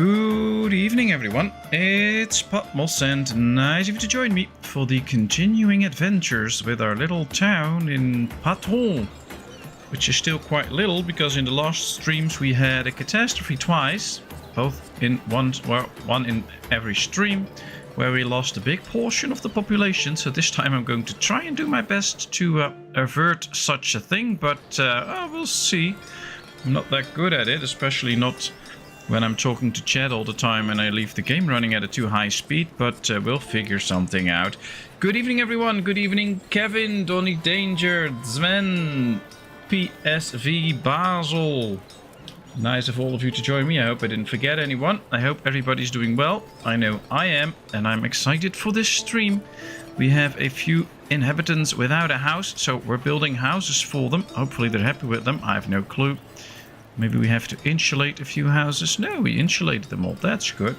Good evening, everyone. It's Patmos, and nice of you to join me for the continuing adventures with our little town in Patron, which is still quite little because in the last streams we had a catastrophe twice, both in one in every stream, where we lost a big portion of the population. So this time I'm going to try and do my best to avert such a thing, but we'll see. I'm not that good at it, especially not when I'm talking to chat all the time and I leave the game running at a too high speed, but we'll figure something out. Good evening, everyone. Good evening, Kevin, Donny Danger, Sven, PSV, Basel. Nice of all of you to join me. I hope I didn't forget anyone. I hope everybody's doing well. I know I am, and I'm excited for this stream. We have a few inhabitants without a house, so we're building houses for them. Hopefully they're happy with them. I have no clue. Maybe we have to insulate a few houses. No, we insulated them all. That's good.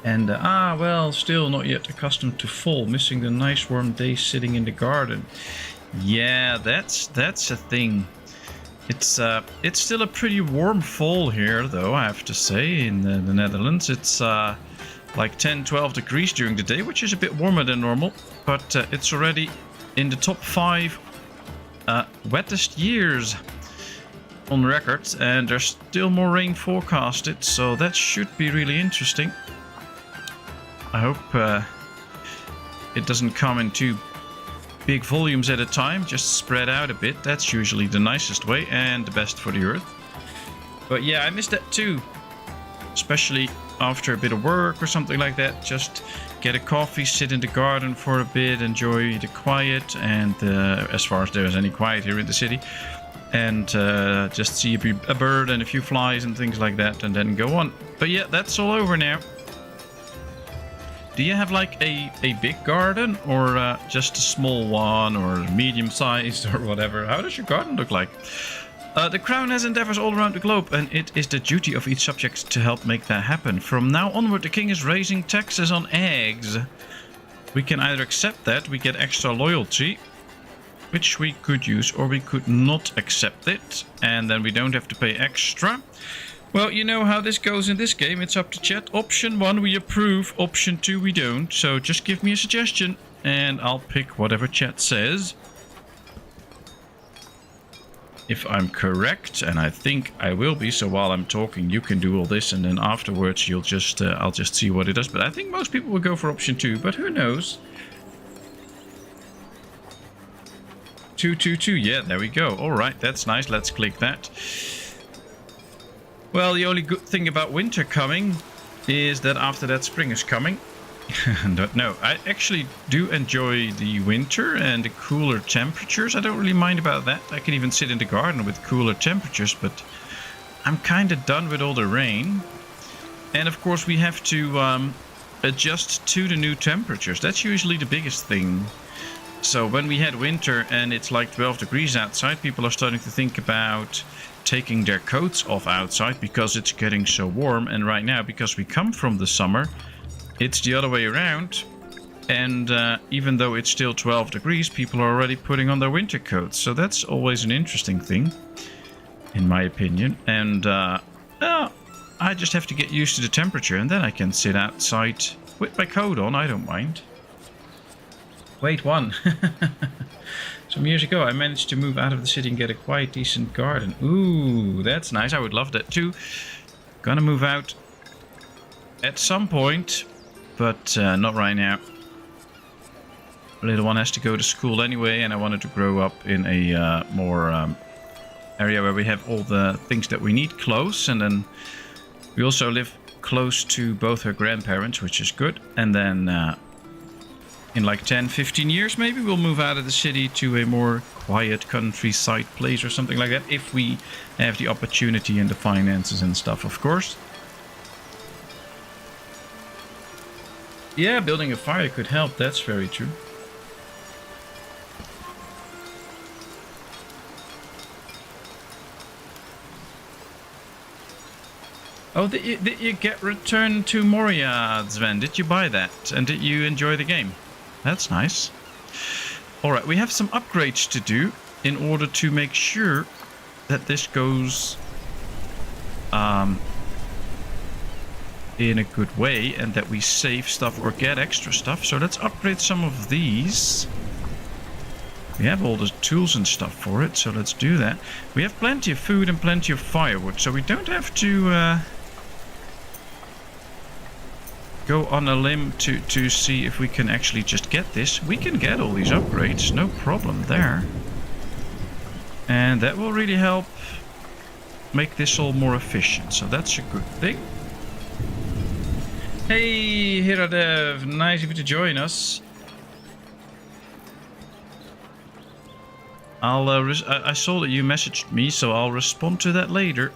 And, well, still not yet accustomed to fall. Missing the nice warm days sitting in the garden. Yeah, that's a thing. It's still a pretty warm fall here, though, I have to say, in the Netherlands. It's like 10-12 degrees during the day, which is a bit warmer than normal. But it's already in the top 5 wettest years on record, and there's still more rain forecasted, so that should be really interesting. I hope it doesn't come in too big volumes at a time, just spread out a bit. That's usually the nicest way and the best for the earth. But yeah, I missed that too, especially after a bit of work or something like that. Just get a coffee, sit in the garden for a bit, enjoy the quiet, and as far as there's any quiet here in the city, and just see a bird and a few flies and things like that, and then go on. But yeah, that's all over now. Do you have like a big garden, or just a small one, or medium sized, or whatever? How does your garden look like? The Crown has endeavors all around the globe, and it is the duty of each subject to help make that happen. From now onward, the king is raising taxes on eggs. We can either accept that, we get extra loyalty, which we could use, or we could not accept it, and then we don't have to pay extra. Well, you know how this goes in this game. It's up to chat. Option 1 we approve, option 2 we don't. So just give me a suggestion and I'll pick whatever chat says. If I'm correct, and I think I will be, so while I'm talking you can do all this, and then afterwards you'll just I'll just see what it does. But I think most people will go for option 2, but who knows? 222, yeah, there we go. All right, that's nice. Let's click that. Well, the only good thing about winter coming is that after that spring is coming. No, I actually do enjoy the winter and the cooler temperatures. I don't really mind about that. I can even sit in the garden with cooler temperatures, but I'm kind of done with all the rain. And of course we have to adjust to the new temperatures. That's usually the biggest thing. So when we had winter and it's like 12 degrees outside, people are starting to think about taking their coats off outside because it's getting so warm. And right now, because we come from the summer, it's the other way around. And even though it's still 12 degrees, people are already putting on their winter coats. So that's always an interesting thing, in my opinion. And I just have to get used to the temperature, and then I can sit outside with my coat on. I don't mind. Wait, one. Some years ago, I managed to move out of the city and get a quiet, decent garden. Ooh, that's nice. I would love that too. Gonna move out at some point, but not right now. Little one has to go to school anyway, and I wanted to grow up in a more area where we have all the things that we need close, and then we also live close to both her grandparents, which is good. And then in like 10-15 years maybe we'll move out of the city to a more quiet countryside place or something like that, if we have the opportunity and the finances and stuff, of course. Yeah, building a fire could help. That's very true. Oh, did you get Return to Moria, Sven? Did you buy that? And did you enjoy the game? That's nice. Alright, we have some upgrades to do in order to make sure that this goes in a good way and that we save stuff or get extra stuff. So let's upgrade some of these. We have all the tools and stuff for it, so let's do that. We have plenty of food and plenty of firewood, so we don't have to go on a limb to see if we can actually just get this. We can get all these upgrades, no problem there. And that will really help make this all more efficient, so that's a good thing. Hey Hiradev, nice of you to join us. I saw that you messaged me, so I'll respond to that later.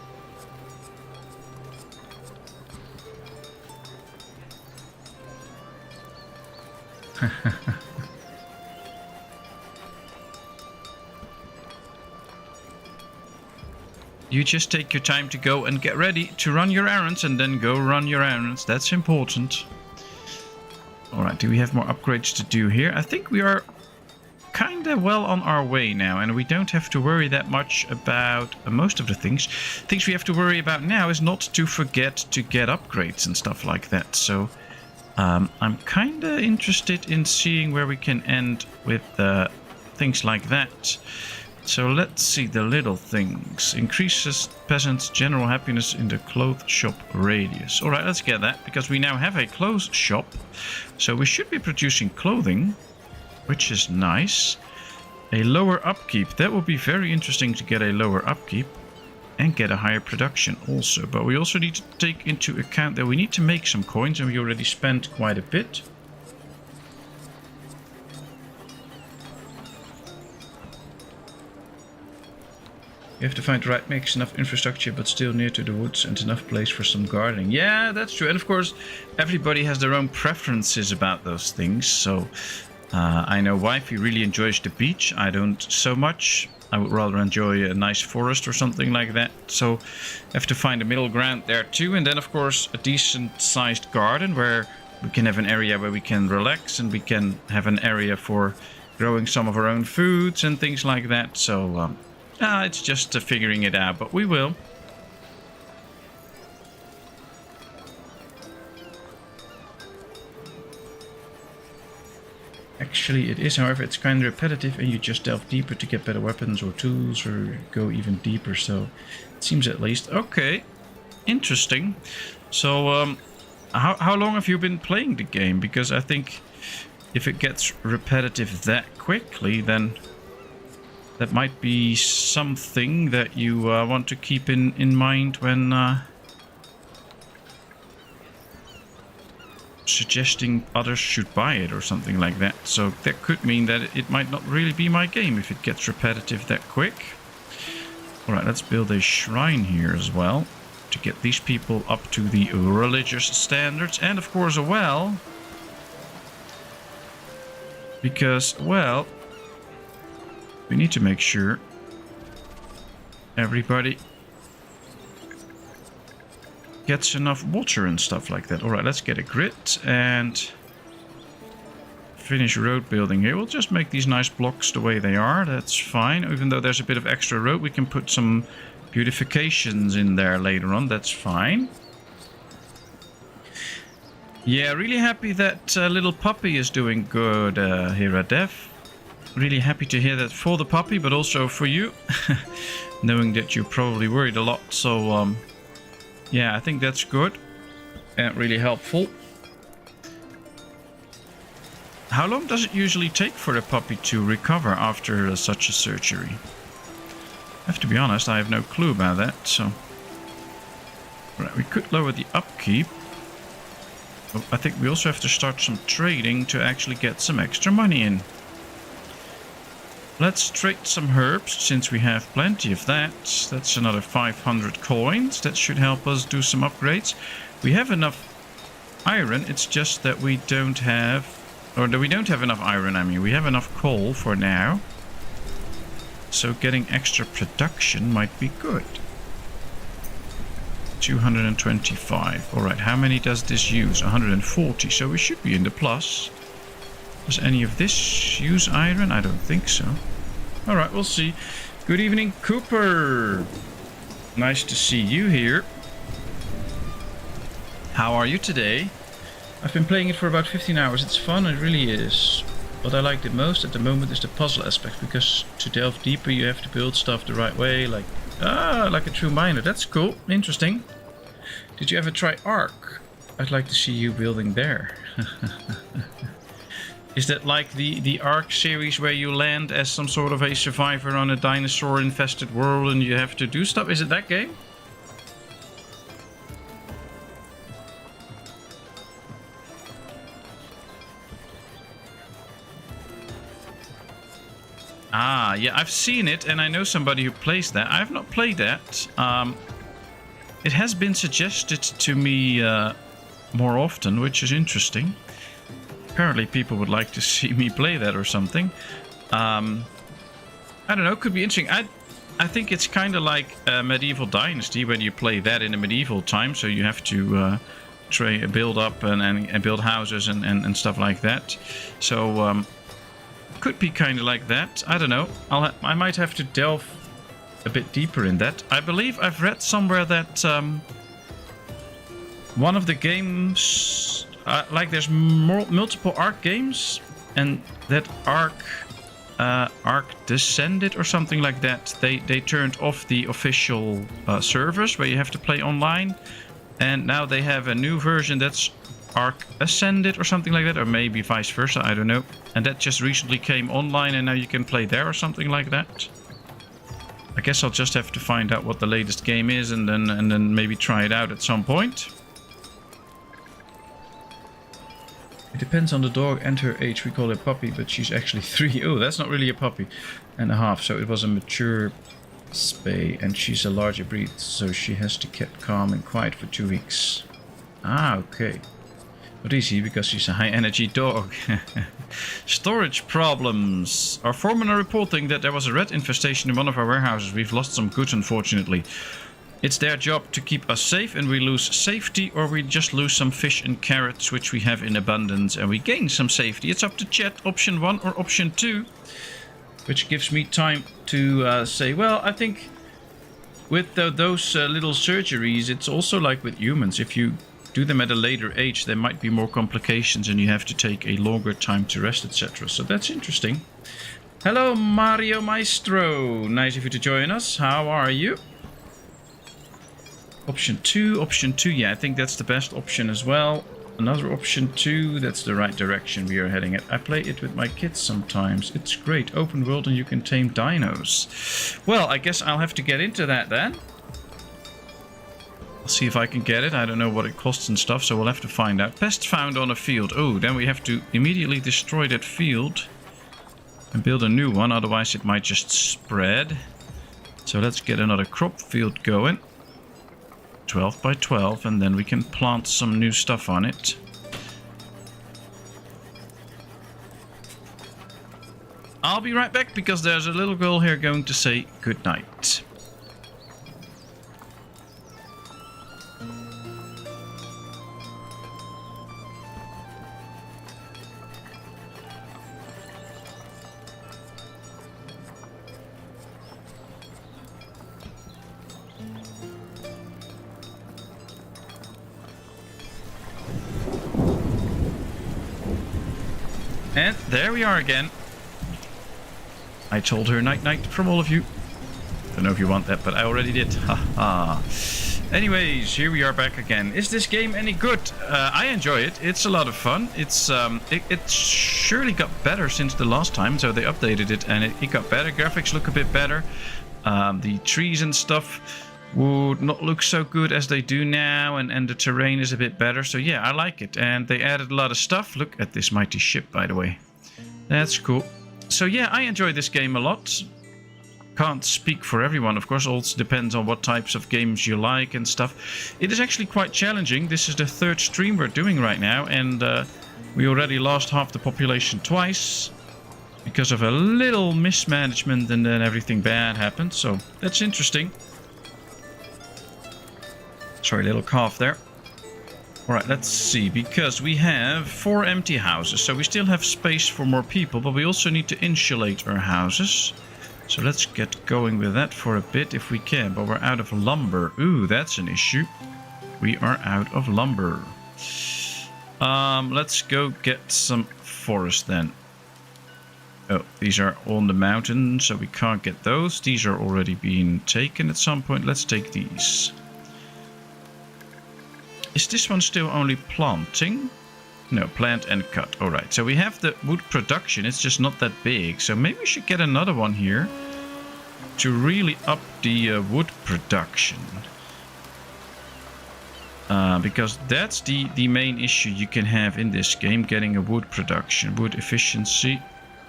You just take your time to go and get ready to run your errands and then go run your errands. That's important. Alright, do we have more upgrades to do here? I think we are kind of well on our way now, and we don't have to worry that much about most of the things. Things we have to worry about now is not to forget to get upgrades and stuff like that. So I'm kind of interested in seeing where we can end with things like that. So let's see the little things. Increases peasants' general happiness in the clothes shop radius. Alright, let's get that, because we now have a clothes shop. So we should be producing clothing, which is nice. A lower upkeep. That will be very interesting to get a lower upkeep and get a higher production also. But we also need to take into account that we need to make some coins, and we already spent quite a bit. You have to find the right mix, enough infrastructure but still near to the woods and enough place for some gardening. Yeah, that's true. And of course, everybody has their own preferences about those things. So I know wifey really enjoys the beach. I don't so much. I would rather enjoy a nice forest or something like that. So have to find a middle ground there too. And then of course a decent sized garden where we can have an area where we can relax, and we can have an area for growing some of our own foods and things like that. So it's just figuring it out, but we will. Actually, it is, however, it's kind of repetitive, and you just delve deeper to get better weapons or tools, or go even deeper, so it seems at least. Okay, interesting. So, how long have you been playing the game? Because I think if it gets repetitive that quickly, then that might be something that you want to keep in mind when suggesting others should buy it or something like that. So that could mean that it might not really be my game if it gets repetitive that quick. Alright, let's build a shrine here as well to get these people up to the religious standards. And of course a well, because, well, we need to make sure everybody gets enough water and stuff like that. Alright, let's get a grid and finish road building here. We'll just make these nice blocks the way they are. That's fine. Even though there's a bit of extra road, we can put some beautifications in there later on. That's fine. Yeah, really happy that little puppy is doing good, Hiradev. Really happy to hear that for the puppy, but also for you. Knowing that you're probably worried a lot. So, yeah, I think that's good. And really helpful. How long does it usually take for a puppy to recover after such a surgery? I have to be honest, I have no clue about that, so... Right, we could lower the upkeep. Oh, I think we also have to start some trading to actually get some extra money in. Let's trade some herbs, since we have plenty of that. That's another 500 coins. That should help us do some upgrades. We have enough iron, it's just that we don't have... Or that we don't have enough iron, I mean. We have enough coal for now. So getting extra production might be good. 225. Alright, how many does this use? 140, so we should be in the plus. Does any of this use iron? I don't think so. Alright, we'll see. Good evening, Cooper. Nice to see you here. How are you today? I've been playing it for about 15 hours. It's fun, it really is. What I like the most at the moment is the puzzle aspect, because to delve deeper you have to build stuff the right way, like a true miner. That's cool, interesting. Did you ever try Ark? I'd like to see you building there. Is that like the Ark series where you land as some sort of a survivor on a dinosaur-infested world and you have to do stuff? Is it that game? Ah, yeah, I've seen it and I know somebody who plays that. I've not played that. It has been suggested to me more often, which is interesting. Apparently people would like to see me play that or something. I don't know, could be interesting. I think it's kind of like Medieval Dynasty when you play that in a medieval time. So you have to build up and build houses and stuff like that. So could be kind of like that. I don't know. I might have to delve a bit deeper in that. I believe I've read somewhere that one of the games, like there's multiple Ark games, and that Ark Descended or something like that, they turned off the official servers where you have to play online, and now they have a new version that's Ark Ascended or something like that, or maybe vice versa, I don't know. And that just recently came online and now you can play there or something like that. I guess I'll just have to find out what the latest game is and then maybe try it out at some point. It depends on the dog and her age. We call her puppy, but she's actually 3. Oh, that's not really a puppy and a half. So it was a mature spay and she's a larger breed. So she has to keep calm and quiet for 2 weeks. Ah, okay. Not easy because she's a high energy dog. Storage problems. Our foremen are reporting that there was a rat infestation in one of our warehouses. We've lost some goods, unfortunately. It's their job to keep us safe, and we lose safety, or we just lose some fish and carrots, which we have in abundance, and we gain some safety. It's up to chat, option 1 or option 2, which gives me time to say, well, I think with those little surgeries, it's also like with humans. If you do them at a later age, there might be more complications and you have to take a longer time to rest, etc. So that's interesting. Hello, Mario Maestro. Nice of you to join us. How are you? Option 2. Option 2. Yeah, I think that's the best option as well. Another option 2. That's the right direction we are heading at. I play it with my kids sometimes. It's great. Open world and you can tame dinos. Well, I guess I'll have to get into that then. I'll see if I can get it. I don't know what it costs and stuff, so we'll have to find out. Pest found on a field. Oh, then we have to immediately destroy that field and build a new one, otherwise it might just spread. So let's get another crop field going. 12 by 12, and then we can plant some new stuff on it. I'll be right back because there's a little girl here going to say goodnight. And there we are again. I told her night-night from all of you. Don't know if you want that, but I already did. Haha. Anyways, here we are back again. Is this game any good? I enjoy it. It's a lot of fun. It surely got better since the last time, so they updated it and it got better. Graphics look a bit better. The trees and stuff would not look so good as they do now, and the terrain is a bit better. So yeah, I like it. And they added a lot of stuff. Look at this mighty ship, by the way. That's cool. So yeah, I enjoy this game a lot. Can't speak for everyone, of course. Also depends on what types of games you like and stuff. It is actually quite challenging. This is the 3rd stream we're doing right now, and we already lost half the population twice because of a little mismanagement, and then everything bad happened. So that's interesting. Sorry, little cough there. Alright, let's see, because we have 4 empty houses, so we still have space for more people, but we also need to insulate our houses. So let's get going with that for a bit if we can, but we're out of lumber. Ooh, that's an issue. We are out of lumber. Let's go get some forest then. Oh, these are on the mountain, so we can't get those. These are already being taken at some point. Let's take these. Is this one still only planting? No, plant and cut. Alright, so we have the wood production. It's just not that big. So maybe we should get another one here to really up the wood production. Because that's the main issue you can have in this game, getting a wood production. Wood efficiency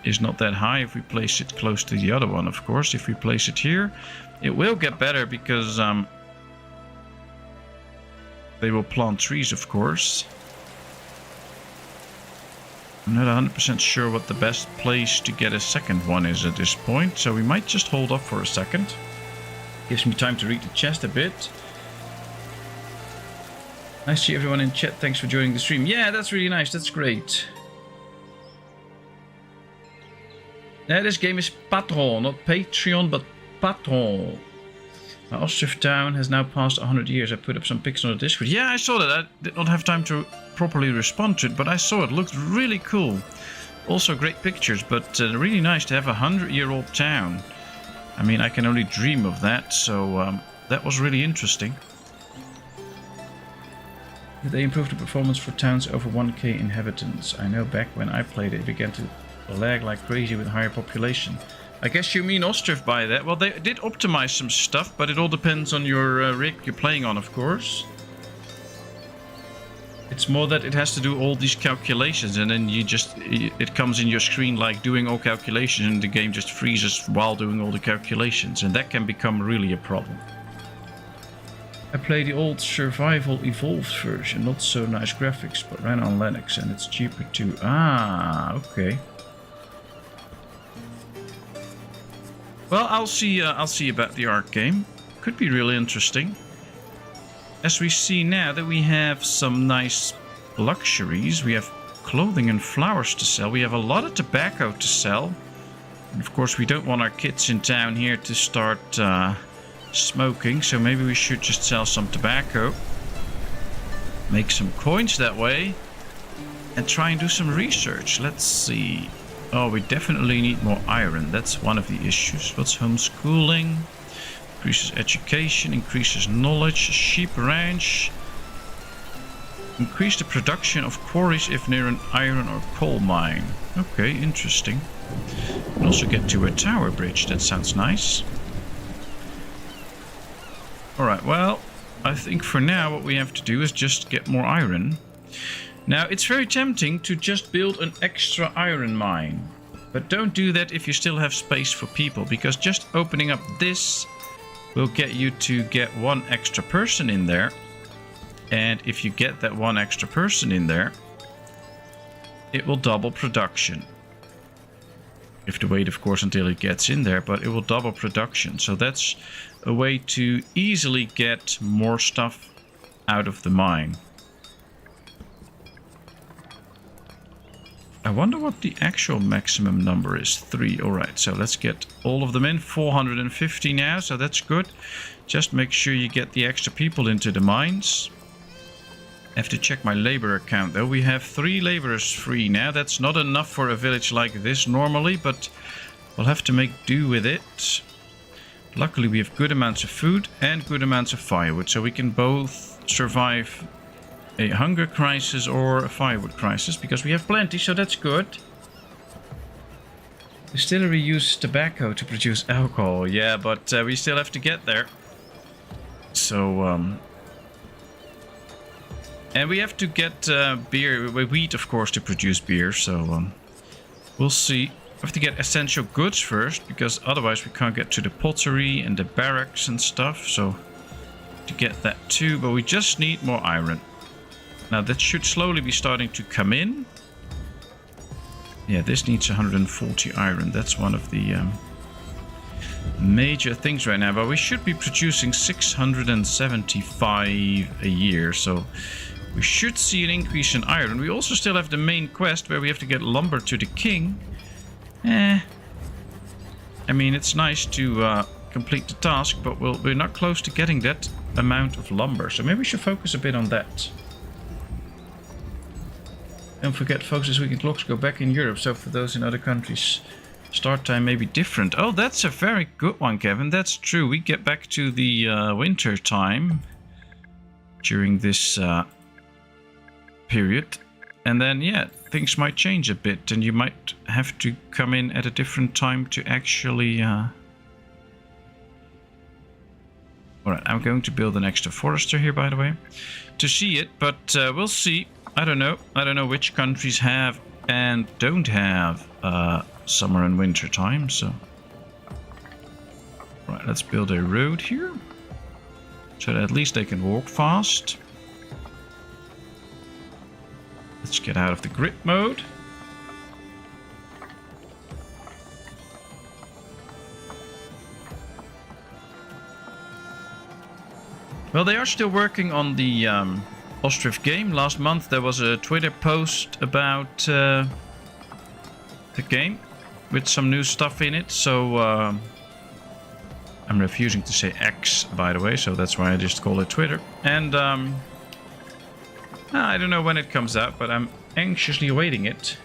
is not that high if we place it close to the other one, of course. If we place it here, it will get better because they will plant trees, of course. I'm not 100% sure what the best place to get a second one is at this point, so we might just hold off for a second. Gives me time to read the chest a bit. Nice to see everyone in chat. Thanks for joining the stream. Yeah, that's really nice. That's great. Yeah, this game is Patron, not Patreon, but Patron. My Ostrich town has now passed 100 years. I put up some pics on the Discord. Yeah, I saw that. I did not have time to properly respond to it, but I saw it. Looked really cool. Also great pictures, but really nice to have a 100-year-old town. I mean, I can only dream of that, so that was really interesting. They improved the performance for towns over 1k inhabitants. I know back when I played it began to lag like crazy with higher population. I guess you mean Ostrich by that. Well, they did optimize some stuff, but it all depends on your rig you're playing on, of course. It's more that it has to do all these calculations, and then you just it comes in your screen like doing all calculations, and the game just freezes while doing all the calculations, and that can become really a problem. I play the old Survival Evolved version, not so nice graphics, but ran on Linux, and it's cheaper too. Ah, okay. Well, I'll see about the Ark game. Could be really interesting. As we see now that we have some nice luxuries. We have clothing and flowers to sell. We have a lot of tobacco to sell. And of course, we don't want our kids in town here to start smoking, so maybe we should just sell some tobacco. Make some coins that way. And try and do some research. Let's see. Oh, we definitely need more iron. That's one of the issues. What's homeschooling? Increases education, increases knowledge, sheep ranch. Increase the production of quarries if near an iron or coal mine. Okay, interesting. And also get to a tower bridge. That sounds nice. Alright, well, I think for now what we have to do is just get more iron. Now, it's very tempting to just build an extra iron mine. But don't do that if you still have space for people, because just opening up this will get you to get one extra person in there. And if you get that one extra person in there, it will double production. You have to wait, of course, until it gets in there, but it will double production. So that's a way to easily get more stuff out of the mine. I wonder what the actual maximum number is. 3. Alright, so let's get all of them in. 450 now, so that's good. Just make sure you get the extra people into the mines. I have to check my labor account though. We have 3 laborers free now. That's not enough for a village like this normally, but we'll have to make do with it. Luckily we have good amounts of food and good amounts of firewood, so we can both survive a hunger crisis or a firewood crisis, because we have plenty, so that's good. Distillery uses tobacco to produce alcohol. Yeah, but we still have to get there. So, and we have to get beer, wheat, of course, to produce beer. So, we'll see. We have to get essential goods first, because otherwise we can't get to the pottery and the barracks and stuff. So, to get that too, but we just need more iron. Now that should slowly be starting to come in. Yeah, this needs 140 iron. That's one of the major things right now. But we should be producing 675 a year. So we should see an increase in iron. We also still have the main quest where we have to get lumber to the king. I mean, it's nice to complete the task, but we're not close to getting that amount of lumber. So maybe we should focus a bit on that. Don't forget, folks, this weekend clocks go back in Europe, so for those in other countries, start time may be different. Oh, that's a very good one, Kevin. That's true. We get back to the winter time during this period. And then, yeah, things might change a bit, and you might have to come in at a different time to actually... Alright, I'm going to build an extra forester here, by the way, to see it, but we'll see. I don't know. I don't know which countries have and don't have summer and winter time, so... Right, let's build a road here, so that at least they can walk fast. Let's get out of the grid mode. Well, they are still working on the Ostrich game. Last month there was a Twitter post about the game with some new stuff in it. So I'm refusing to say X, by the way, so that's why I just call it Twitter. And I don't know when it comes out, but I'm anxiously awaiting it.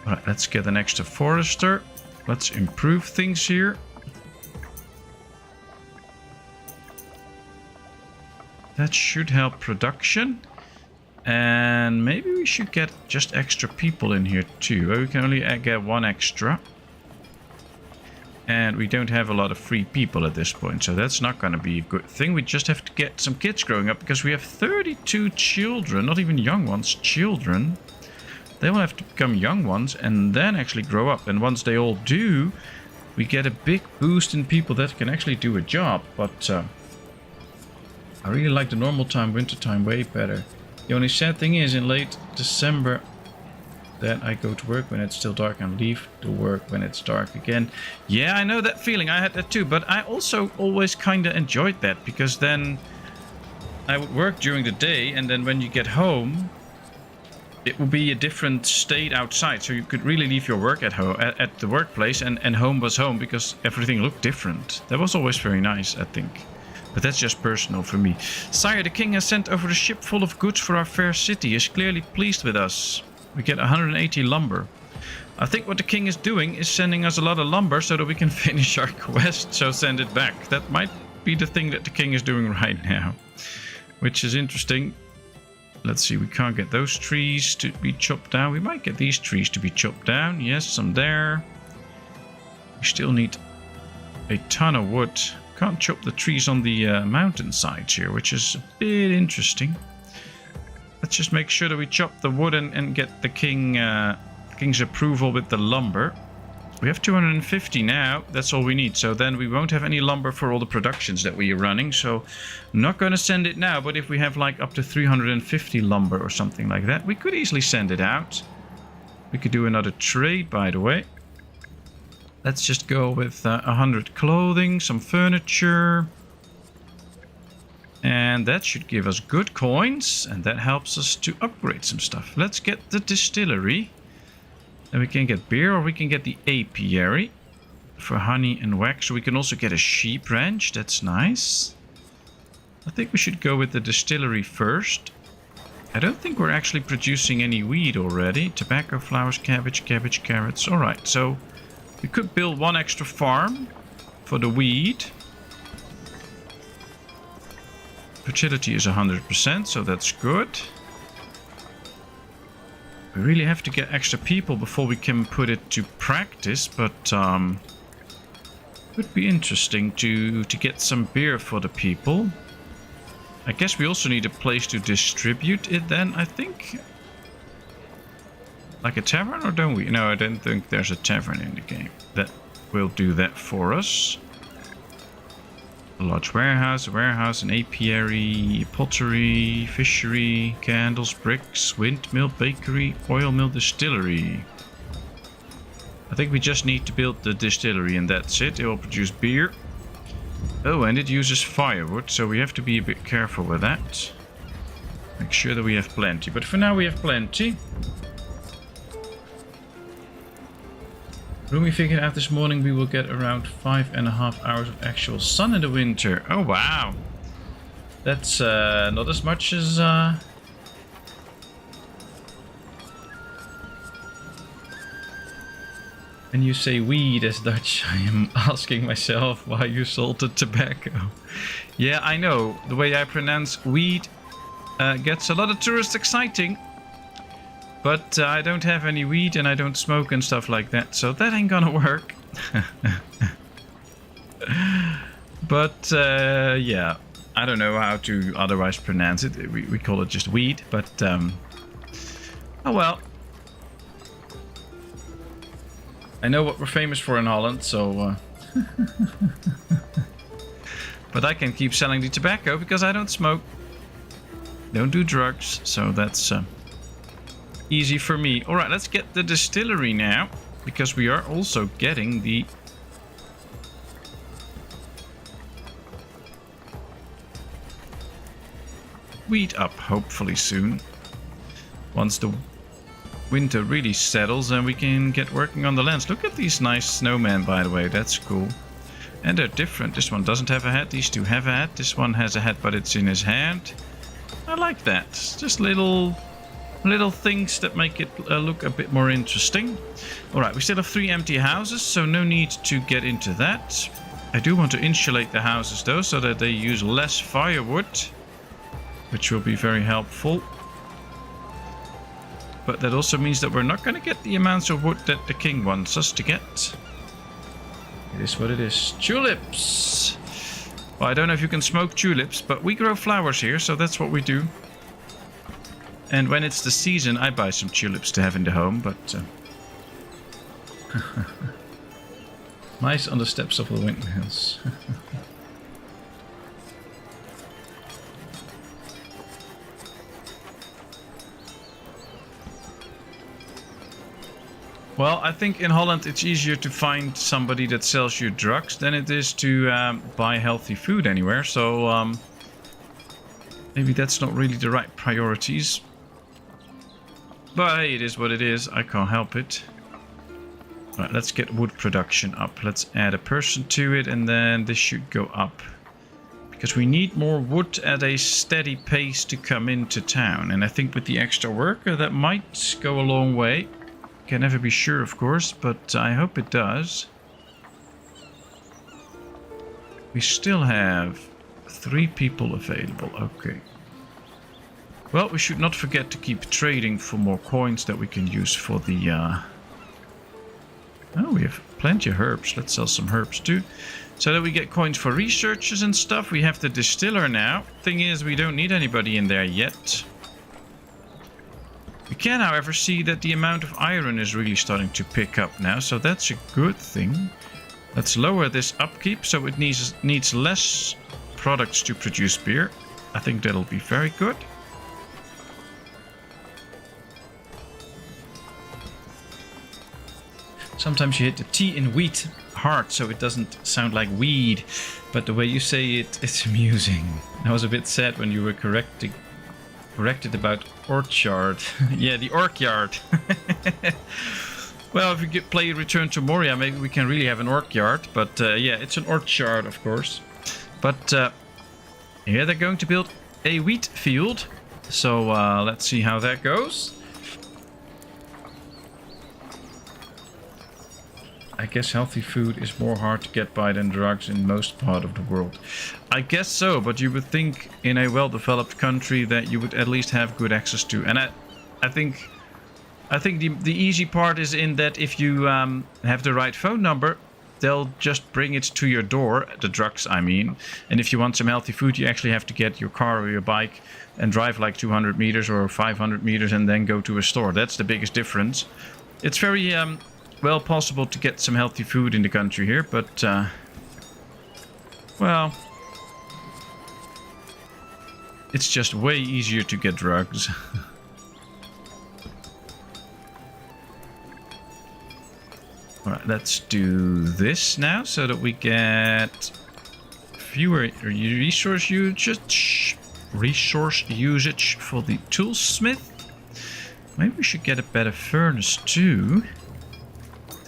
Alright, let's get an extra forester. Let's improve things here. That should help production. And maybe we should get just extra people in here too. We can only get one extra. And we don't have a lot of free people at this point, so that's not going to be a good thing. We just have to get some kids growing up, because we have 32 children, not even young ones, children. They will have to become young ones and then actually grow up. And once they all do, we get a big boost in people that can actually do a job. But I really like the normal time, winter time way better. The only sad thing is, in late December, then I go to work when it's still dark and leave to work when it's dark again. Yeah, I know that feeling. I had that too. But I also always kind of enjoyed that, because then I would work during the day, and then when you get home, it would be a different state outside, so you could really leave your work at home, at the workplace, and home was home, because everything looked different. That was always very nice, I think. But that's just personal for me. Sire, the king has sent over a ship full of goods for our fair city. He is clearly pleased with us. We get 180 lumber. I think what the king is doing is sending us a lot of lumber so that we can finish our quest, so send it back. That might be the thing that the king is doing right now, which is interesting. Let's see, we can't get those trees to be chopped down. We might get these trees to be chopped down. Yes, some there. We still need a ton of wood. Can't chop the trees on the mountain sides here, which is a bit interesting. Let's just make sure that we chop the wood and get the king's approval with the lumber. We have 250 now. That's all we need. So then we won't have any lumber for all the productions that we are running. So I'm not going to send it now. But if we have like up to 350 lumber or something like that, we could easily send it out. We could do another trade, by the way. Let's just go with 100 clothing, some furniture. And that should give us good coins. And that helps us to upgrade some stuff. Let's get the distillery. And we can get beer, or we can get the apiary for honey and wax. So we can also get a sheep ranch. That's nice. I think we should go with the distillery first. I don't think we're actually producing any weed already. Tobacco, flowers, cabbage, carrots. Alright, so we could build one extra farm for the weed. Fertility is 100%, so that's good. We really have to get extra people before we can put it to practice, but it would be interesting to get some beer for the people. I guess we also need a place to distribute it then, I think. Like a tavern, or don't we? No, I don't think there's a tavern in the game that will do that for us. A large warehouse, an apiary, pottery, fishery, candles, bricks, windmill, bakery, oil mill, distillery. I think we just need to build the distillery and that's it. It will produce beer. Oh, and it uses firewood, so we have to be a bit careful with that. Make sure that we have plenty. But for now we have plenty. Rumi figured out this morning we will get around 5.5 hours of actual sun in the winter. Oh wow! That's not as much as... When you say weed as Dutch, I am asking myself why you salted tobacco. Yeah, I know. The way I pronounce weed gets a lot of tourists exciting. But I don't have any weed and I don't smoke and stuff like that. So that ain't gonna work. But yeah, I don't know how to otherwise pronounce it. We call it just weed. But oh well. I know what we're famous for in Holland, so... But I can keep selling the tobacco because I don't smoke. Don't do drugs, so that's easy for me. Alright, let's get the distillery now. Because we are also getting the... wheat up, hopefully soon. Once the winter really settles and we can get working on the lands. Look at these nice snowmen, by the way. That's cool. And they're different. This one doesn't have a hat. These two have a hat. This one has a hat, but it's in his hand. I like that. Just little things that make it look a bit more interesting. Alright, we still have 3 empty houses, so no need to get into that. I do want to insulate the houses, though, so that they use less firewood, which will be very helpful. But that also means that we're not going to get the amounts of wood that the king wants us to get. It is what it is. Tulips! Well, I don't know if you can smoke tulips, but we grow flowers here, so that's what we do. And when it's the season, I buy some tulips to have in the home, but... mice on the steps of the windmills. Well, I think in Holland it's easier to find somebody that sells you drugs than it is to buy healthy food anywhere. So maybe that's not really the right priorities. But hey, it is what it is. I can't help it. Right, let's get wood production up. Let's add a person to it and then this should go up. Because we need more wood at a steady pace to come into town. And I think with the extra worker that might go a long way. Can never be sure, of course, but I hope it does. We still have 3 people available. Okay. Well, we should not forget to keep trading for more coins that we can use for the... Oh, we have plenty of herbs. Let's sell some herbs too. So that we get coins for researchers and stuff. We have the distiller now. Thing is, we don't need anybody in there yet. We can, however, see that the amount of iron is really starting to pick up now, so that's a good thing. Let's lower this upkeep so it needs less products to produce beer. I think that'll be very good. Sometimes you hit the T in wheat hard so it doesn't sound like weed, but the way you say it, it's amusing. I was a bit sad when you were corrected about orchard. Yeah, the orchard. Well, if we could play Return to Moria, maybe we can really have an orchard. But yeah, it's an orchard, of course. But yeah, they're going to build a wheat field. So let's see how that goes. I guess healthy food is more hard to get by than drugs in most part of the world. I guess so, but you would think in a well-developed country that you would at least have good access to. And I think the easy part is in that if you have the right phone number, they'll just bring it to your door, the drugs I mean. And if you want some healthy food, you actually have to get your car or your bike and drive like 200 meters or 500 meters and then go to a store. That's the biggest difference. It's very... well, possible to get some healthy food in the country here, but, well, it's just way easier to get drugs. Alright, let's do this now, so that we get fewer resource usage for the toolsmith. Maybe we should get a better furnace too.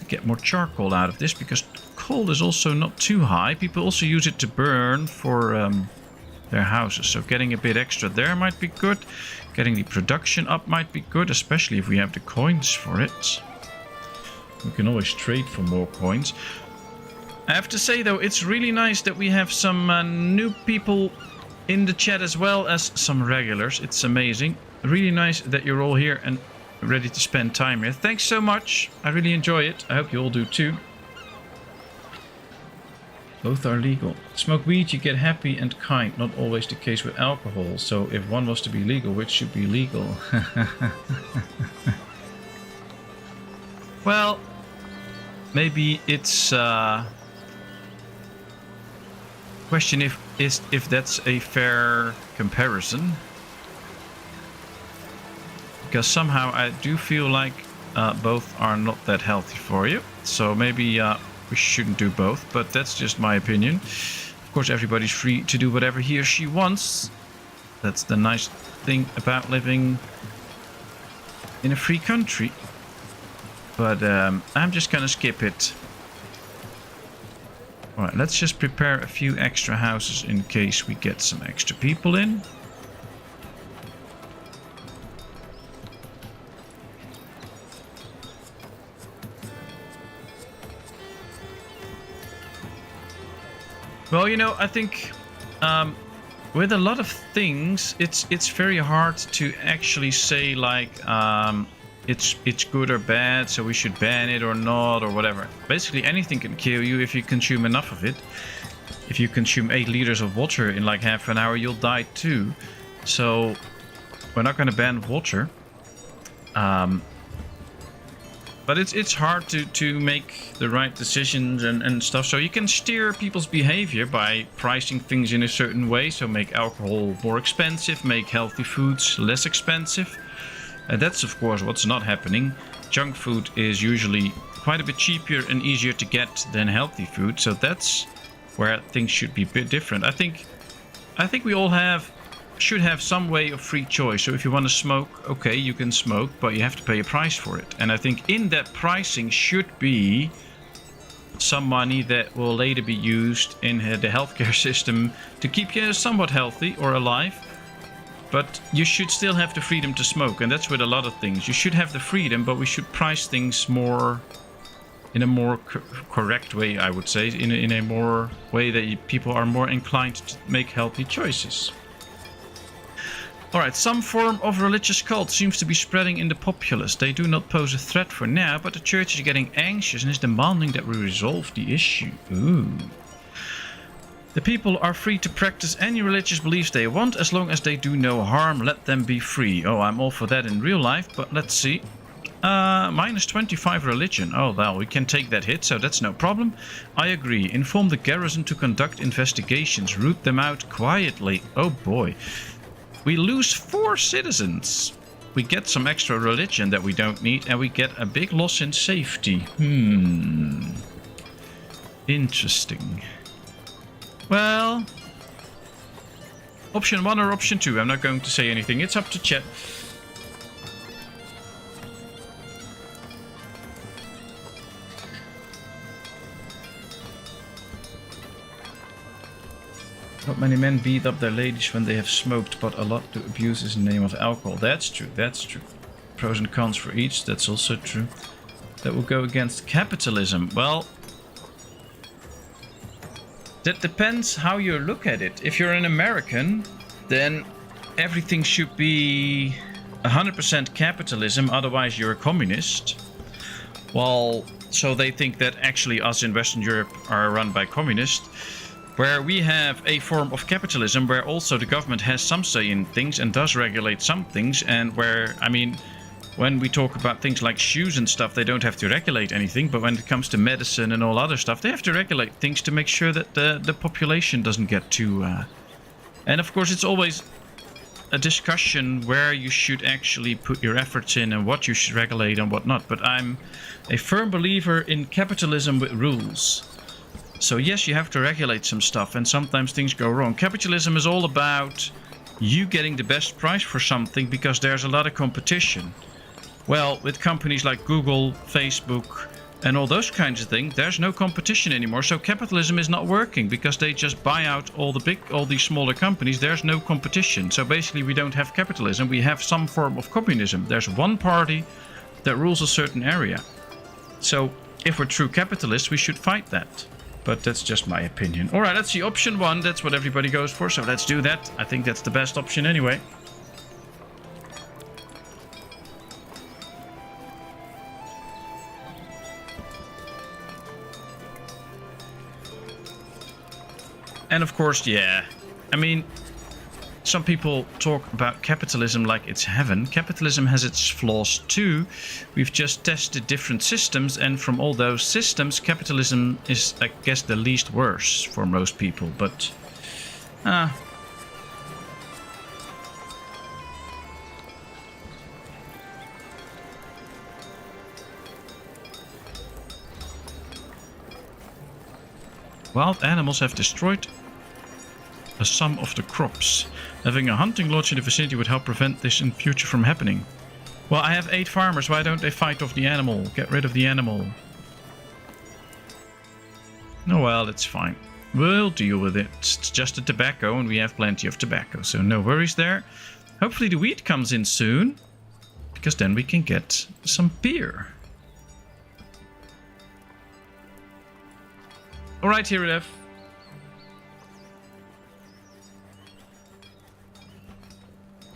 Get more charcoal out of this because coal is also not too high. People also use it to burn for their houses. So getting a bit extra there might be good. Getting the production up might be good, especially if we have the coins for it. We can always trade for more coins. I have to say though, it's really nice that we have some new people in the chat as well as some regulars. It's amazing. Really nice that you're all here and ready to spend time here. Thanks so much. I really enjoy it. I hope you all do too. Both are legal. Smoke weed, you get happy and kind. Not always the case with alcohol. So if one was to be legal, which should be legal? Well, maybe it's question if that's a fair comparison. Because somehow I do feel like both are not that healthy for you. So maybe we shouldn't do both, but that's just my opinion. Of course, everybody's free to do whatever he or she wants. That's the nice thing about living in a free country. But I'm just gonna skip it. Alright, let's just prepare a few extra houses in case we get some extra people in. Well, you know, I think with a lot of things, it's very hard to actually say like it's good or bad, so we should ban it or not or whatever. Basically, anything can kill you if you consume enough of it. If you consume 8 liters of water in like half an hour, you'll die too. So we're not going to ban water. But it's hard to make the right decisions and stuff. So you can steer people's behavior by pricing things in a certain way. So make alcohol more expensive, make healthy foods less expensive. And that's of course what's not happening. Junk food is usually quite a bit cheaper and easier to get than healthy food. So that's where things should be a bit different. I think we all should have some way of free choice. So if you want to smoke, okay, you can smoke, but you have to pay a price for it. And I think in that pricing should be some money that will later be used in the healthcare system to keep you somewhat healthy or alive. But you should still have the freedom to smoke, and that's with a lot of things. You should have the freedom, but we should price things more in a more correct way, I would say, in a more way that people are more inclined to make healthy choices. Alright, some form of religious cult seems to be spreading in the populace. They do not pose a threat for now, but the church is getting anxious and is demanding that we resolve the issue. Ooh. The people are free to practice any religious beliefs they want as long as they do no harm. Let them be free. Oh, I'm all for that in real life, but let's see. Minus 25 religion. Oh, well, we can take that hit, so that's no problem. I agree. Inform the garrison to conduct investigations. Root them out quietly. Oh boy. We lose 4 citizens. We get some extra religion that we don't need, and we get a big loss in safety. Interesting. Well, option 1 or option 2? I'm not going to say anything. It's up to chat. Not many men beat up their ladies when they have smoked, but a lot do abuse in the name of alcohol. That's true, that's true. Pros and cons for each, that's also true. That will go against capitalism. Well, that depends how you look at it. If you're an American, then everything should be 100% capitalism, otherwise you're a communist. Well, so they think that actually us in Western Europe are run by communists. Where we have a form of capitalism where also the government has some say in things and does regulate some things, and where, I mean, when we talk about things like shoes and stuff, they don't have to regulate anything, but when it comes to medicine and all other stuff, they have to regulate things to make sure that the population doesn't get too... And of course, it's always a discussion where you should actually put your efforts in and what you should regulate and what not. But I'm a firm believer in capitalism with rules. So yes, you have to regulate some stuff, and sometimes things go wrong. Capitalism is all about you getting the best price for something because there's a lot of competition. Well, with companies like Google, Facebook, and all those kinds of things, there's no competition anymore. So capitalism is not working because they just buy out all these smaller companies. There's no competition. So basically we don't have capitalism. We have some form of communism. There's one party that rules a certain area. So if we're true capitalists, we should fight that. But that's just my opinion. All right, let's see. Option 1. That's what everybody goes for. So let's do that. I think that's the best option anyway. And of course, yeah, I mean, some people talk about capitalism like it's heaven. Capitalism has its flaws too. We've just tested different systems, and from all those systems, capitalism is, I guess, the least worse for most people. But, wild animals have destroyed some of the crops. Having a hunting lodge in the vicinity would help prevent this in future from happening. Well, I have 8 farmers. Why don't they fight off the animal? Get rid of the animal. Oh well, it's fine. We'll deal with it. It's just a tobacco and we have plenty of tobacco. So no worries there. Hopefully the wheat comes in soon. Because then we can get some beer. Alright, here it is.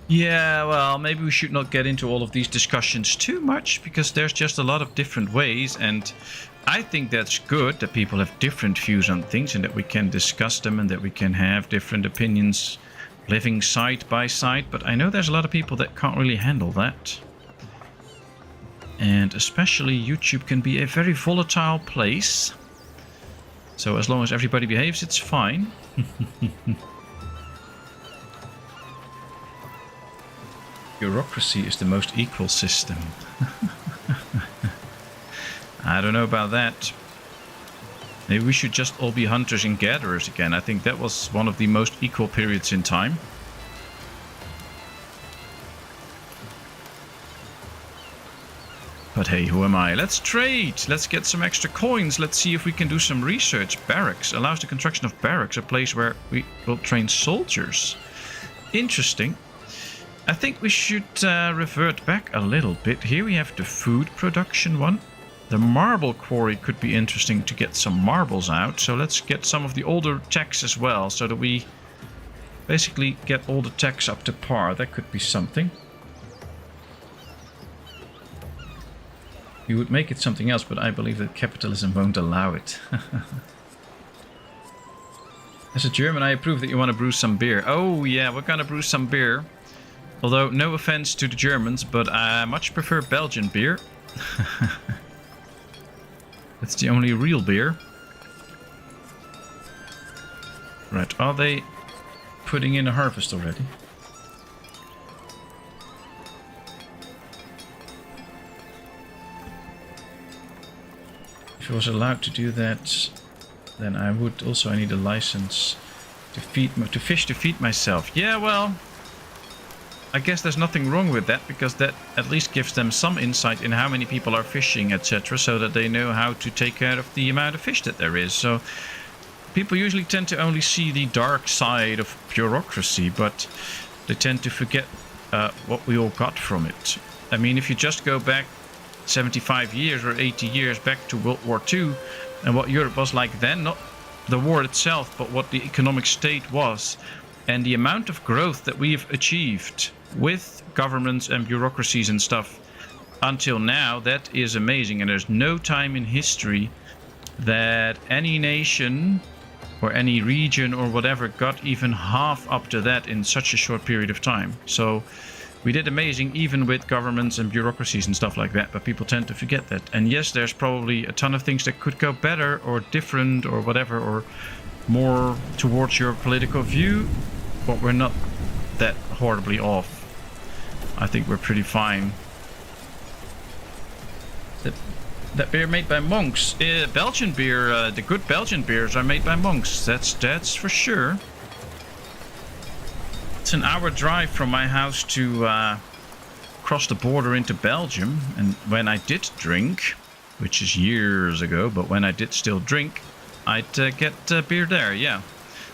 Yeah, well, maybe we should not get into all of these discussions too much, because there's just a lot of different ways, and I think that's good that people have different views on things and that we can discuss them and that we can have different opinions living side by side, but I know there's a lot of people that can't really handle that. And especially YouTube can be a very volatile place. So as long as everybody behaves, it's fine. Bureaucracy is the most equal system. I don't know about that. Maybe we should just all be hunters and gatherers again. I think that was one of the most equal periods in time. But hey, who am I? Let's trade. Let's get some extra coins. Let's see if we can do some research. Barracks allows the construction of barracks, a place where we will train soldiers. Interesting. I think we should revert back a little bit. Here we have the food production one. The marble quarry could be interesting to get some marbles out. So let's get some of the older techs as well, so that we basically get all the techs up to par. That could be something. We would make it something else, but I believe that capitalism won't allow it. As a German, I approve that you want to brew some beer. Oh yeah, we're gonna brew some beer. Although, no offense to the Germans, but I much prefer Belgian beer. That's the only real beer. Right, are they putting in a harvest already? If I was allowed to do that, then I would also, I need a license to fish to feed myself. Yeah, well, I guess there's nothing wrong with that, because that at least gives them some insight in how many people are fishing, etc., so that they know how to take care of the amount of fish that there is. So people usually tend to only see the dark side of bureaucracy, but they tend to forget what we all got from it. I mean, if you just go back 75 years or 80 years back to World War II and what Europe was like then, not the war itself, but what the economic state was, and the amount of growth that we've achieved with governments and bureaucracies and stuff until now, that is amazing. And there's no time in history that any nation or any region or whatever got even half up to that in such a short period of time. So we did amazing even with governments and bureaucracies and stuff like that, but people tend to forget that. And yes, there's probably a ton of things that could go better or different or whatever, or more towards your political view, but we're not that horribly off. I think we're pretty fine. That beer made by monks. Belgian beer, the good Belgian beers are made by monks. That's for sure. It's an hour drive from my house to cross the border into Belgium. And when I did drink, which is years ago, but when I did still drink, I'd get beer there, yeah.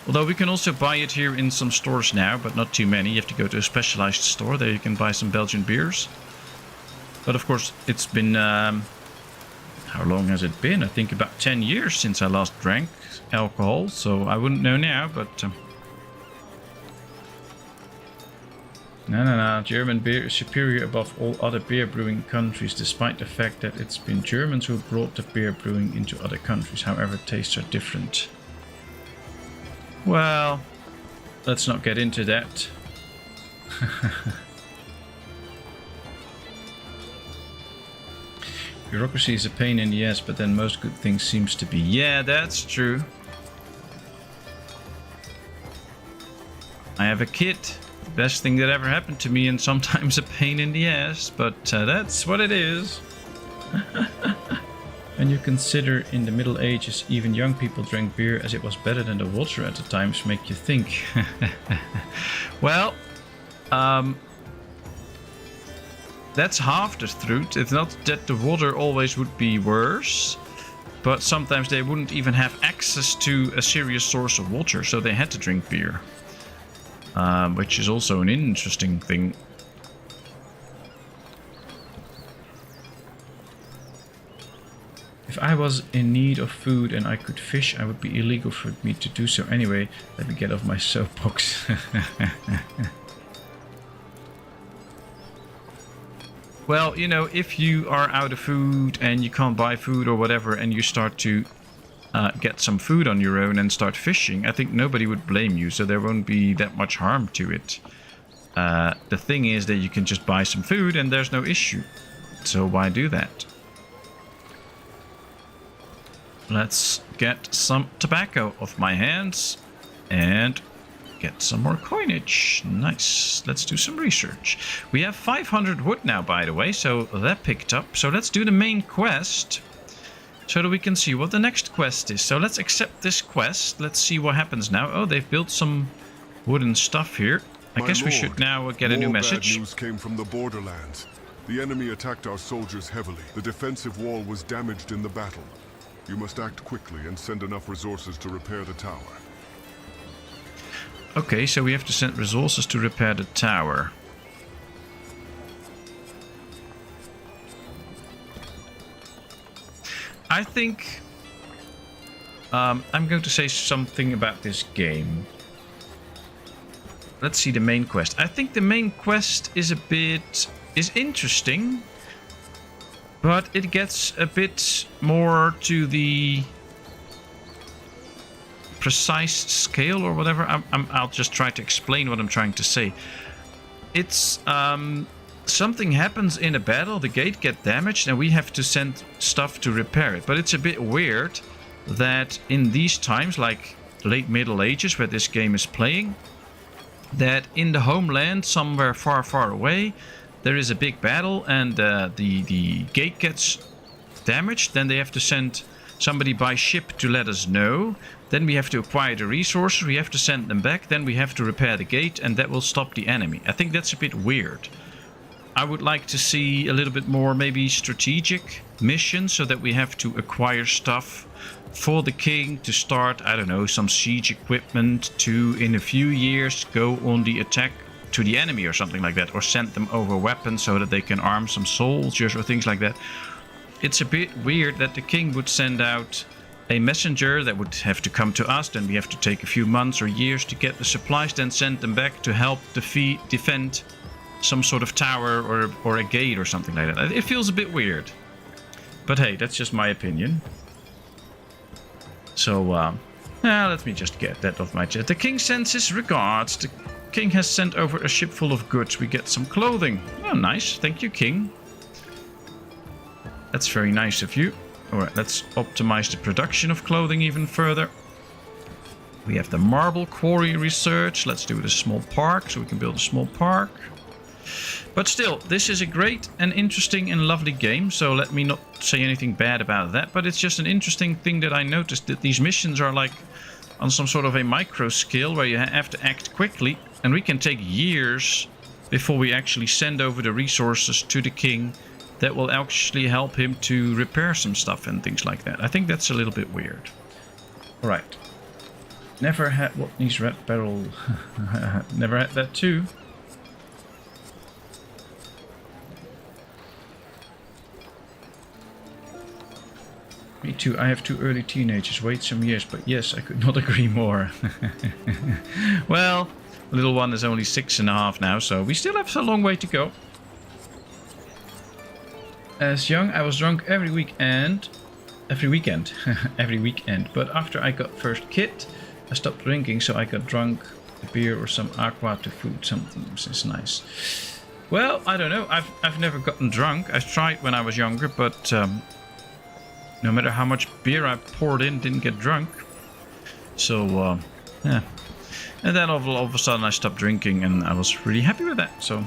Although we can also buy it here in some stores now, but not too many. You have to go to a specialized store. There you can buy some Belgian beers. But of course, it's been... how long has it been? I think about 10 years since I last drank alcohol. So I wouldn't know now, but... No. German beer is superior above all other beer brewing countries, despite the fact that it's been Germans who brought the beer brewing into other countries. However, tastes are different. Well, let's not get into that. Bureaucracy is a pain in the ass, but then most good things seems to be. Yeah, that's true. I have a kid. The best thing that ever happened to me, and sometimes a pain in the ass, but that's what it is. When you consider in the Middle Ages, even young people drank beer as it was better than the water at the times, make you think. Well, that's half the truth. It's not that the water always would be worse, but sometimes they wouldn't even have access to a serious source of water, so they had to drink beer. Which is also an interesting thing. If I was in need of food and I could fish, I would be illegal for me to do so anyway. Let me get off my soapbox. Well, you know, if you are out of food and you can't buy food or whatever, and you start to get some food on your own and start fishing, I think nobody would blame you, so there won't be that much harm to it. The thing is that you can just buy some food and there's no issue. So why do that? Let's get some tobacco off my hands and get some more coinage. Nice. Let's do some research. We have 500 wood now, by the way, so that picked up. So let's do the main quest so that we can see what the next quest is. So let's accept this quest. Let's see what happens now. Oh, they've built some wooden stuff here. I guess we should now get a new message. Bad news came from the borderlands. The enemy attacked our soldiers heavily. The defensive wall was damaged in the battle. You must act quickly and send enough resources to repair the tower. Okay, so we have to send resources to repair the tower. I think I'm going to say something about this game. Let's see the main quest. I think the main quest is interesting, but it gets a bit more to the precise scale or whatever. I'll just try to explain what I'm trying to say. It's something happens in a battle, the gate gets damaged, and we have to send stuff to repair it. But it's a bit weird that in these times, like late Middle Ages, where this game is playing, that in the homeland, somewhere far, far away, there is a big battle and the gate gets damaged. Then they have to send somebody by ship to let us know. Then we have to acquire the resources, we have to send them back, then we have to repair the gate, and that will stop the enemy. I think that's a bit weird. I would like to see a little bit more maybe strategic missions, so that we have to acquire stuff for the king to start, I don't know, some siege equipment to, in a few years, go on the attack to the enemy or something like that, or send them over weapons so that they can arm some soldiers or things like that. It's a bit weird that the king would send out a messenger that would have to come to us, then we have to take a few months or years to get the supplies, then send them back to help defend some sort of tower or a gate or something like that. It feels a bit weird. But hey, that's just my opinion. So, let me just get that off my chest. The king sends his regards. The king has sent over a ship full of goods. We get some clothing. Oh, nice. Thank you, king. That's very nice of you. Alright, let's optimize the production of clothing even further. We have the marble quarry research. Let's do the small park, so we can build a small park. But still, this is a great and interesting and lovely game, so let me not say anything bad about that. But it's just an interesting thing that I noticed, that these missions are like on some sort of a micro scale where you have to act quickly, and we can take years before we actually send over the resources to the king that will actually help him to repair some stuff and things like that. I think that's a little bit weird. Alright. Never had what needs red barrel. Never had that too. Me too. I have 2 early teenagers. Wait some years, but yes, I could not agree more. Well, little one is only 6.5 now, so we still have a long way to go. As young, I was drunk every weekend. Every weekend. But after I got first kid, I stopped drinking, so I got drunk. A beer or some aqua to food, something which is nice. Well, I don't know. I've never gotten drunk. I tried when I was younger, but no matter how much beer I poured in, didn't get drunk. So, yeah. And then all of a sudden I stopped drinking and I was really happy with that. So,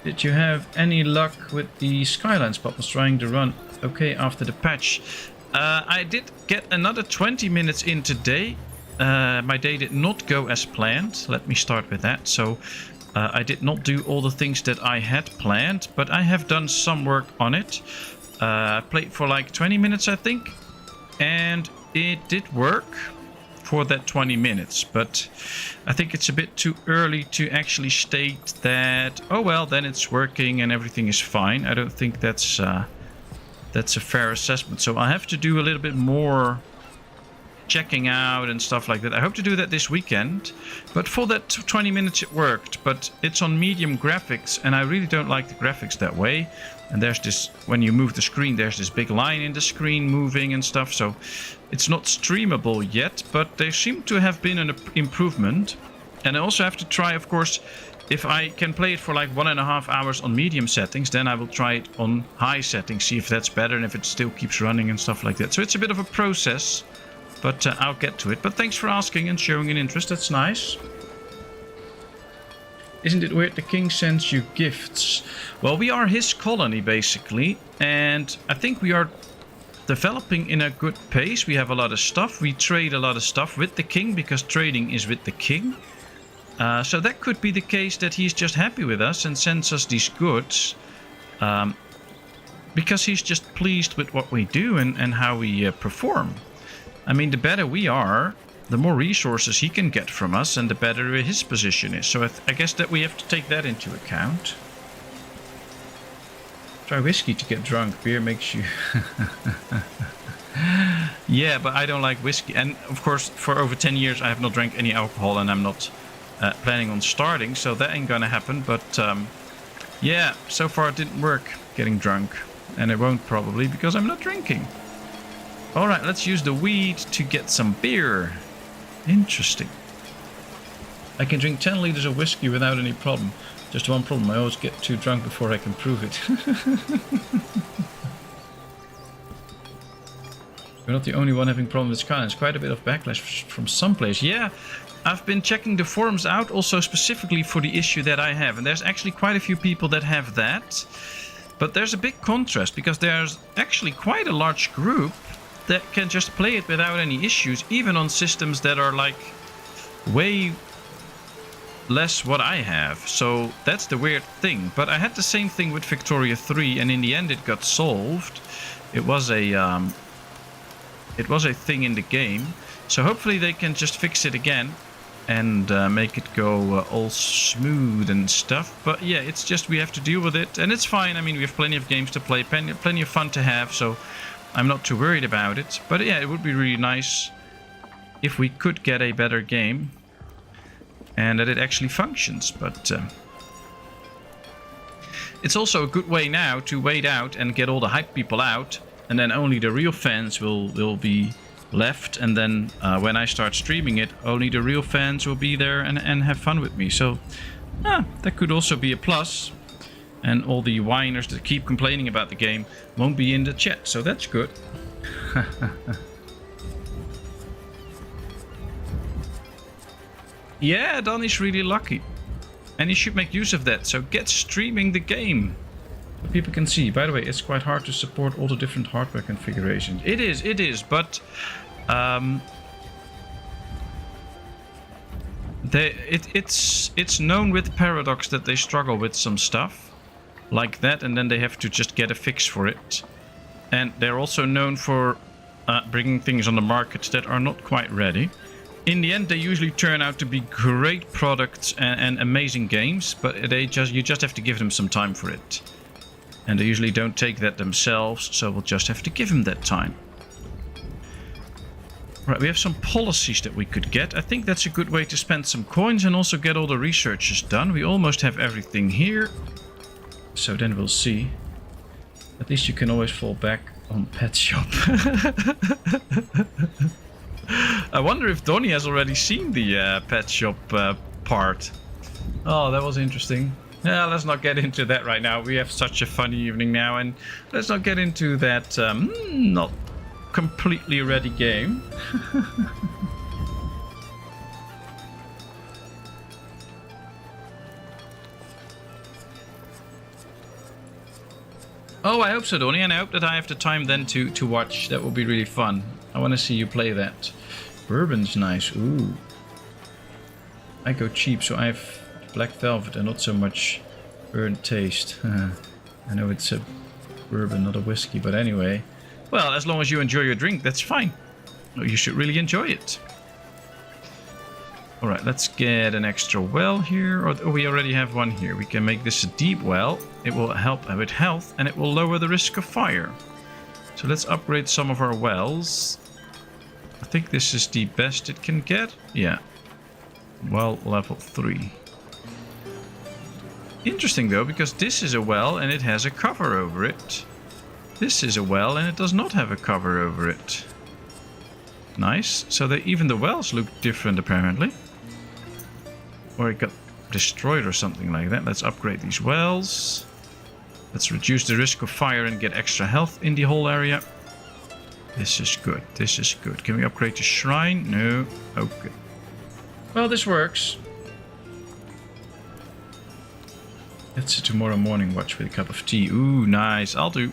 did you have any luck with the Skylines? Pop was trying to run okay after the patch. I did get another 20 minutes in today. My day did not go as planned. Let me start with that. So, I did not do all the things that I had planned, but I have done some work on it. I played for like 20 minutes, I think, and it did work for that 20 minutes, but I think it's a bit too early to actually state that, oh well, then it's working and everything is fine. I don't think that's a fair assessment, so I have to do a little bit more checking out and stuff like that. I hope to do that this weekend, but for that 20 minutes it worked, but it's on medium graphics and I really don't like the graphics that way. And there's this, when you move the screen, there's this big line in the screen moving and stuff, so it's not streamable yet, but there seem to have been an improvement. And I also have to try, of course, if I can play it for like 1.5 hours on medium settings, then I will try it on high settings, see if that's better and if it still keeps running and stuff like that. So it's a bit of a process. But I'll get to it. But thanks for asking and showing an interest. That's nice. Isn't it weird the king sends you gifts? Well, we are his colony, basically. And I think we are developing in a good pace. We have a lot of stuff. We trade a lot of stuff with the king because trading is with the king. So that could be the case that he's just happy with us and sends us these goods. Because he's just pleased with what we do and how we perform. I mean, the better we are, the more resources he can get from us and the better his position is. So I guess that we have to take that into account. Try whiskey to get drunk. Beer makes you... Yeah, but I don't like whiskey. And of course, for over 10 years I have not drank any alcohol and I'm not planning on starting. So that ain't gonna happen. But yeah, so far it didn't work getting drunk. And it won't probably because I'm not drinking. Alright, let's use the weed to get some beer. Interesting. I can drink 10 liters of whiskey without any problem. Just one problem, I always get too drunk before I can prove it. We're not the only one having problems with Skylines. Quite a bit of backlash from some players. Yeah, I've been checking the forums out also specifically for the issue that I have. And there's actually quite a few people that have that. But there's a big contrast because there's actually quite a large group that can just play it without any issues, even on systems that are like way less what I have. So that's the weird thing. But I had the same thing with Victoria 3 and in the end it got solved. It was a thing in the game. So hopefully they can just fix it again and make it go all smooth and stuff. But yeah, it's just we have to deal with it and it's fine. I mean, we have plenty of games to play, plenty of fun to have, so I'm not too worried about it. But yeah, it would be really nice if we could get a better game and that it actually functions. But it's also a good way now to wait out and get all the hype people out, and then only the real fans will be left. And then when I start streaming it, only the real fans will be there and have fun with me. So that could also be a plus. And all the whiners that keep complaining about the game won't be in the chat, so that's good. Yeah, Donnie's really lucky. And he should make use of that, so get streaming the game. So people can see. By the way, it's quite hard to support all the different hardware configurations. It is, but... it's known with Paradox that they struggle with some stuff. like that, and then they have to just get a fix for it. And they're also known for bringing things on the market that are not quite ready. In the end, they usually turn out to be great products and amazing games, but you just have to give them some time for it. And they usually don't take that themselves, so we'll just have to give them that time. Right, we have some policies that we could get. I think that's a good way to spend some coins and also get all the researches done. We almost have everything here. So then we'll see. At least you can always fall back on Pet Shop. I wonder if Donnie has already seen the Pet Shop part. Oh, that was interesting. Yeah, let's not get into that right now. We have such a funny evening now, and let's not get into that not completely ready game. Oh, I hope so, Donnie, and I hope that I have the time then to watch. That will be really fun. I want to see you play that. Bourbon's nice. Ooh. I go cheap, so I have black velvet and not so much burnt taste. I know it's a bourbon, not a whiskey, but anyway. Well, as long as you enjoy your drink, that's fine. You should really enjoy it. Alright, let's get an extra well here. Oh, we already have one here. We can make this a deep well. It will help with health and it will lower the risk of fire. So let's upgrade some of our wells. I think this is the best it can get. Yeah. Well, level 3. Interesting though, because this is a well and it has a cover over it. This is a well and it does not have a cover over it. Nice. So even the wells look different apparently. Or it got destroyed or something like that. Let's upgrade these wells. Let's reduce the risk of fire and get extra health in the whole area. This is good. This is good. Can we upgrade the shrine? No. Okay. Well, this works. That's a tomorrow morning watch with a cup of tea. Ooh, nice. I'll do.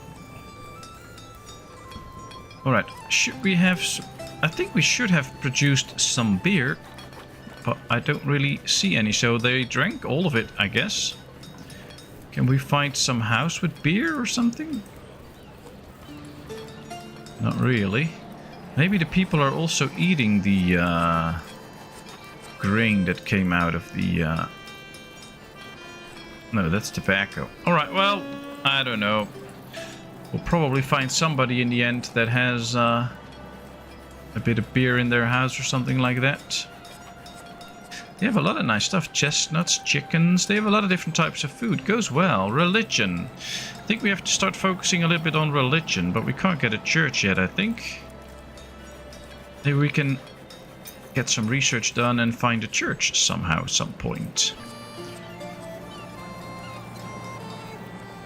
Alright. Should we have... I think we should have produced some beer. But I don't really see any. So they drank all of it, I guess. Can we find some house with beer or something? Not really. Maybe the people are also eating the grain that came out of the... No, that's tobacco. Alright, well, I don't know. We'll probably find somebody in the end that has a bit of beer in their house or something like that. They have a lot of nice stuff. Chestnuts, chickens. They have a lot of different types of food. Goes well. Religion. I think we have to start focusing a little bit on religion, but we can't get a church yet, I think. Maybe we can get some research done and find a church somehow at some point.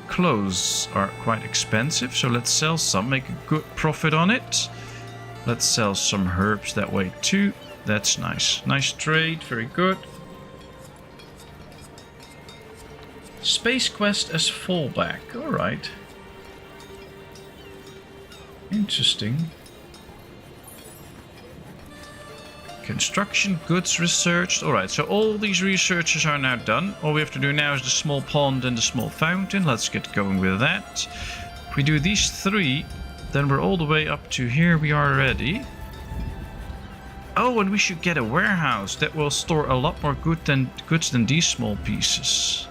Clothes are quite expensive, so let's sell some. Make a good profit on it. Let's sell some herbs that way too. That's nice. Nice trade. Very good. Space quest as fallback. Alright. Interesting. Construction goods researched. Alright, so all these researches are now done. All we have to do now is the small pond and the small fountain. Let's get going with that. If we do these 3, then we're all the way up to here. We are ready. Oh, and we should get a warehouse that will store a lot more goods than these small pieces.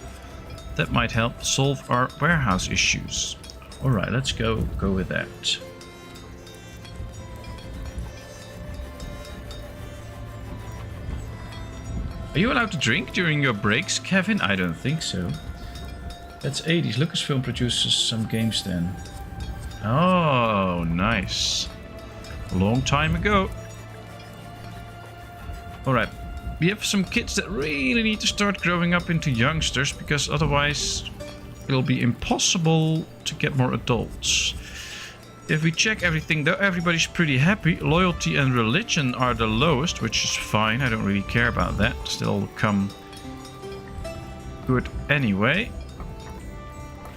That might help solve our warehouse issues. Alright, let's go with that. Are you allowed to drink during your breaks, Kevin? I don't think so. That's 80s. Lucasfilm produces some games then. Oh, nice. A long time ago. Alright, we have some kids that really need to start growing up into youngsters, because otherwise it'll be impossible to get more adults. If we check everything though, everybody's pretty happy. Loyalty and religion are the lowest, which is fine. I don't really care about that. Still come good anyway.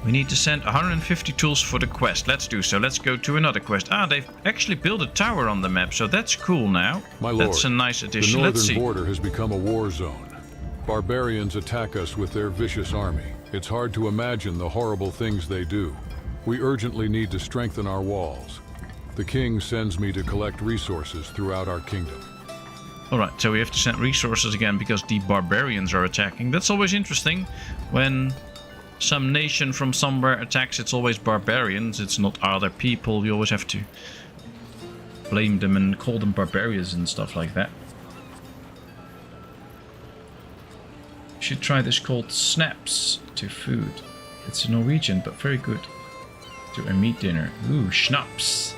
We need to send 150 tools for the quest. Let's do so. Let's go to another quest. Ah, they've actually built a tower on the map, so that's cool now. My lord, that's a nice addition. the Let's see. northern border has become a war zone. Barbarians attack us with their vicious army. It's hard to imagine the horrible things they do. We urgently need to strengthen our walls. The king sends me to collect resources throughout our kingdom. Alright, so we have to send resources again because the barbarians are attacking. That's always interesting. When some nation from somewhere attacks, it's always barbarians. It's not other people. We always have to blame them and call them barbarians and stuff like that. Should try this called snaps to food. It's a Norwegian, but very good. To a meat dinner. Ooh, schnapps.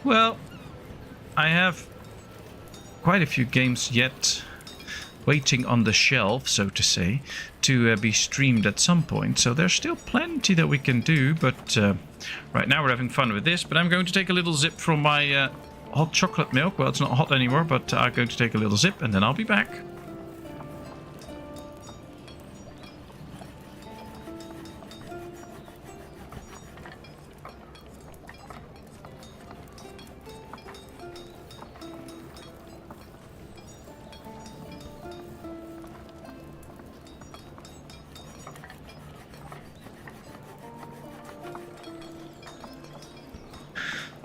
Well, I have quite a few games yet waiting on the shelf, so to say, to be streamed at some point. So there's still plenty that we can do, but right now we're having fun with this. But I'm going to take a little sip from my hot chocolate milk. Well, it's not hot anymore, but I'm going to take a little sip and then I'll be back.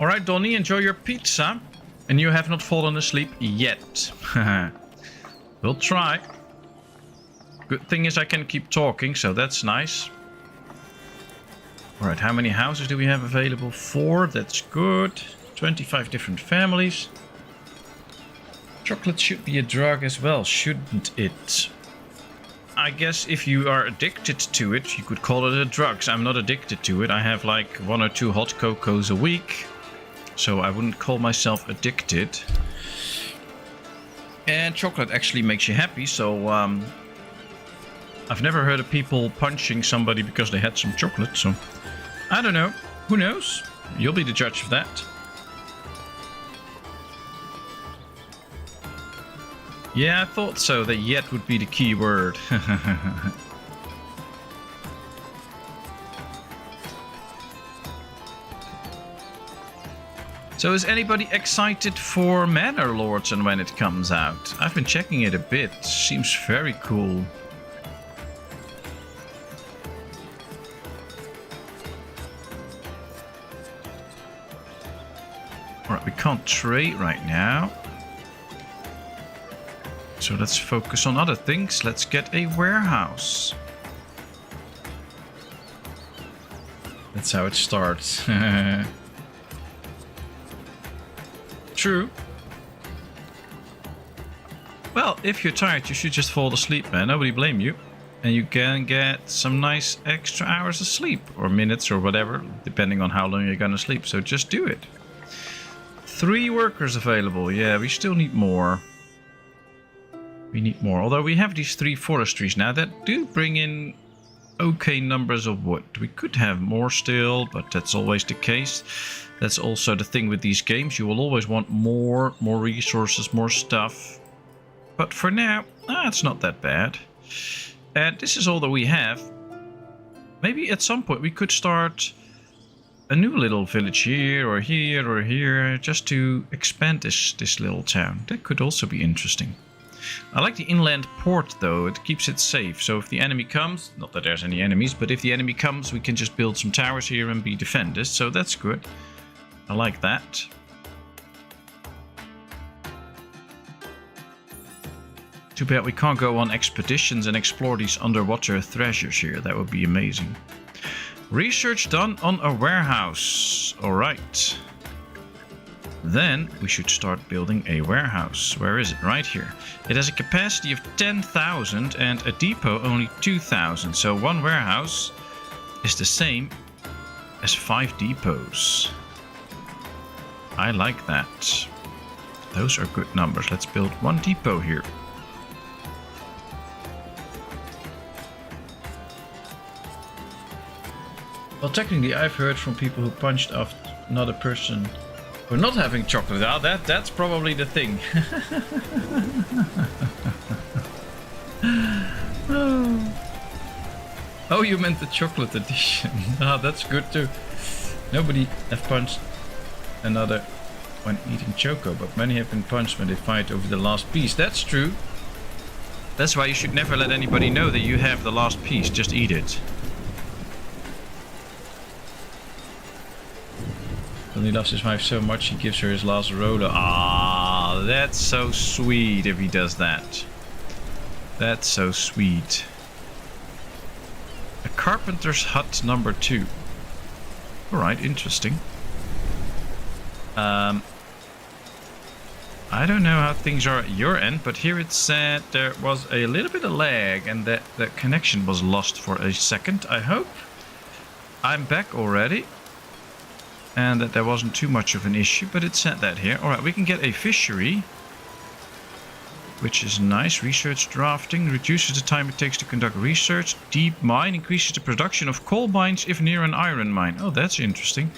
Alright, Donnie, enjoy your pizza. And you have not fallen asleep yet. We'll try. Good thing is I can keep talking, so that's nice. Alright, how many houses do we have available? 4, that's good. 25 different families. Chocolate should be a drug as well, shouldn't it? I guess if you are addicted to it, you could call it a drug. I'm not addicted to it. I have like 1 or 2 hot cocos a week. So I wouldn't call myself addicted. And chocolate actually makes you happy, so I've never heard of people punching somebody because they had some chocolate, so I don't know. Who knows? You'll be the judge of that. Yeah, I thought so. That yet would be the key word. So is anybody excited for Manor Lords and when it comes out? I've been checking it a bit. Seems very cool. Alright, we can't trade right now. So let's focus on other things. Let's get a warehouse. That's how it starts. True. Well, if you're tired, you should just fall asleep, man. Nobody blame you. And you can get some nice extra hours of sleep. Or minutes or whatever, depending on how long you're gonna sleep. So just do it. 3 workers available. Yeah, we still need more. We need more. Although we have these 3 forestries now that do bring in okay numbers of wood. We could have more still, but that's always the case. That's also the thing with these games. You will always want more resources, more stuff. But for now, it's not that bad. And this is all that we have. Maybe at some point we could start a new little village here or here or here, just to expand this little town. That could also be interesting. I like the inland port though, it keeps it safe. So if the enemy comes, not that there's any enemies, but if the enemy comes, we can just build some towers here and be defended. So that's good. I like that. Too bad we can't go on expeditions and explore these underwater treasures here. That would be amazing. Research done on a warehouse. Alright. Then we should start building a warehouse. Where is it? Right here. It has a capacity of 10,000 and a depot only 2,000. So 1 warehouse is the same as 5 depots. I like that. Those are good numbers. Let's build 1 depot here. Well, technically I've heard from people who punched off another person for not having chocolate. Ah, that's probably the thing. Oh, you meant the chocolate edition. Ah, that's good too. Nobody have punched another when eating choco, but many have been punched when they fight over the last piece. That's true. That's why you should never let anybody know that you have the last piece. Just eat it. When he loves his wife so much, he gives her his last roller. Ah, that's so sweet if he does that. That's so sweet. A carpenter's hut number 2. Alright, interesting. I don't know how things are at your end, but here it said there was a little bit of lag and that the connection was lost for a second. I hope I'm back already and that there wasn't too much of an issue, but it said that here. Alright, we can get a fishery, which is nice. Research drafting reduces the time it takes to conduct research. Deep mine increases the production of coal mines if near an iron mine. Oh, that's interesting.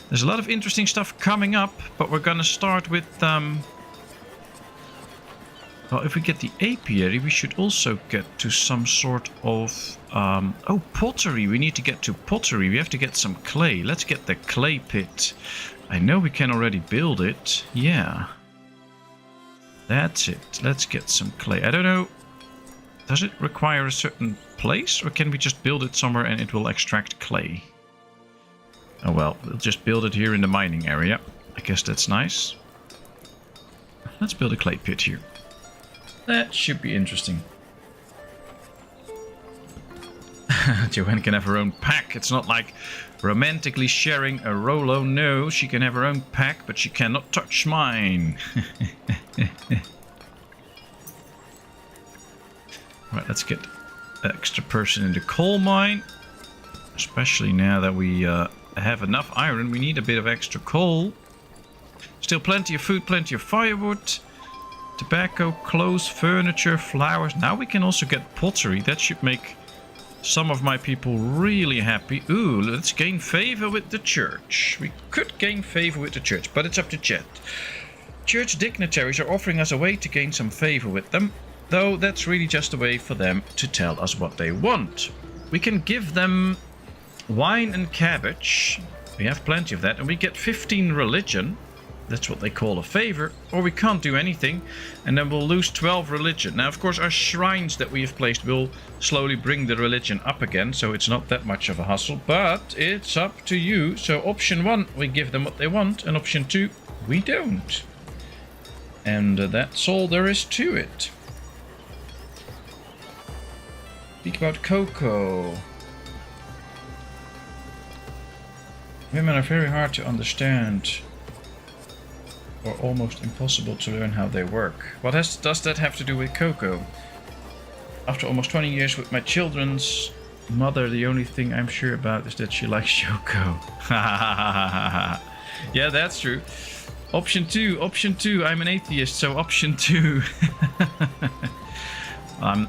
There's a lot of interesting stuff coming up, but we're gonna start with well, if we get the apiary, we should also get to some sort of oh, pottery. We need to get to pottery. We have to get some clay. Let's get the clay pit. I know we can already build it. Yeah. That's it. Let's get some clay. I don't know. Does it require a certain place, or can we just build it somewhere and it will extract clay? Oh well, we'll just build it here in the mining area. I guess that's nice. Let's build a clay pit here. That should be interesting. Joanne can have her own pack. It's not like romantically sharing a Rolo. No, she can have her own pack, but she cannot touch mine. Right, let's get an extra person in the coal mine. Especially now that we have enough iron, we need a bit of extra coal. Still plenty of food, plenty of firewood. Tobacco, clothes, furniture, flowers. Now we can also get pottery. That should make some of my people really happy. Ooh, let's gain favor with the church. We could gain favor with the church, but it's up to chat. Church dignitaries are offering us a way to gain some favor with them, though that's really just a way for them to tell us what they want. We can give them wine and cabbage. We have plenty of that, and we get 15 religion. That's what they call a favor. Or we can't do anything, and then we'll lose 12 religion. Now, of course, our shrines that we have placed will slowly bring the religion up again, so it's not that much of a hassle, but it's up to you. So option 1, we give them what they want, and option 2, we don't. And that's all there is to it. Speak about cocoa. Women are very hard to understand, or almost impossible to learn how they work. What does that have to do with cocoa? After almost 20 years with my children's mother, the only thing I'm sure about is that she likes choco. Yeah, that's true. Option 2, I'm an atheist, so option 2. I'm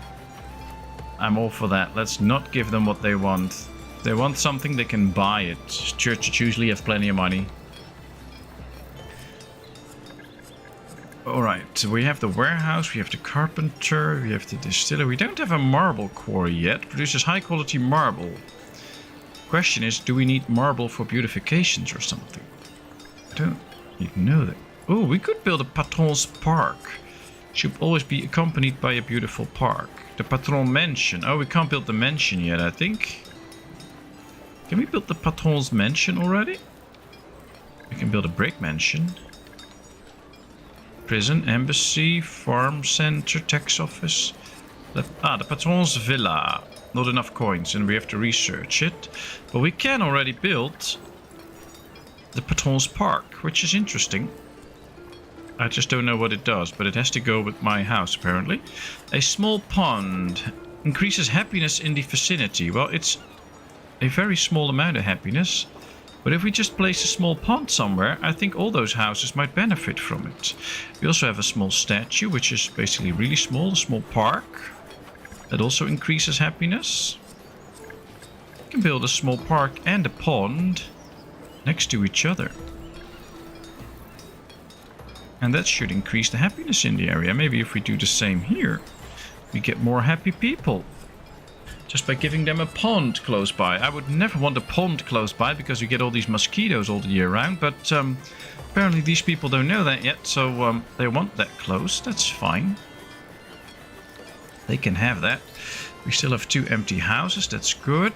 all for that. Let's not give them what they want. If they want something, they can buy it. Churches usually have plenty of money. Alright, we have the warehouse, we have the carpenter, we have the distiller. We don't have a marble quarry yet. Produces high quality marble. Question is, do we need marble for beautifications or something? I don't even know that. Oh, we could build a Patron's park. Should always be accompanied by a beautiful park. The Patron mansion. Oh, we can't build the mansion yet, I think. Can we build the Patron's mansion already? We can build a brick mansion. Prison, embassy, farm center, tax office. The Patron's villa. Not enough coins and we have to research it. But we can already build the Patron's park, which is interesting. I just don't know what it does, but it has to go with my house apparently. A small pond increases happiness in the vicinity. Well, it's a very small amount of happiness. But if we just place a small pond somewhere, I think all those houses might benefit from it. We also have a small statue, which is basically really small, a small park. That also increases happiness. We can build a small park and a pond next to each other. And that should increase the happiness in the area. Maybe if we do the same here, we get more happy people. just by giving them a pond close by. I would never want a pond close by because you get all these mosquitoes all the year round, but apparently these people don't know that yet, so they want that close. That's fine. They can have that. We still have 2 empty houses, that's good.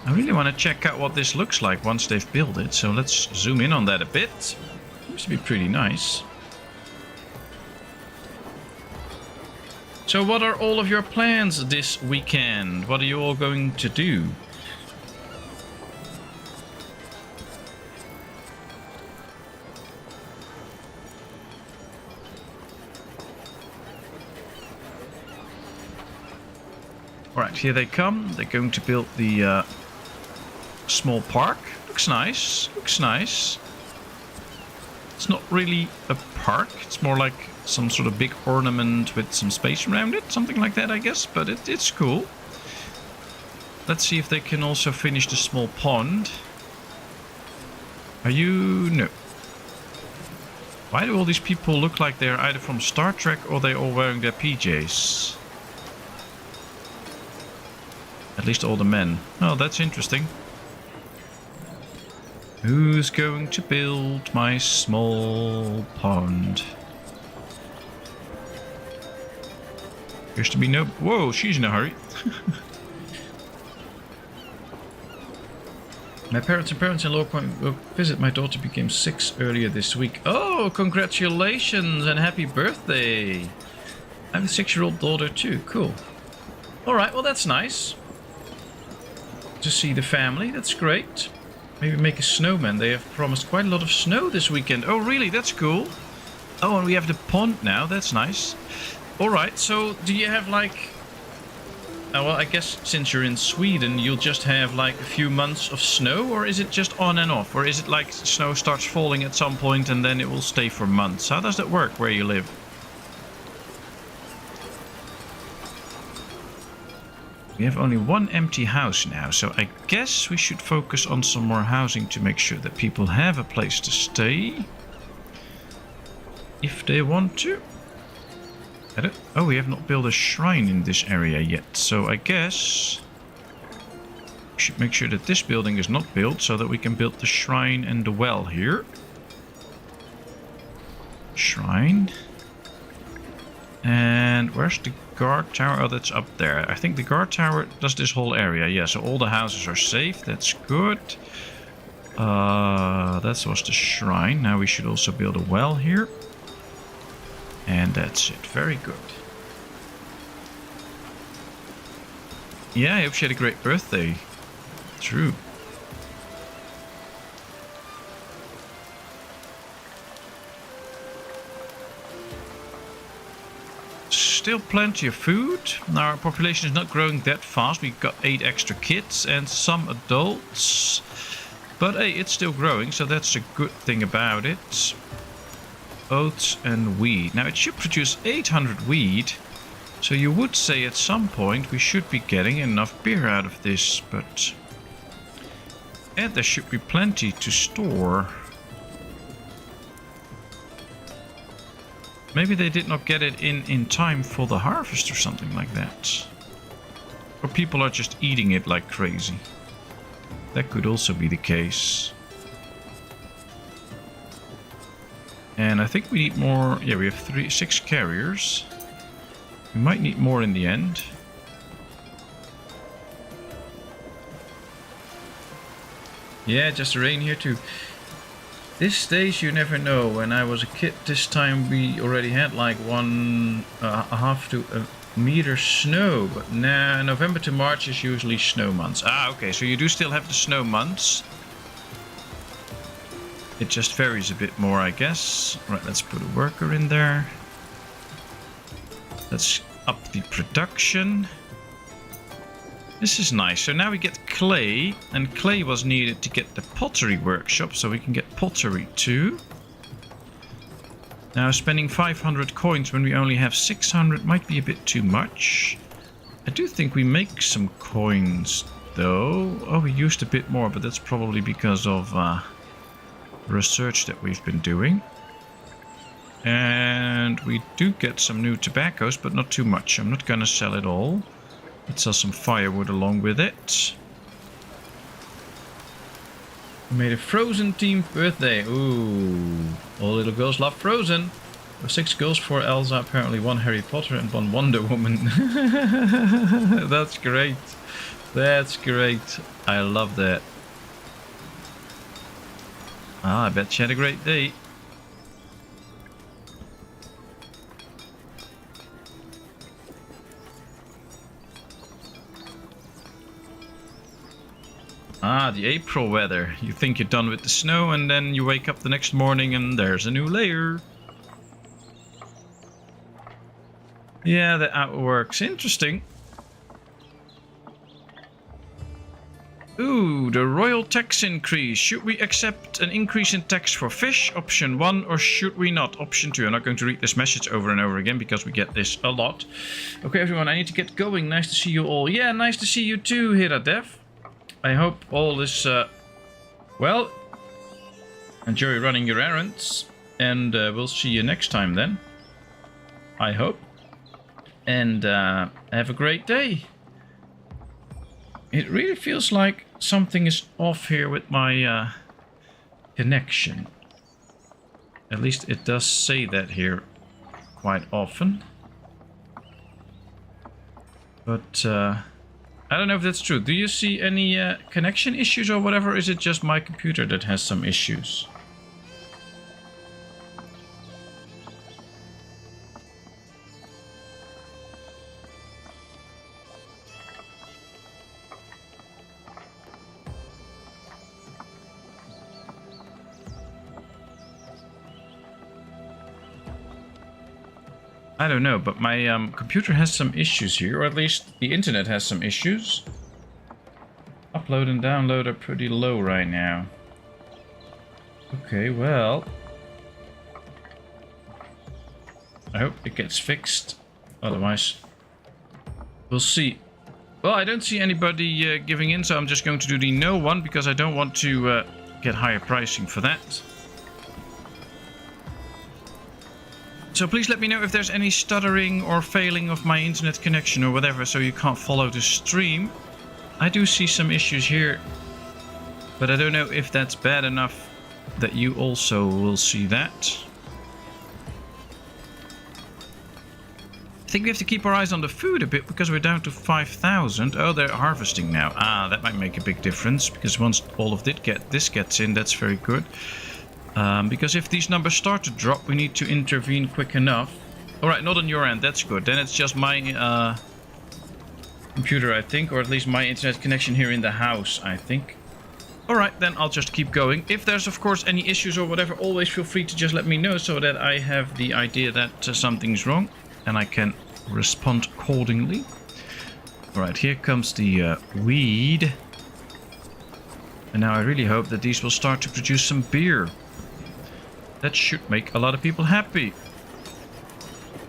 I really want to check out what this looks like once they've built it, so let's zoom in on that a bit. Seems to be pretty nice. So what are all of your plans this weekend? What are you all going to do? Alright, here they come. They're going to build the small park. Looks nice. Looks nice. It's not really a park. It's more like some sort of big ornament with some space around it. Something like that, I guess. But it's cool. Let's see if they can also finish the small pond. Are you... No. Why do all these people look like they're either from Star Trek or they're all wearing their PJs? At least all the men. Oh, that's interesting. Who's going to build my small pond? Appears to be no... Whoa, she's in a hurry. My parents and parents-in-law will visit. My daughter became 6 earlier this week. Oh, congratulations and happy birthday. I have a 6-year-old daughter too. Cool. Alright, well that's nice. To see the family, that's great. Maybe make a snowman. They have promised quite a lot of snow this weekend. Oh really, that's cool. Oh, and we have the pond now, that's nice. Alright, so do you have like... well, I guess since you're in Sweden, you'll just have like a few months of snow, or is it just on and off? Or is it like snow starts falling at some point and then it will stay for months? How does that work where you live? We have only 1 empty house now, so I guess we should focus on some more housing to make sure that people have a place to stay. If they want to. Oh, we have not built a shrine in this area yet, so I guess we should make sure that this building is not built so that we can build the shrine and the well here. Shrine. And where's the guard tower? Oh, that's up there. I think the guard tower does this whole area. Yeah, so all the houses are safe. That's good. That was the shrine. Now we should also build a well here. And that's it. Very good. Yeah, I hope she had a great birthday. True. Still plenty of food. Our population is not growing that fast. We've got 8 extra kids and some adults. But hey, it's still growing, so that's a good thing about it. Oats and wheat. Now it should produce 800 wheat. So you would say at some point we should be getting enough beer out of this. But... and there should be plenty to store. Maybe they did not get it in time for the harvest or something like that. Or people are just eating it like crazy. That could also be the case. And I think we need more. Yeah, we have 6 carriers. We might need more in the end. Yeah, just rain here too. These days you never know. When I was a kid this time we already had like 1.5 to a meter snow. But now November to March is usually snow months. Ah, okay, so you do still have the snow months. It just varies a bit more, I guess. Right, let's put a worker in there. Let's up the production. This is nice. So now we get clay, and clay was needed to get the pottery workshop, so we can get pottery too. Now spending 500 coins when we only have 600 might be a bit too much. I do think we make some coins though. Oh, we used a bit more, but that's probably because of research that we've been doing. And we do get some new tobaccos, but not too much. I'm not gonna sell it all. Let's sell some firewood along with it. We made a Frozen themed birthday. Ooh, all little girls love Frozen. There were 6 girls, 4 Elsa, apparently 1 Harry Potter and 1 Wonder Woman. That's great. That's great. I love that. Ah, I bet she had a great day. Ah, the April weather. You think you're done with the snow and then you wake up the next morning and there's a new layer. Yeah, that works. Interesting. Ooh, the royal tax increase. Should we accept an increase in tax for fish? Option 1, or should we not? Option 2. I'm not going to read this message over and over again because we get this a lot. Okay, everyone, I need to get going. Nice to see you all. Yeah, nice to see you too, Hiradev. I hope all is well. Enjoy running your errands, and we'll see you next time then. I hope. And have a great day. It really feels like something is off here with my connection. At least it does say that here quite often. But I don't know if that's true. Do you see any connection issues or whatever? Or is it just my computer that has some issues? I don't know, but my computer has some issues here, or at least the internet has some issues. Upload and download are pretty low right now. Okay, well, I hope it gets fixed. Otherwise, we'll see. Well, I don't see anybody giving in, so I'm just going to do the no one because I don't want to get higher pricing for that. So please let me know if there's any stuttering or failing of my internet connection or whatever, so you can't follow the stream. I do see some issues here, but I don't know if that's bad enough that you also will see that. I think we have to keep our eyes on the food a bit because we're down to 5,000. Oh, they're harvesting now. Ah, that might make a big difference because once all of this gets in, that's very good. Because if these numbers start to drop, we need to intervene quick enough. Alright, not on your end, that's good. Then it's just my computer, I think, or at least my internet connection here in the house, I think. Alright, then I'll just keep going. If there's, of course, any issues or whatever, always feel free to just let me know so that I have the idea that something's wrong and I can respond accordingly. Alright, here comes the weed. And now I really hope that these will start to produce some beer. That should make a lot of people happy.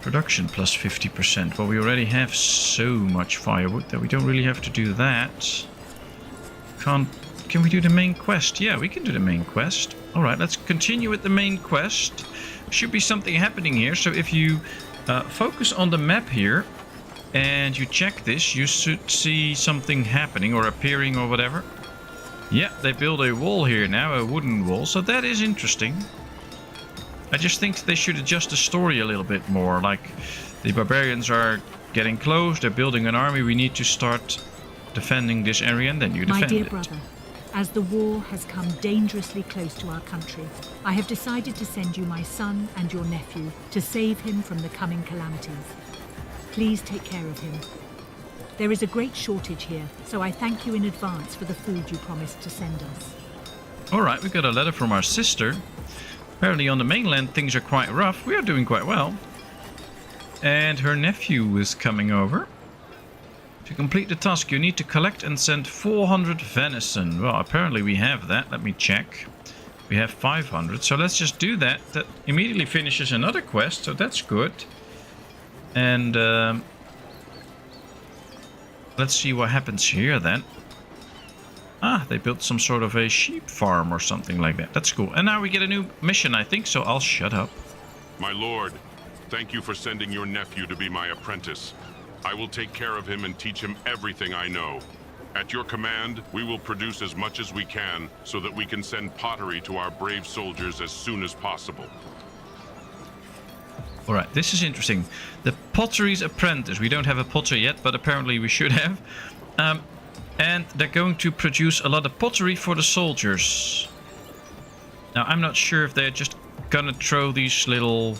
Production plus 50%. Well, we already have so much firewood that we don't really have to do that. Can we do the main quest? Yeah, we can do the main quest. Alright, let's continue with the main quest. Should be something happening here. So if you focus on the map here and you check this, you should see something happening or appearing or whatever. Yeah, they build a wall here now, a wooden wall. So that is interesting. I just think they should adjust the story a little bit more. Like, the barbarians are getting close, they're building an army, we need to start defending this area, and then you defend it. My dear brother, as the war has come dangerously close to our country, I have decided to send you my son and your nephew to save him from the coming calamities. Please take care of him. There is a great shortage here, so I thank you in advance for the food you promised to send us. Alright, we got a letter from our sister. Apparently on the mainland things are quite rough. We are doing quite well. And her nephew is coming over. To complete the task, you need to collect and send 400 venison. Well, apparently we have that. Let me check. We have 500. So let's just do that. That immediately finishes another quest, so that's good. And let's see what happens here then. Ah, they built some sort of a sheep farm or something like that. That's cool. And now we get a new mission, I think, so I'll shut up. My lord, thank you for sending your nephew to be my apprentice. I will take care of him and teach him everything I know. At your command, we will produce as much as we can so that we can send pottery to our brave soldiers as soon as possible. Alright, this is interesting. The Pottery's Apprentice. We don't have a potter yet, but apparently we should have. And they're going to produce a lot of pottery for the soldiers. Now, I'm not sure if they're just gonna throw these little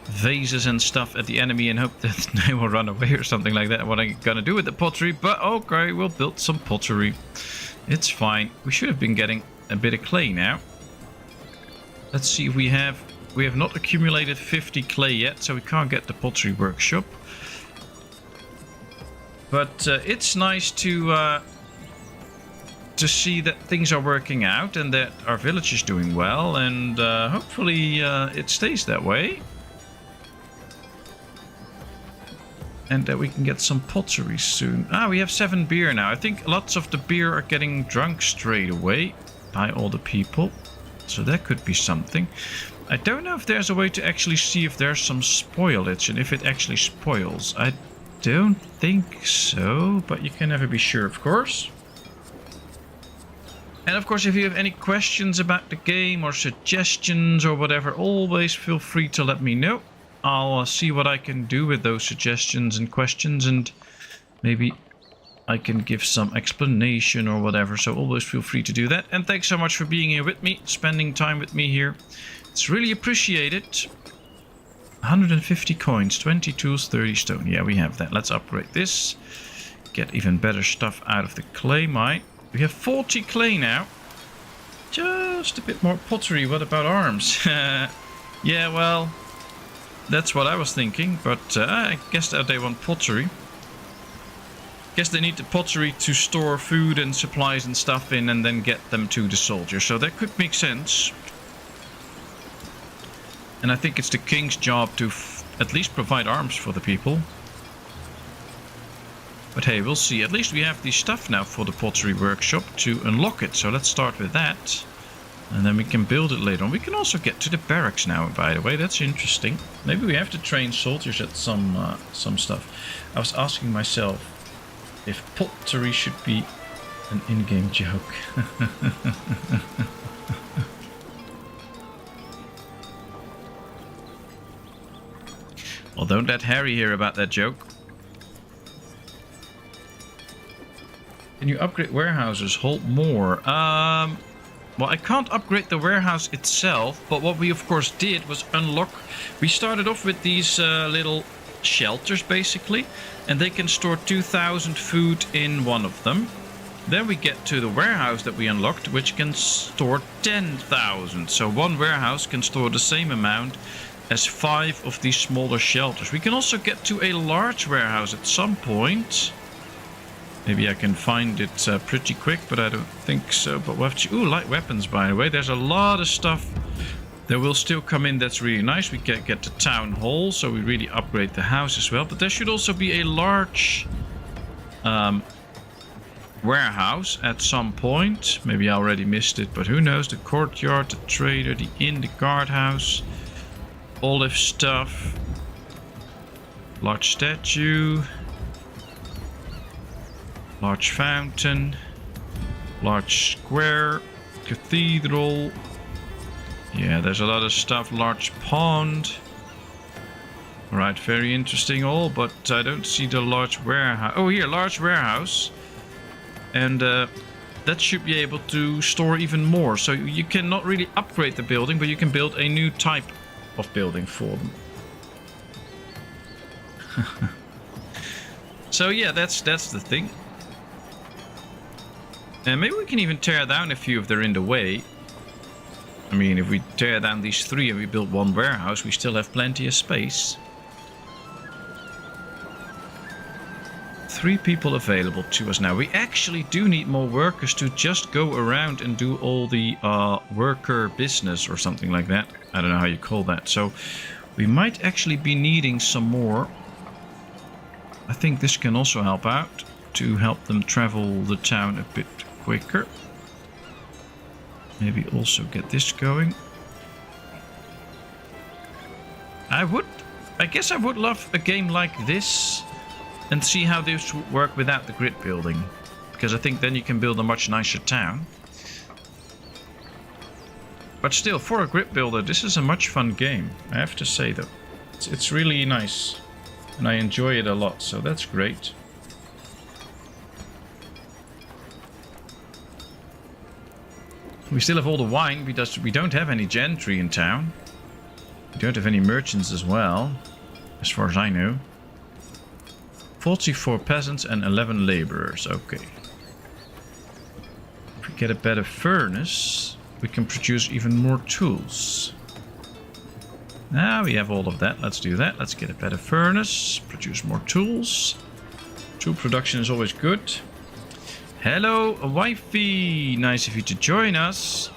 vases and stuff at the enemy and hope that they will run away or something like that. What I'm gonna do with the pottery, but okay, we'll build some pottery. It's fine. We should have been getting a bit of clay now. Let's see if we have not accumulated 50 clay yet, so we can't get the pottery workshop. But it's nice to see that things are working out and that our village is doing well, and hopefully it stays that way. And that we can get some pottery soon. Ah, we have 7 beer now. I think lots of the beer are getting drunk straight away by all the people. So that could be something. I don't know if there's a way to actually see if there's some spoilage and if it actually spoils. I don't think so, but you can never be sure, of course. And of course, if you have any questions about the game or suggestions or whatever, always feel free to let me know. I'll see what I can do with those suggestions and questions, and maybe I can give some explanation or whatever. So always feel free to do that. And thanks so much for being here with me, spending time with me here. It's really appreciated. 150 coins, 20 tools, 30 stone. Yeah, we have that. Let's upgrade this. Get even better stuff out of the clay mine. We have 40 clay now. Just a bit more pottery. What about arms? Yeah, well, that's what I was thinking. But I guess that they want pottery. Guess they need the pottery to store food and supplies and stuff in and then get them to the soldiers. So that could make sense. And I think it's the king's job to at least provide arms for the people. But hey, we'll see. At least we have the stuff now for the pottery workshop to unlock it. So let's start with that. And then we can build it later on. We can also get to the barracks now, by the way. That's interesting. Maybe we have to train soldiers at some stuff. I was asking myself if pottery should be an in-game joke. Well, don't let Harry hear about that joke. Can you upgrade warehouses? Hold more. Well, I can't upgrade the warehouse itself, but what we of course did was unlock. We started off with these little shelters basically, and they can store 2,000 food in one of them. Then we get to the warehouse that we unlocked, which can store 10,000. So one warehouse can store the same amount as 5 of these smaller shelters. We can also get to a large warehouse at some point. Maybe I can find it pretty quick, but I don't think so. But we'll have to... Ooh, light weapons, by the way. There's a lot of stuff that will still come in that's really nice. We can get the town hall, so we really upgrade the house as well. But there should also be a large warehouse at some point. Maybe I already missed it, but who knows. The courtyard, the trader, the inn, the guardhouse. Olive stuff. Large statue. Large fountain. Large square. Cathedral. Yeah, there's a lot of stuff. Large pond. Alright, very interesting all, but I don't see the large warehouse. Oh, here, large warehouse. And that should be able to store even more. So you cannot really upgrade the building, but you can build a new type of building for them. So yeah, that's the thing. And maybe we can even tear down a few if they're in the way. I mean, if we tear down these 3 and we build one warehouse, we still have plenty of space. 3 people available to us now. We actually do need more workers to just go around and do all the worker business or something like that. I don't know how you call that. So we might actually be needing some more. I think this can also help out to help them travel the town a bit quicker. Maybe also get this going. I guess I would love a game like this and see how this would work without the grid building. Because I think then you can build a much nicer town. But still, for a grid builder, this is a much fun game. I have to say though. It's really nice. And I enjoy it a lot, so that's great. We still have all the wine, because we don't have any gentry in town. We don't have any merchants as well, as far as I know. 44 peasants and 11 laborers, okay. If we get a better furnace, we can produce even more tools. Now we have all of that, let's do that. Let's get a better furnace, produce more tools. Tool production is always good. Hello, wifey! Nice of you to join us.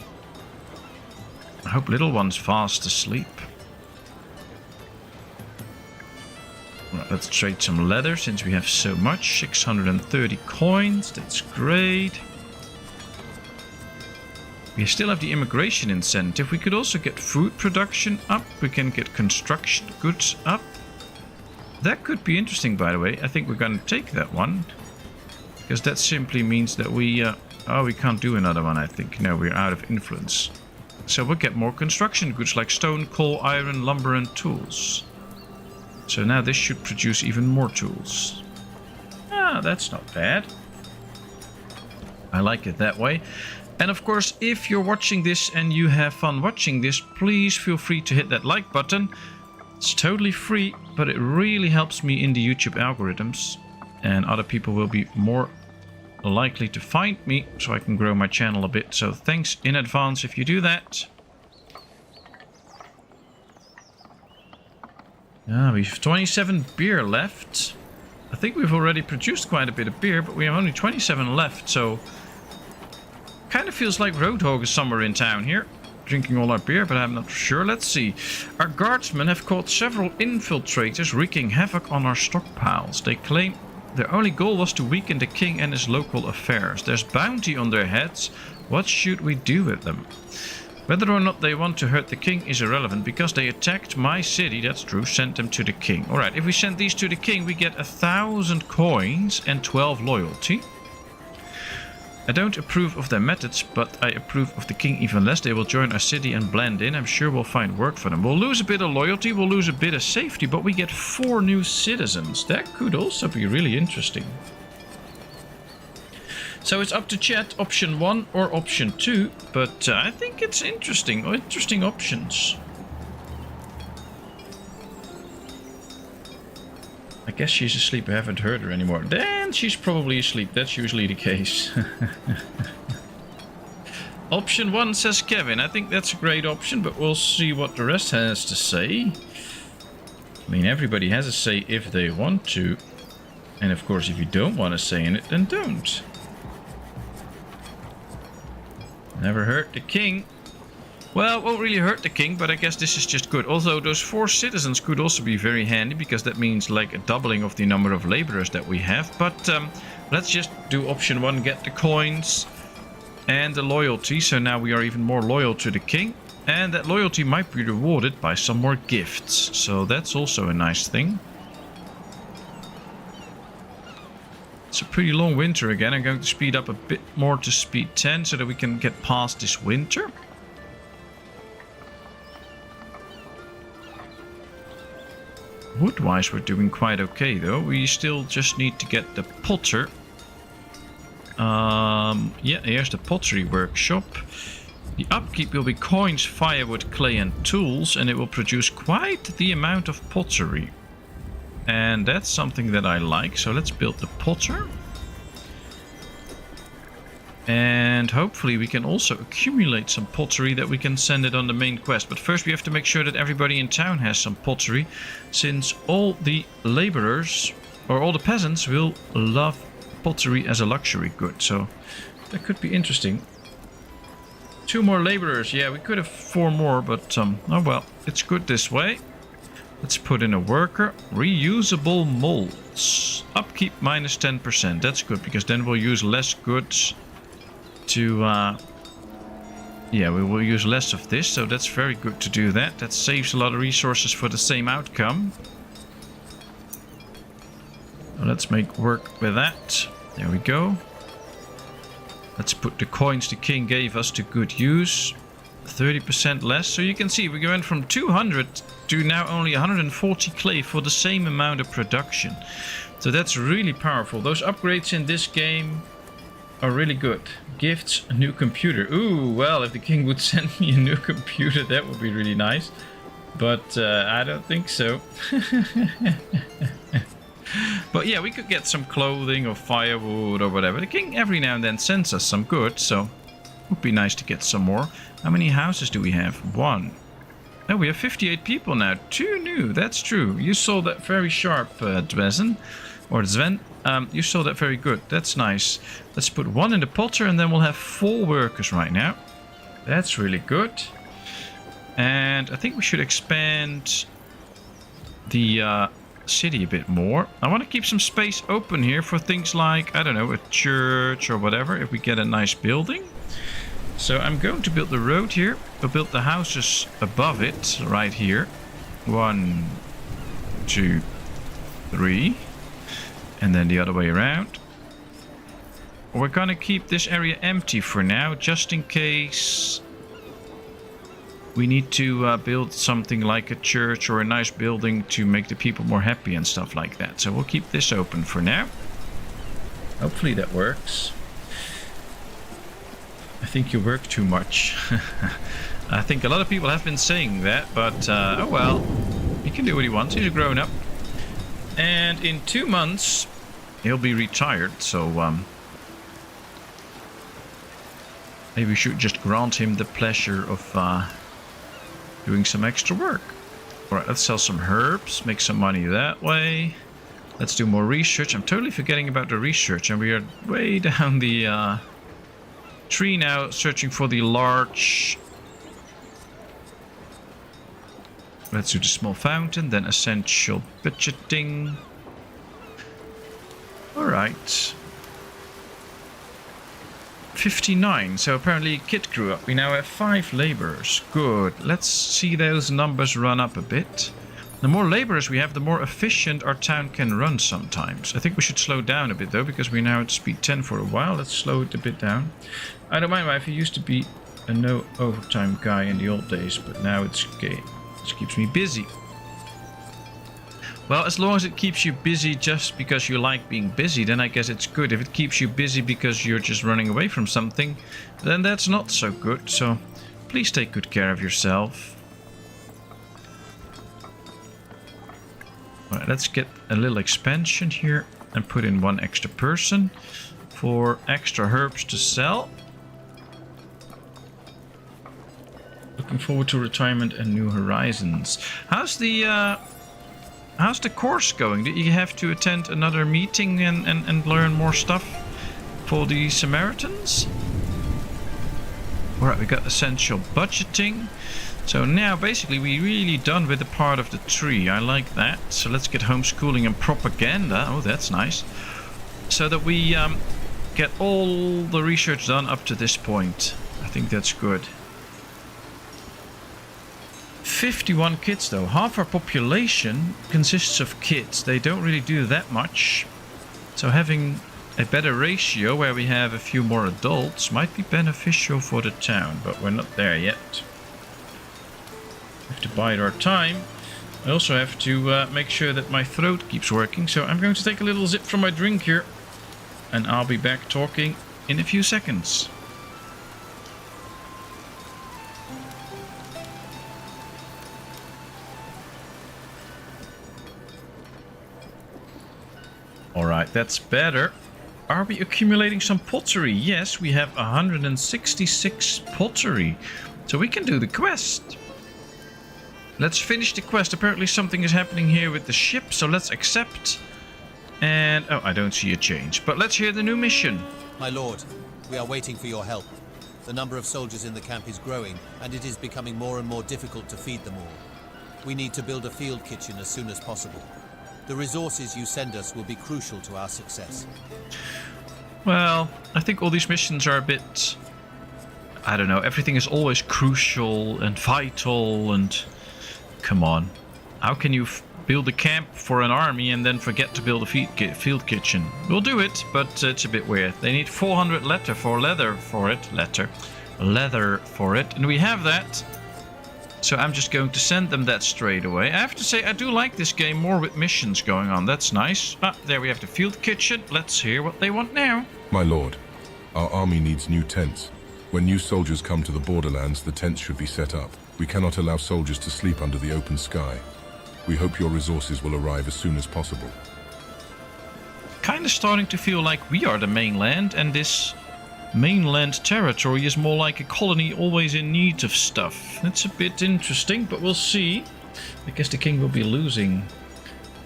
I hope little one's fast asleep. Well, let's trade some leather since we have so much. 630 coins, that's great. We still have the immigration incentive. We could also get food production up. We can get construction goods up. That could be interesting, by the way. I think we're going to take that one. Because that simply means that we... oh, we can't do another one, I think. No, we're out of influence. So we'll get more construction goods like stone, coal, iron, lumber and tools. So now this should produce even more tools. Ah, that's not bad. I like it that way. And of course, if you're watching this and you have fun watching this, please feel free to hit that like button. It's totally free, but it really helps me in the YouTube algorithms. And other people will be more likely to find me, so I can grow my channel a bit. So thanks in advance if you do that. We have 27 beer left. I think we've already produced quite a bit of beer, but we have only 27 left, so... Kind of feels like Roadhog is somewhere in town here, drinking all our beer, but I'm not sure. Let's see. Our guardsmen have caught several infiltrators wreaking havoc on our stockpiles. They claim their only goal was to weaken the king and his local affairs. There's bounty on their heads. What should we do with them? Whether or not they want to hurt the king is irrelevant, because they attacked my city. That's true. Send them to the king. Alright, if we send these to the king, we get 1,000 coins and 12 loyalty. I don't approve of their methods, but I approve of the king even less. They will join our city and blend in. I'm sure we'll find work for them. We'll lose a bit of loyalty, we'll lose a bit of safety, but we get 4 new citizens. That could also be really interesting. So it's up to chat, option 1 or option 2, but I think it's interesting. Interesting options. I guess she's asleep. I haven't heard her anymore. Then she's probably asleep. That's usually the case. Option 1 says Kevin. I think that's a great option, but we'll see what the rest has to say. I mean, everybody has a say if they want to. And of course, if you don't want to say in it, then don't. Never hurt the king. Well, it won't really hurt the king, but I guess this is just good. Although those 4 citizens could also be very handy, because that means like a doubling of the number of laborers that we have. But let's just do option 1, get the coins and the loyalty. So now we are even more loyal to the king. And that loyalty might be rewarded by some more gifts. So that's also a nice thing. It's a pretty long winter again. I'm going to speed up a bit more to speed 10 so that we can get past this winter. Wood-wise, we're doing quite okay, though. We still just need to get the potter. Yeah, here's the pottery workshop. The upkeep will be coins, firewood, clay, and tools, and it will produce quite the amount of pottery. And that's something that I like, so let's build the potter. And hopefully we can also accumulate some pottery that we can send it on the main quest. But first we have to make sure that everybody in town has some pottery, since all the laborers, or all the peasants, will love pottery as a luxury good. So that could be interesting. 2 more laborers. Yeah, we could have 4 more, but oh well, it's good this way. Let's put in a worker. Reusable molds. Upkeep minus 10%. That's good, because then we'll use less goods to yeah, we will use less of this, so that's very good to do that. That saves a lot of resources for the same outcome. So let's make work with that. There we go. Let's put the coins the king gave us to good use. 30% less. So you can see we went from 200 to now only 140 clay for the same amount of production. So that's really powerful. Those upgrades in this game are really good. Gifts, a new computer. Ooh, well, if the king would send me a new computer, that would be really nice. But I don't think so. But yeah, we could get some clothing or firewood or whatever. The king every now and then sends us some good, so it would be nice to get some more. How many houses do we have? 1. Oh, we have 58 people now. 2 new, that's true. You saw that very sharp, Dwezen. Or Sven. You saw that very good. That's nice. Let's put 1 in the potter and then we'll have 4 workers right now. That's really good. And I think we should expand the city a bit more. I want to keep some space open here for things like, I don't know, a church or whatever, if we get a nice building. So I'm going to build the road here. We'll build the houses above it right here. 1, 2, 3. And then the other way around. We're gonna keep this area empty for now, just in case we need to build something like a church or a nice building to make the people more happy and stuff like that. So we'll keep this open for now. Hopefully that works. I think you work too much. I think a lot of people have been saying that, but oh well. He can do what he wants, he's a grown up. And in 2 months, he'll be retired, so maybe we should just grant him the pleasure of doing some extra work. Alright, let's sell some herbs, make some money that way. Let's do more research. I'm totally forgetting about the research, and we are way down the tree now, searching for the large... Let's do the small fountain, then essential budgeting. Alright. 59, so apparently Kit grew up. We now have 5 laborers. Good. Let's see those numbers run up a bit. The more laborers we have, the more efficient our town can run sometimes. I think we should slow down a bit though, because we're now at speed 10 for a while. Let's slow it a bit down. I don't mind, wife. He used to be a no overtime guy in the old days, but now it's okay. Which keeps me busy. Well, as long as it keeps you busy just because you like being busy, then I guess it's good. If it keeps you busy because you're just running away from something, then that's not so good. So please take good care of yourself. Alright, let's get a little expansion here and put in 1 extra person for extra herbs to sell. Looking forward to retirement and new horizons. How's the course going? Did you have to attend another meeting and learn more stuff for the Samaritans? Alright, we got essential budgeting. So now basically we're really done with the part of the tree. I like that. So let's get homeschooling and propaganda. Oh, that's nice. So that we get all the research done up to this point. I think that's good. 51 kids though. Half our population consists of kids. They don't really do that much. So having a better ratio where we have a few more adults might be beneficial for the town, but we're not there yet. We have to bide our time. I also have to make sure that my throat keeps working, so I'm going to take a little sip from my drink here, and I'll be back talking in a few seconds. Alright, that's better. Are we accumulating some pottery? Yes, we have 166 pottery. So we can do the quest. Let's finish the quest. Apparently something is happening here with the ship, so let's accept. And, oh, I don't see a change. But let's hear the new mission. My lord, we are waiting for your help. The number of soldiers in the camp is growing, and it is becoming more and more difficult to feed them all. We need to build a field kitchen as soon as possible. The resources you send us will be crucial to our success. Well, I think all these missions are a bit... I don't know, everything is always crucial and vital and... Come on. How can you build a camp for an army and then forget to build a field kitchen. We'll do it, but it's a bit weird. They need 400 leather for it, and we have that. So I'm just going to send them that straight away. I have to say, I do like this game more with missions going on. That's nice. Ah, there we have the field kitchen. Let's hear what they want now. My lord, our army needs new tents. When new soldiers come to the borderlands, the tents should be set up. We cannot allow soldiers to sleep under the open sky. We hope your resources will arrive as soon as possible. Kind of starting to feel like we are the mainland, and this mainland territory is more like a colony always in need of stuff. That's a bit interesting, but we'll see. I guess the king will be losing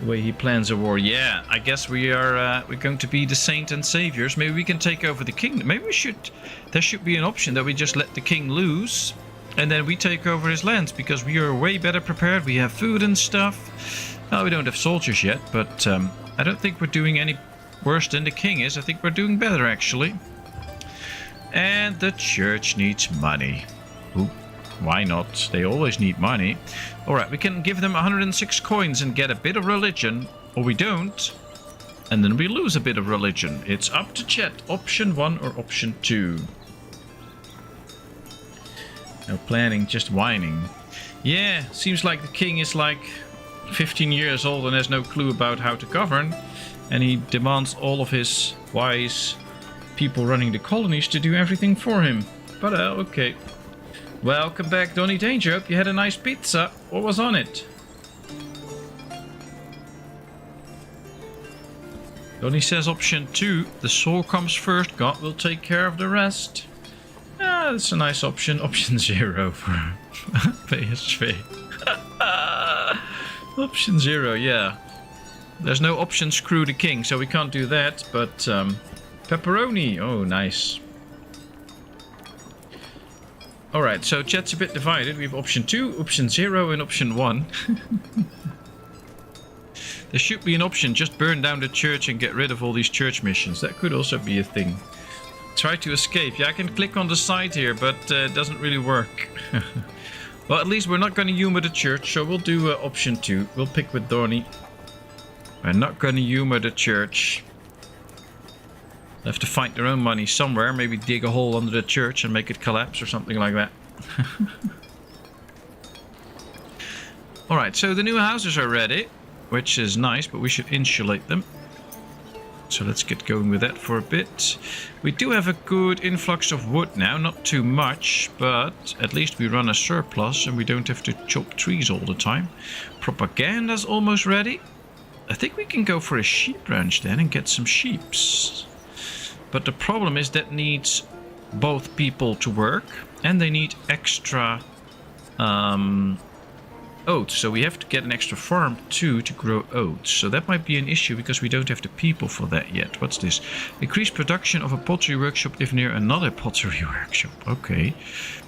the way he plans a war. Yeah, I guess we're going to be the saint and saviors. Maybe we can take over the kingdom. Maybe there should be an option that we just let the king lose and then we take over his lands, because we are way better prepared. We have food and stuff. Well, we don't have soldiers yet, but I don't think we're doing any worse than the king is. I think we're doing better, actually. And the church needs money. Ooh, why not? They always need money. Alright, we can give them 106 coins and get a bit of religion, or we don't, and then we lose a bit of religion. It's up to chat. Option 1 or option 2. No planning, just whining. Yeah, seems like the king is like 15 years old and has no clue about how to govern, and he demands all of his wise people running the colonies to do everything for him. But okay. Welcome back, Donny Danger. Hope you had a nice pizza. What was on it? Donny says option 2. The soul comes first. God will take care of the rest. Ah, that's a nice option. Option 0 for PSV. Option 0, yeah. There's no option screw the king, so we can't do that. But pepperoni. Oh, nice. Alright, so chat's a bit divided. We have option 2, option 0, and option 1. There should be an option, just burn down the church and get rid of all these church missions. That could also be a thing. Try to escape. Yeah, I can click on the side here, but it doesn't really work. Well, at least we're not going to humor the church, so we'll do option 2. We'll pick with Dorney. We're not going to humor the church. They'll have to find their own money somewhere. Maybe dig a hole under the church and make it collapse or something like that. Alright, so the new houses are ready, which is nice, but we should insulate them. So let's get going with that for a bit. We do have a good influx of wood now, not too much, but at least we run a surplus and we don't have to chop trees all the time. Propaganda's almost ready. I think we can go for a sheep ranch then and get some sheeps. But the problem is that needs both people to work, and they need extra oats. So we have to get an extra farm too to grow oats. So that might be an issue because we don't have the people for that yet. What's this? Increase production of a pottery workshop if near another pottery workshop. Okay.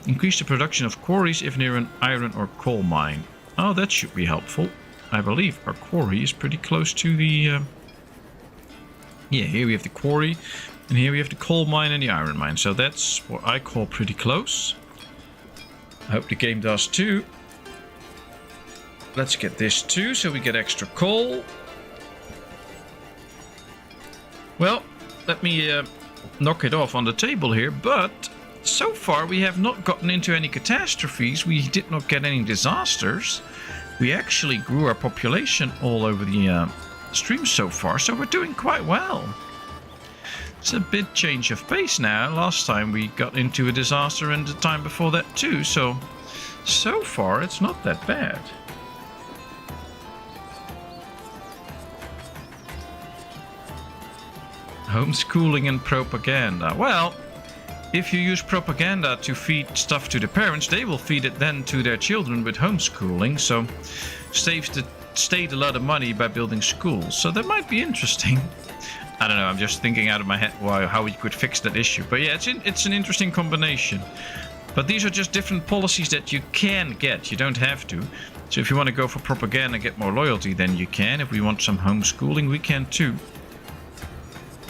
Increase the production of quarries if near an iron or coal mine. Oh, that should be helpful. I believe our quarry is pretty close to the... Yeah, here we have the quarry. And here we have the coal mine and the iron mine. So that's what I call pretty close. I hope the game does too. Let's get this too, so we get extra coal. Well, let me knock it off on the table here. But so far we have not gotten into any catastrophes. We did not get any disasters. We actually grew our population all over the stream so far. So we're doing quite well. It's a bit change of pace now. Last time we got into a disaster and the time before that too. So far it's not that bad. Homeschooling and propaganda. Well, if you use propaganda to feed stuff to the parents, they will feed it then to their children with homeschooling. So saves the state a lot of money by building schools. So that might be interesting. I don't know, I'm just thinking out of my head how we could fix that issue. But yeah, it's an interesting combination. But these are just different policies that you can get. You don't have to. So if you want to go for propaganda and get more loyalty, then you can. If we want some homeschooling, we can too.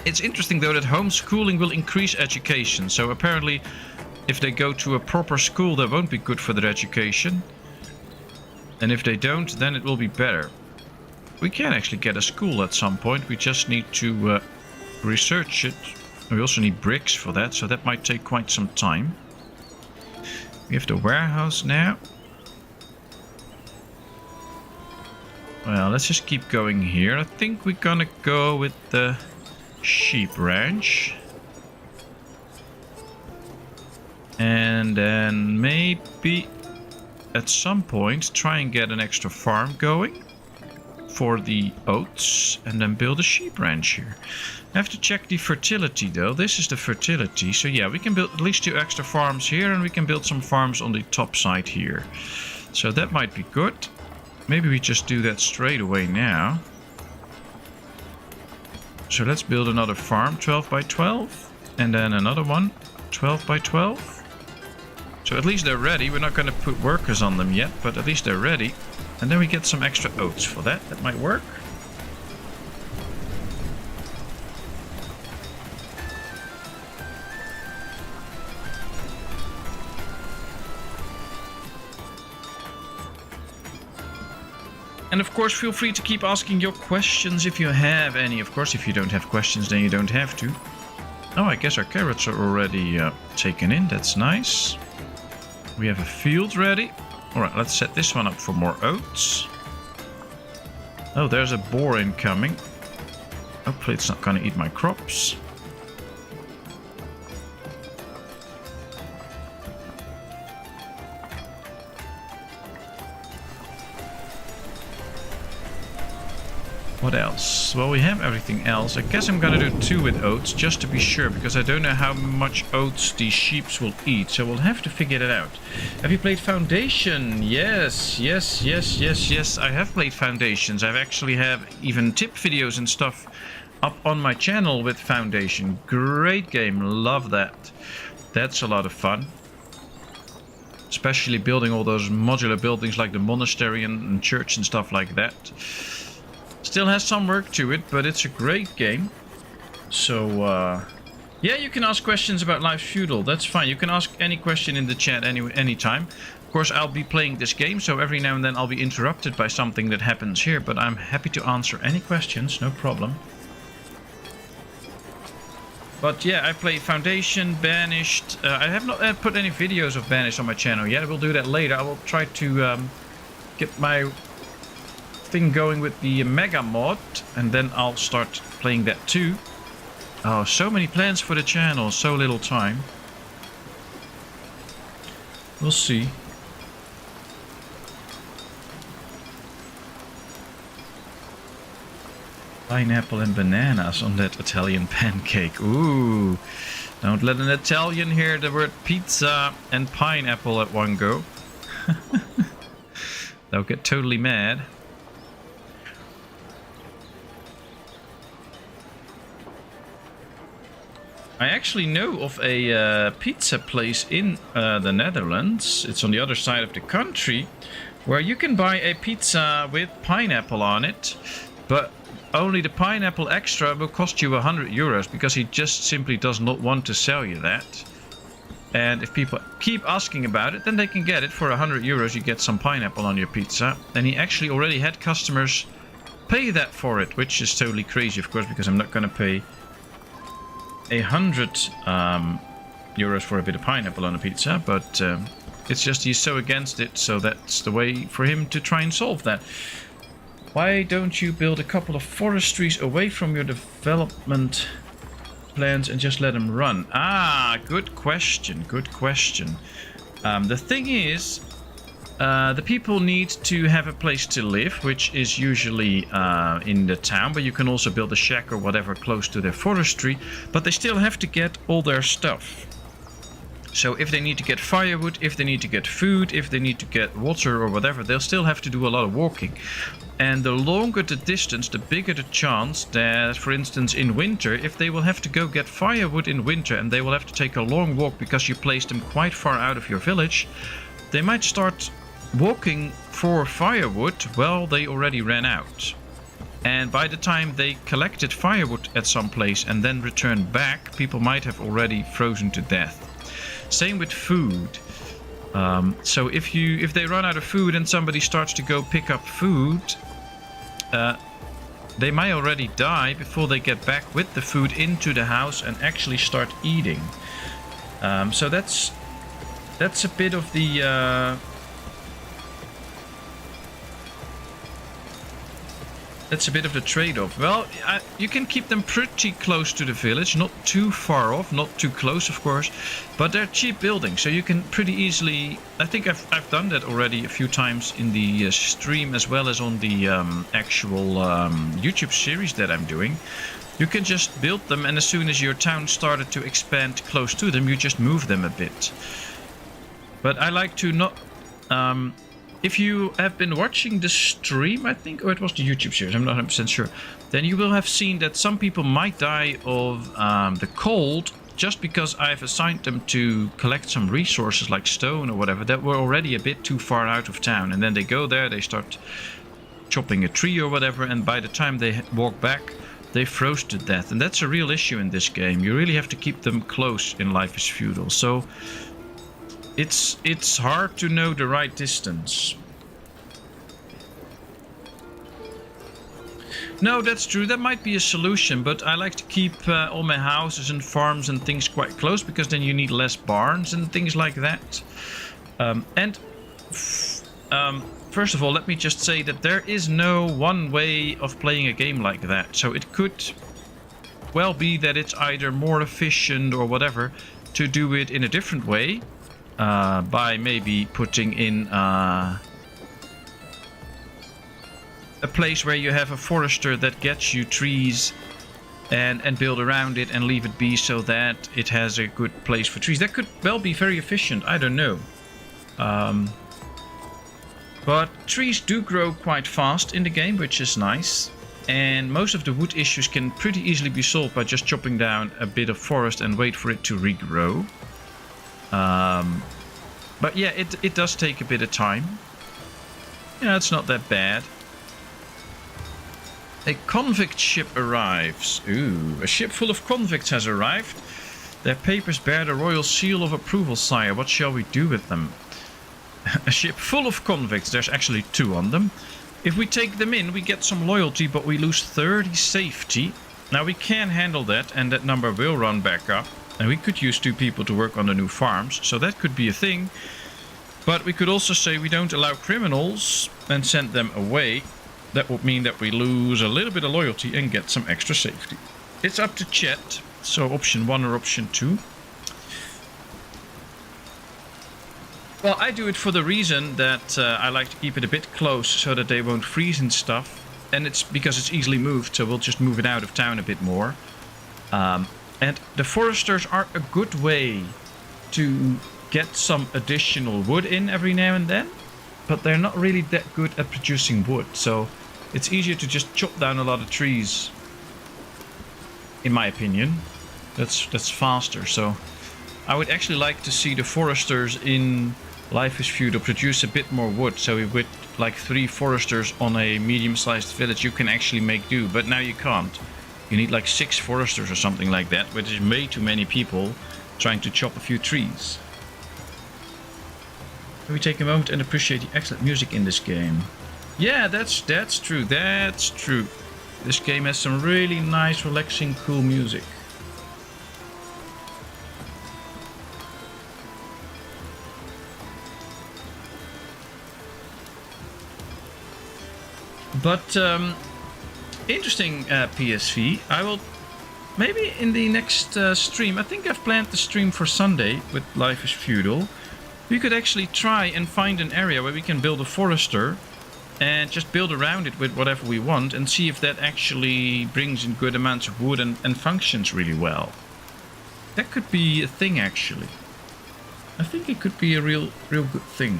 It's interesting though that homeschooling will increase education. So apparently if they go to a proper school, that won't be good for their education. And if they don't, then it will be better. we can actually get a school at some point. We just need to research it. We also need bricks for that, so that might take quite some time. We have the warehouse now. Well, let's just keep going here. I think we're gonna go with the sheep ranch. And then maybe at some point try and get an extra farm going for the oats and then build a sheep ranch here. I have to check the fertility though. This is the fertility. So yeah, we can build at least 2 extra farms here and we can build some farms on the top side here. So that might be good. Maybe we just do that straight away now. So let's build another farm, 12 by 12. And then another one, 12 by 12. So at least they're ready. We're not going to put workers on them yet, but at least they're ready. And then we get some extra oats for that. That might work. And of course, feel free to keep asking your questions if you have any. Of course, if you don't have questions, then you don't have to. Oh, I guess our carrots are already taken in. That's nice. We have a field ready. Alright, let's set this one up for more oats. Oh, there's a boar incoming. Hopefully it's not going to eat my crops. What else? Well, we have everything else. I guess I'm gonna do 2 with oats, just to be sure, because I don't know how much oats these sheep will eat, so we'll have to figure that out. Have you played Foundation? Yes. I have played Foundations. I've actually have even tip videos and stuff up on my channel with Foundation. Great game, love that. That's a lot of fun. Especially building all those modular buildings like the monastery and church and stuff like that. Still has some work to it, but it's a great game. So, yeah, you can ask questions about Life's Feudal. That's fine. You can ask any question in the chat anytime. Of course, I'll be playing this game, so every now and then I'll be interrupted by something that happens here. But I'm happy to answer any questions, no problem. But yeah, I played Foundation, Banished. I have not put any videos of Banished on my channel yet. I will do that later. I will try to get my thing going with the mega mod and then I'll start playing that too. Oh, so many plans for the channel, so little time. We'll see. Pineapple and bananas on that Italian pancake. Ooh, don't let an Italian hear the word pizza and pineapple at one go. They'll get totally mad. I actually know of a pizza place in the Netherlands. It's on the other side of the country, where you can buy a pizza with pineapple on it, but only the pineapple extra will cost you €100 because he just simply does not want to sell you that. And if people keep asking about it, then they can get it for €100. You get some pineapple on your pizza. And he actually already had customers pay that for it, which is totally crazy, of course, because I'm not going to pay €100 for a bit of pineapple on a pizza, but it's just he's so against it, so that's the way for him to try and solve that. Why don't you build a couple of forestries away from your development plans and just let them run? Ah, good question, good question. The thing is, the people need to have a place to live, which is usually in the town, but you can also build a shack or whatever close to their forestry, but they still have to get all their stuff. So if they need to get firewood, if they need to get food, if they need to get water or whatever, they'll still have to do a lot of walking. And the longer the distance, the bigger the chance that, for instance, in winter, if they will have to go get firewood in winter and they will have to take a long walk because you placed them quite far out of your village, they might start walking for firewood. Well, they already ran out. And by the time they collected firewood at some place and then returned back, people might have already frozen to death. Same with food. So if they run out of food and somebody starts to go pick up food, they might already die before they get back with the food into the house and actually start eating. So that's a bit of the trade-off. Well, you can keep them pretty close to the village, not too far off, not too close, of course, but they're cheap buildings, so you can pretty easily. I think I've done that already a few times in the stream as well as on the actual YouTube series that I'm doing. You can just build them, and as soon as your town started to expand close to them, you just move them a bit. But I like to not. If you have been watching the stream, I think, or it was the YouTube series, I'm not 100% sure, then you will have seen that some people might die of the cold just because I've assigned them to collect some resources like stone or whatever that were already a bit too far out of town. And then they go there, they start chopping a tree or whatever, and by the time they walk back, they froze to death. And that's a real issue in this game. You really have to keep them close in Life is Feudal. So it's hard to know the right distance. No, that's true. That might be a solution, but I like to keep all my houses and farms and things quite close, because then you need less barns and things like that. First of all, let me just say that there is no one way of playing a game like that. So it could well be that it's either more efficient or whatever to do it in a different way. By maybe putting in a place where you have a forester that gets you trees and build around it and leave it be so that it has a good place for trees. That could well be very efficient, I don't know. But trees do grow quite fast in the game, which is nice. And most of the wood issues can pretty easily be solved by just chopping down a bit of forest and wait for it to regrow. But yeah, it does take a bit of time. Yeah, it's not that bad. A convict ship arrives. Ooh, a ship full of convicts has arrived. Their papers bear the royal seal of approval, sire. What shall we do with them? A ship full of convicts. There's actually 2 on them. If we take them in, we get some loyalty, but we lose 30 safety. Now we can handle that, and that number will run back up. And we could use 2 people to work on the new farms, so that could be a thing. But we could also say we don't allow criminals and send them away. That would mean that we lose a little bit of loyalty and get some extra safety. It's up to chat, so option 1 or option 2. Well, I do it for the reason that I like to keep it a bit close so that they won't freeze and stuff. And it's because it's easily moved, so we'll just move it out of town a bit more. And the foresters are a good way to get some additional wood in every now and then, but they're not really that good at producing wood, so it's easier to just chop down a lot of trees, in my opinion. That's faster. So I would actually like to see the foresters in Life is Feudal produce a bit more wood, so with like 3 foresters on a medium-sized village you can actually make do, but now you can't. You need like 6 foresters or something like that, which is way too many people trying to chop a few trees. Can we take a moment and appreciate the excellent music in this game? Yeah, that's true, that's true. This game has some really nice, relaxing, cool music. But interesting, PSV. I will maybe in the next stream. I think I've planned the stream for Sunday with Life is Feudal. We could actually try and find an area where we can build a forester and just build around it with whatever we want and see if that actually brings in good amounts of wood and functions really well. That could be a thing, actually. I think it could be a real good thing.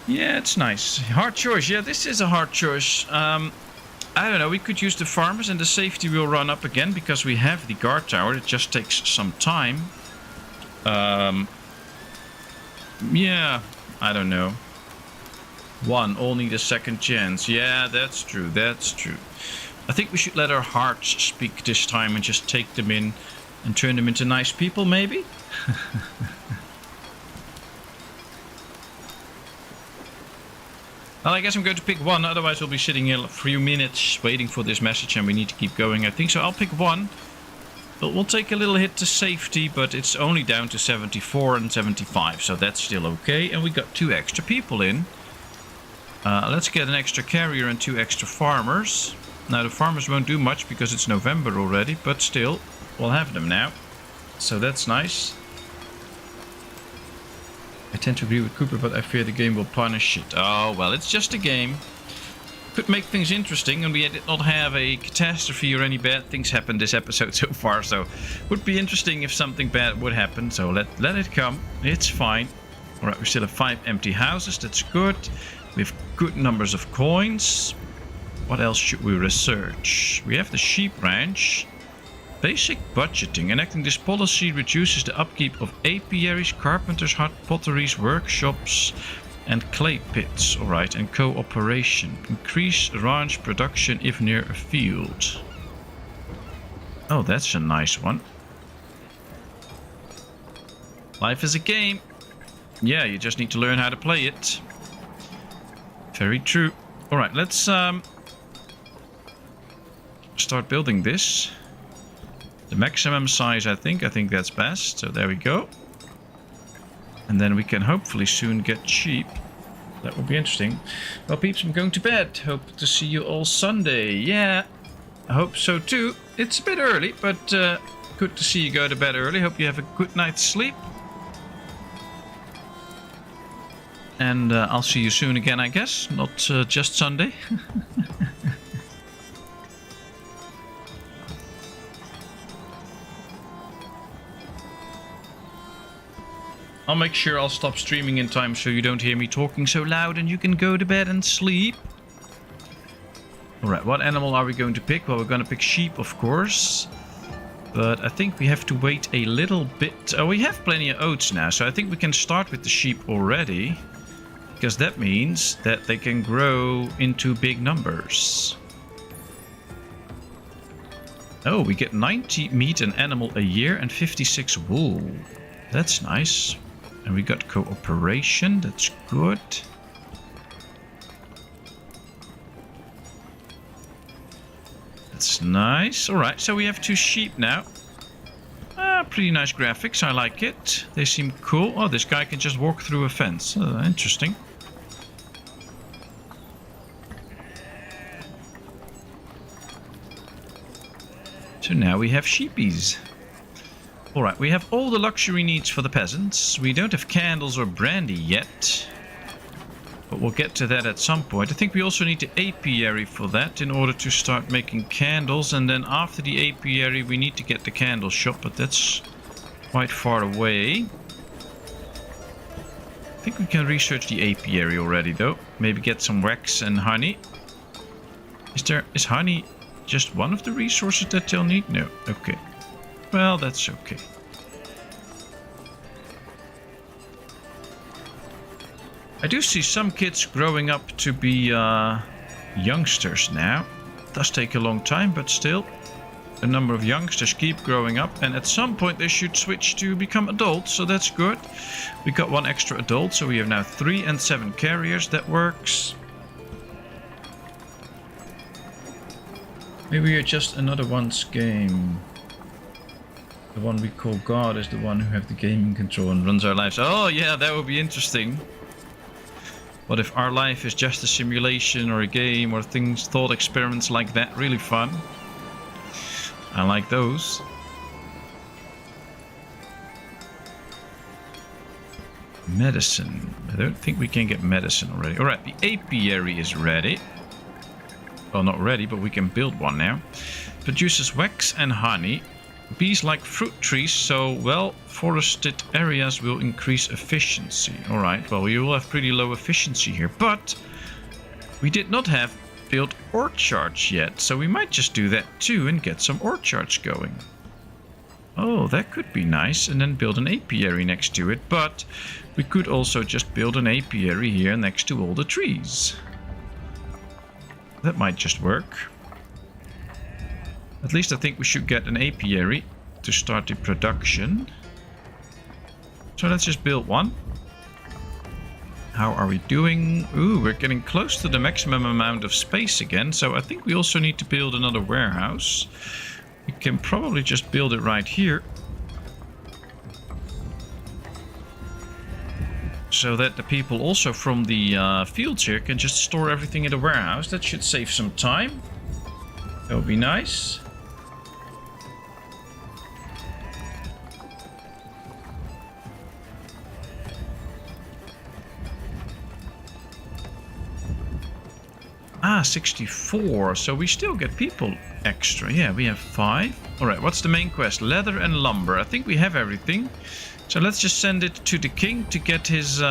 Yeah, it's nice. Hard choice. Yeah, this is a hard choice. I don't know, we could use the farmers and the safety will run up again because we have the guard tower. It just takes some time. Yeah, I don't know. 1, all need a second chance. Yeah, that's true, that's true. I think we should let our hearts speak this time and just take them in and turn them into nice people, maybe? Well, I guess I'm going to pick one, otherwise we'll be sitting here a few minutes waiting for this message and we need to keep going, I think. So I'll pick one. But we'll take a little hit to safety, but it's only down to 74 and 75, so that's still okay. And we got 2 extra people in. Let's get an extra carrier and 2 extra farmers. Now the farmers won't do much because it's November already, but still, we'll have them now. So that's nice. I tend to agree with Cooper, but I fear the game will punish it. Oh, well, it's just a game. Could make things interesting, and we did not have a catastrophe or any bad things happen this episode so far, so would be interesting if something bad would happen. So let it come. It's fine. Alright, we still have 5 empty houses. That's good. We have good numbers of coins. What else should we research? We have the sheep ranch. Basic budgeting. Enacting this policy reduces the upkeep of apiaries, carpenters' hut, potteries, workshops, and clay pits. Alright, and cooperation. Increase ranch production if near a field. Oh, that's a nice one. Life is a game. Yeah, you just need to learn how to play it. Very true. Alright, let's start building this. The maximum size, I think that's best. So there we go. And then we can hopefully soon get sheep. That will be interesting. Well, peeps, I'm going to bed. Hope to see you all Sunday. Yeah, I hope so too. It's a bit early, but good to see you go to bed early. Hope you have a good night's sleep. And I'll see you soon again, I guess. Not just Sunday. I'll make sure I'll stop streaming in time so you don't hear me talking so loud and you can go to bed and sleep. Alright, what animal are we going to pick? Well, we're going to pick sheep, of course. But I think we have to wait a little bit. Oh, we have plenty of oats now, so I think we can start with the sheep already. Because that means that they can grow into big numbers. Oh, we get 90 meat and animal a year and 56 wool. That's nice. And we got cooperation, that's good. That's nice. Alright, so we have 2 sheep now. Pretty nice graphics, I like it. They seem cool. Oh, this guy can just walk through a fence. Interesting. So now we have sheepies. Alright, we have all the luxury needs for the peasants. We don't have candles or brandy yet. But we'll get to that at some point. I think we also need the apiary for that in order to start making candles. And then after the apiary we need to get the candle shop, but that's quite far away. I think we can research the apiary already though. Maybe get some wax and honey. Is honey just one of the resources that they'll need? No, okay. Well, that's okay. I do see some kids growing up to be youngsters now. It does take a long time, but still. A number of youngsters keep growing up, and at some point they should switch to become adults, so that's good. We got 1 extra adult, so we have now 3 and 7 carriers. That works. Maybe we're just another one's game. The one we call God is the one who have the gaming control and runs our lives. Oh yeah, that would be interesting. What if our life is just a simulation or a game or things, thought experiments like that? Really fun. I like those. Medicine. I don't think we can get medicine already. Alright, the apiary is ready. Well, not ready, but we can build one now. Produces wax and honey. Bees like fruit trees, so well-forested areas will increase efficiency. Alright, well, we will have pretty low efficiency here, but we did not have built orchards yet, so we might just do that too and get some orchards going. Oh, that could be nice, and then build an apiary next to it, but we could also just build an apiary here next to all the trees. That might just work. At least I think we should get an apiary to start the production. So let's just build one. How are we doing? Ooh, we're getting close to the maximum amount of space again. So I think we also need to build another warehouse. We can probably just build it right here. So that the people also from the fields here can just store everything in the warehouse. That should save some time. That would be nice. Ah, 64. So we still get people extra. Yeah, we have 5. Alright, what's the main quest? Leather and lumber. I think we have everything. So let's just send it to the king to get his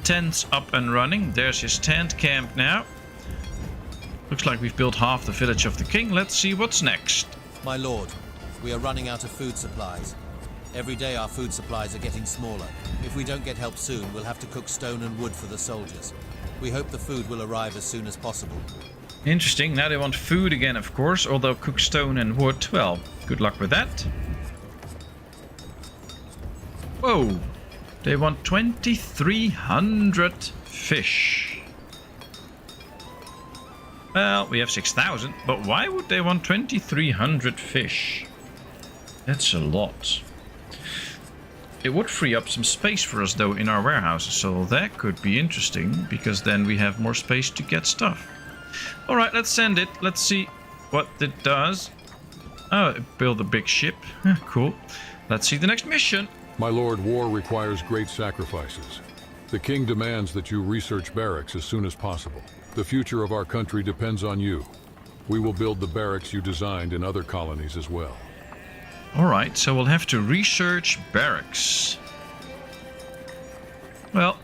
tents up and running. There's his tent camp now. Looks like we've built half the village of the king. Let's see what's next. My lord, we are running out of food supplies. Every day our food supplies are getting smaller. If we don't get help soon, we'll have to cook stone and wood for the soldiers. We hope the food will arrive as soon as possible. Interesting. Now they want food again, of course. Although cook stone and wood. Well, good luck with that. Whoa. They want 2,300 fish. Well, we have 6,000. But why would they want 2,300 fish? That's a lot. It would free up some space for us though in our warehouses, so that could be interesting because then we have more space to get stuff. Alright, let's send it. Let's see what it does. Oh, build a big ship. Cool. Let's see the next mission. My lord, war requires great sacrifices. The king demands that you research barracks as soon as possible. The future of our country depends on you. We will build the barracks you designed in other colonies as well. Alright, so we'll have to research barracks. Well,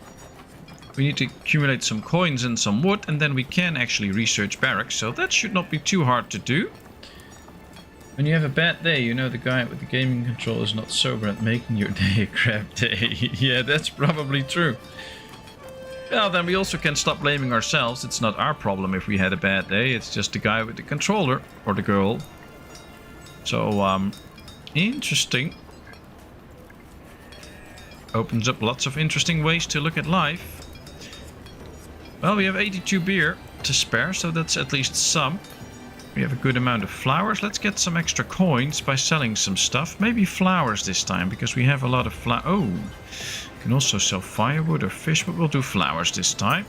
we need to accumulate some coins and some wood, and then we can actually research barracks, so that should not be too hard to do. When you have a bad day, you know the guy with the gaming control is not sober at making your day a crap day. Yeah, that's probably true. Well, then we also can stop blaming ourselves. It's not our problem if we had a bad day, it's just the guy with the controller, or the girl. So, interesting. Opens up lots of interesting ways to look at life. Well, we have 82 beer to spare, so that's at least some. We have a good amount of flowers. Let's get some extra coins by selling some stuff. Maybe flowers this time, because we have a lot of Oh, you can also sell firewood or fish, but we'll do flowers this time.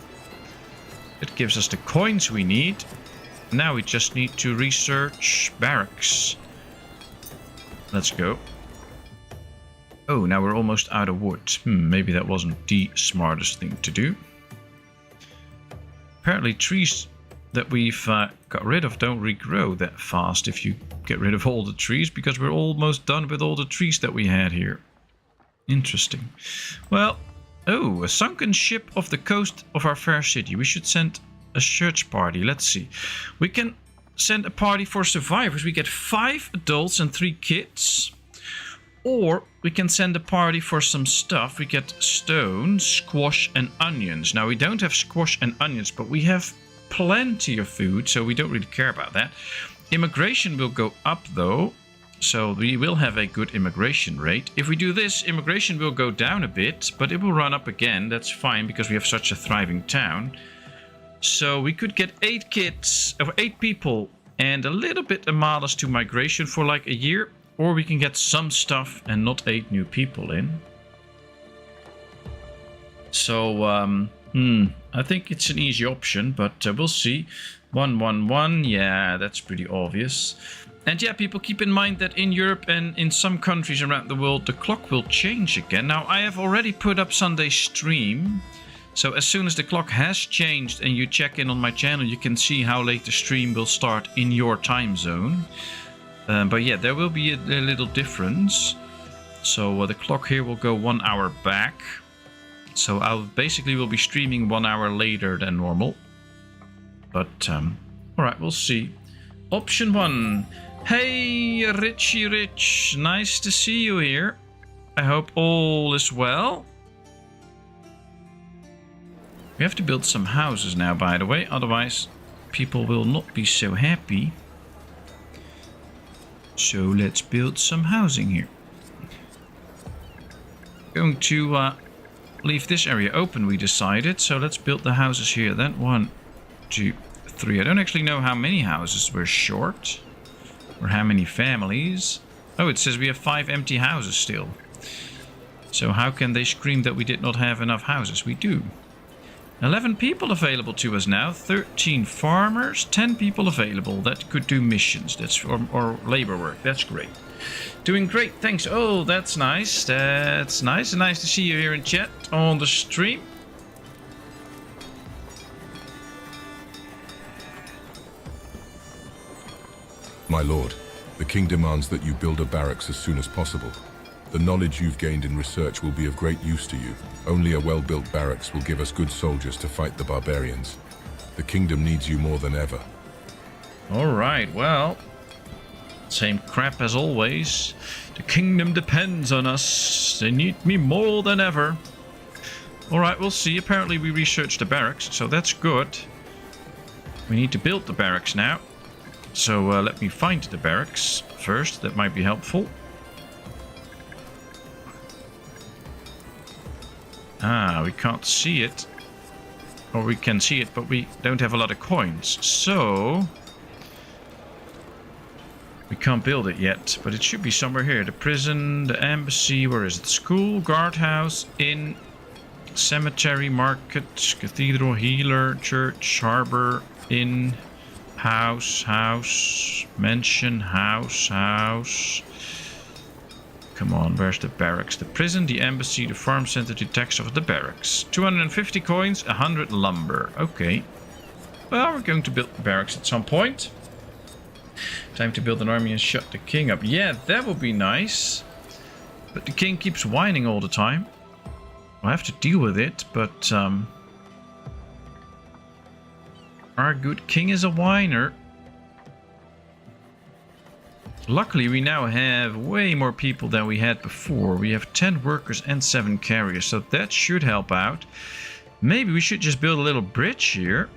It gives us the coins we need. Now we just need to research barracks. Let's go. Oh, now we're almost out of wood. Maybe that wasn't the smartest thing to do. Apparently trees that we've got rid of don't regrow that fast if you get rid of all the trees, because we're almost done with all the trees that we had here. Interesting. Well, oh, a sunken ship off the coast of our fair city. We should send a search party. Let's see. We can send a party for survivors. We get 5 adults and 3 kids. Or we can send a party for some stuff. We get stone, squash and onions. Now we don't have squash and onions, but we have plenty of food, so we don't really care about that. Immigration will go up though, so we will have a good immigration rate. If we do this, immigration will go down a bit, but it will run up again. That's fine because we have such a thriving town. So we could get 8 kids, or 8 people, and a little bit of malus to migration for like a year. Or we can get some stuff and not 8 new people in. So, I think it's an easy option, but we'll see. 111, yeah, that's pretty obvious. And yeah, people, keep in mind that in Europe and in some countries around the world, the clock will change again. Now, I have already put up Sunday stream. So as soon as the clock has changed and you check in on my channel, you can see how late the stream will start in your time zone. But yeah, there will be a little difference. So the clock here will go 1 hour back. So I basically will be streaming 1 hour later than normal. But alright, we'll see. Option 1. Hey, Richie Rich. Nice to see you here. I hope all is well. We have to build some houses now, by the way. Otherwise, people will not be so happy. So let's build some housing here. Going to leave this area open, we decided. So let's build the houses here then. 1, 2, 3. I don't actually know how many houses we're short. Or how many families. Oh, it says we have 5 empty houses still. So how can they scream that we did not have enough houses? We do. 11 people available to us now. 13 farmers. 10 people available that could do missions. That's or labor work. That's great. Doing great, thanks. Oh, that's nice. That's nice. Nice to see you here in chat on the stream. My lord, the king demands that you build a barracks as soon as possible. The knowledge you've gained in research will be of great use to you. Only a well-built barracks will give us good soldiers to fight the barbarians. The kingdom needs you more than ever. Alright, well... same crap as always. The kingdom depends on us. They need me more than ever. Alright, we'll see. Apparently we researched the barracks, so that's good. We need to build the barracks now. So let me find the barracks first. That might be helpful. Ah, we can't see it. Or we can see it, but we don't have a lot of coins. So... we can't build it yet, but it should be somewhere here. The prison, the embassy, where is it? School, guardhouse, inn, cemetery, market, cathedral, healer, church, harbor, inn, house, mansion, house. Come on, where's the barracks? The prison, the embassy, the farm center, the tax office, the barracks. 250 coins, 100 lumber. Okay. Well, we're going to build the barracks at some point. Time to build an army and shut the king up. Yeah, that would be nice. But the king keeps whining all the time. We'll have to deal with it, but... our good king is a whiner. Luckily, we now have way more people than we had before. We have 10 workers and 7 carriers, so that should help out. Maybe we should just build a little bridge here.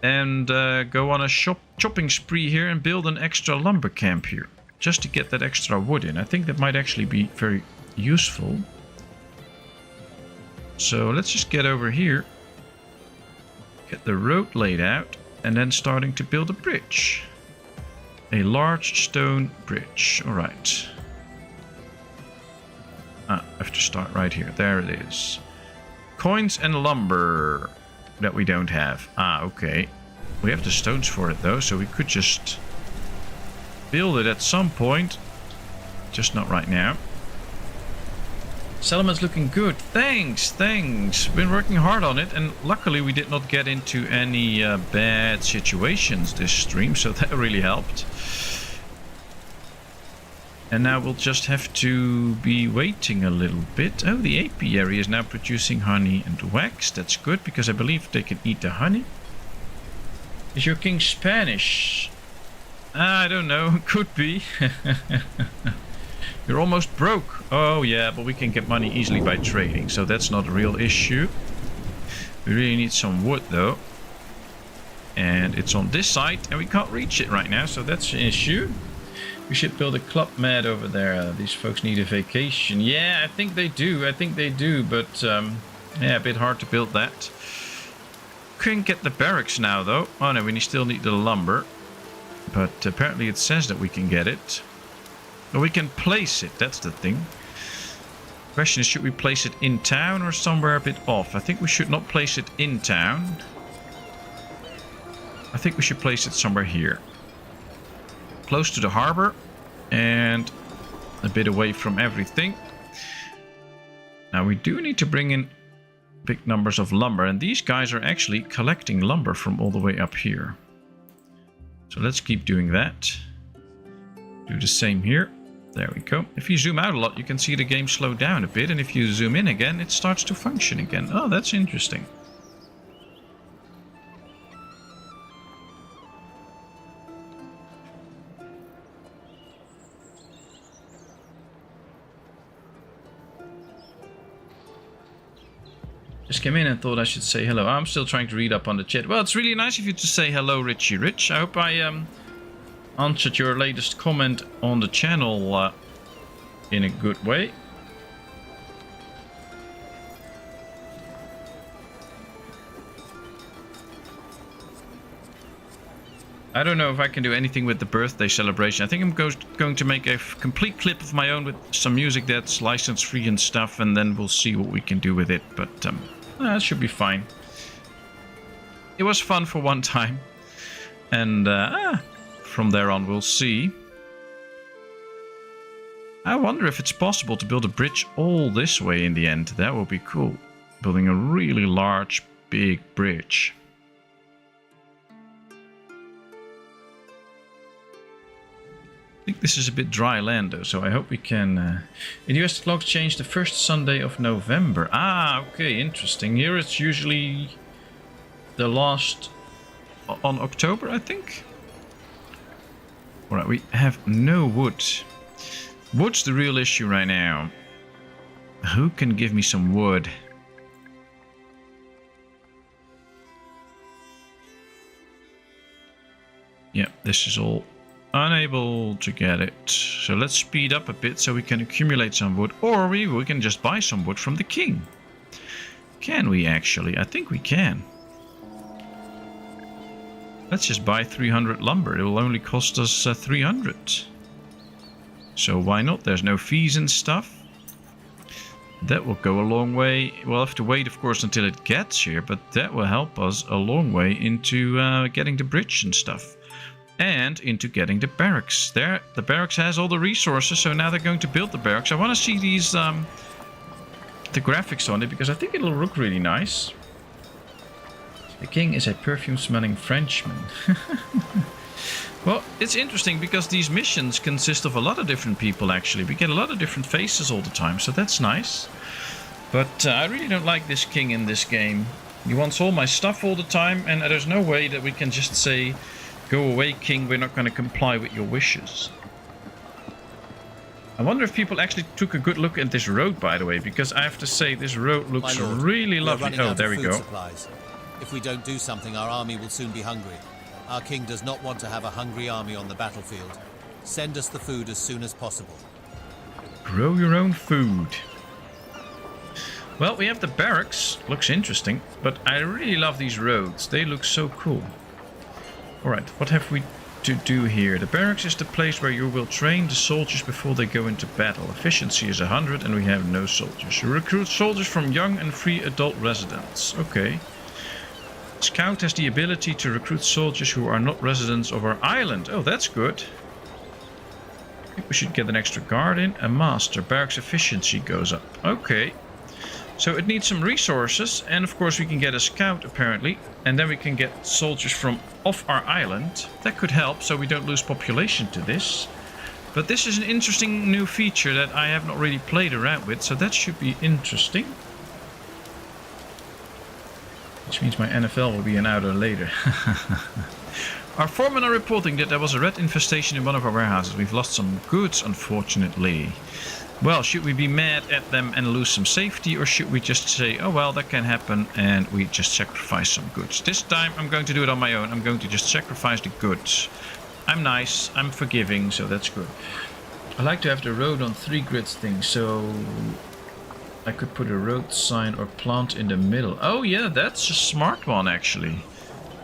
And go on a chopping spree here and build an extra lumber camp here. Just to get that extra wood in. I think that might actually be very useful. So let's just get over here. Get the road laid out. And then starting to build a bridge. A large stone bridge. Alright. I have to start right here. There it is. Coins and lumber. That we don't have. Ah, okay. We have the stones for it though, so we could just build it at some point. Just not right now. Settlement's looking good. Thanks. Been working hard on it, and luckily we did not get into any bad situations this stream, so that really helped. And now we'll just have to be waiting a little bit. Oh, the apiary is now producing honey and wax. That's good, because I believe they can eat the honey. Is your king Spanish? I don't know. Could be. You're almost broke. Oh, yeah, but we can get money easily by trading, so that's not a real issue. We really need some wood, though. And it's on this side, and we can't reach it right now, so that's an issue. We should build a club med over there. These folks need a vacation. Yeah, I think they do. But yeah, a bit hard to build that. Couldn't get the barracks now, though. Oh no, we still need the lumber. But apparently it says that we can get it. Or we can place it. That's the thing. Question is, should we place it in town or somewhere a bit off? I think we should not place it in town. I think we should place it somewhere here. Close to the harbor and a bit away from everything. Now we do need to bring in big numbers of lumber, and these guys are actually collecting lumber from all the way up here. So let's keep doing that. Do the same here. There we go. If you zoom out a lot, you can see the game slow down a bit, and if you zoom in again, it starts to function again. Oh, that's interesting. Just came in and thought I should say hello. I'm still trying to read up on the chat. Well, it's really nice of you to say hello, Richie Rich. I hope I answered your latest comment on the channel in a good way. I don't know if I can do anything with the birthday celebration. I think I'm going to make a complete clip of my own with some music that's license free and stuff, and then we'll see what we can do with it. But that should be fine. It was fun for one time, and from there on we'll see. I wonder if it's possible to build a bridge all this way in the end. That would be cool. Building a really large, big bridge. I think this is a bit dry land though, so I hope we can... In US clocks change the first Sunday of November. Ah, okay, interesting. Here it's usually the last on October, I think. Alright, we have no wood. Wood's the real issue right now. Who can give me some wood? Yeah, this is all unable to get it. So let's speed up a bit so we can accumulate some wood. Or we can just buy some wood from the king. Can we actually? I think we can. Let's just buy 300 lumber. It will only cost us 300. So why not? There's no fees and stuff. That will go a long way. We'll have to wait, of course, until it gets here, but that will help us a long way into getting the bridge and stuff. And into getting the barracks. There, the barracks has all the resources, so now they're going to build the barracks. I want to see these, the graphics on it, because I think it'll look really nice. The king is a perfume-smelling Frenchman. Well, it's interesting because these missions consist of a lot of different people, actually. We get a lot of different faces all the time, so that's nice. But I really don't like this king in this game. He wants all my stuff all the time, and there's no way that we can just say, go away, king, we're not going to comply with your wishes. I wonder if people actually took a good look at this road, by the way, because I have to say, this road looks really lovely. Oh, there we go. Supplies. If we don't do something, our army will soon be hungry. Our king does not want to have a hungry army on the battlefield. Send us the food as soon as possible. Grow your own food. Well, we have the barracks. Looks interesting. But I really love these roads. They look so cool. Alright, what have we to do here? The barracks is the place where you will train the soldiers before they go into battle. Efficiency is 100 and we have no soldiers. You recruit soldiers from young and free adult residents. Okay. Scout has the ability to recruit soldiers who are not residents of our island. Oh, that's good. I think we should get an extra guard in. A master. Barracks efficiency goes up. Okay. So it needs some resources. And of course we can get a scout apparently. And then we can get soldiers from off our island. That could help so we don't lose population to this. But this is an interesting new feature that I have not really played around with. So that should be interesting. Which means my NFL will be an hour later. Our foremen are reporting that there was a rat infestation in one of our warehouses. We've lost some goods, unfortunately. Well, should we be mad at them and lose some safety? Or should we just say, oh well, that can happen, and we just sacrifice some goods? This time I'm going to do it on my own. I'm going to just sacrifice the goods. I'm nice, I'm forgiving, so that's good. I like to have the road on 3 grids thing, so... I could put a road sign or plant in the middle. Oh yeah, that's a smart one actually.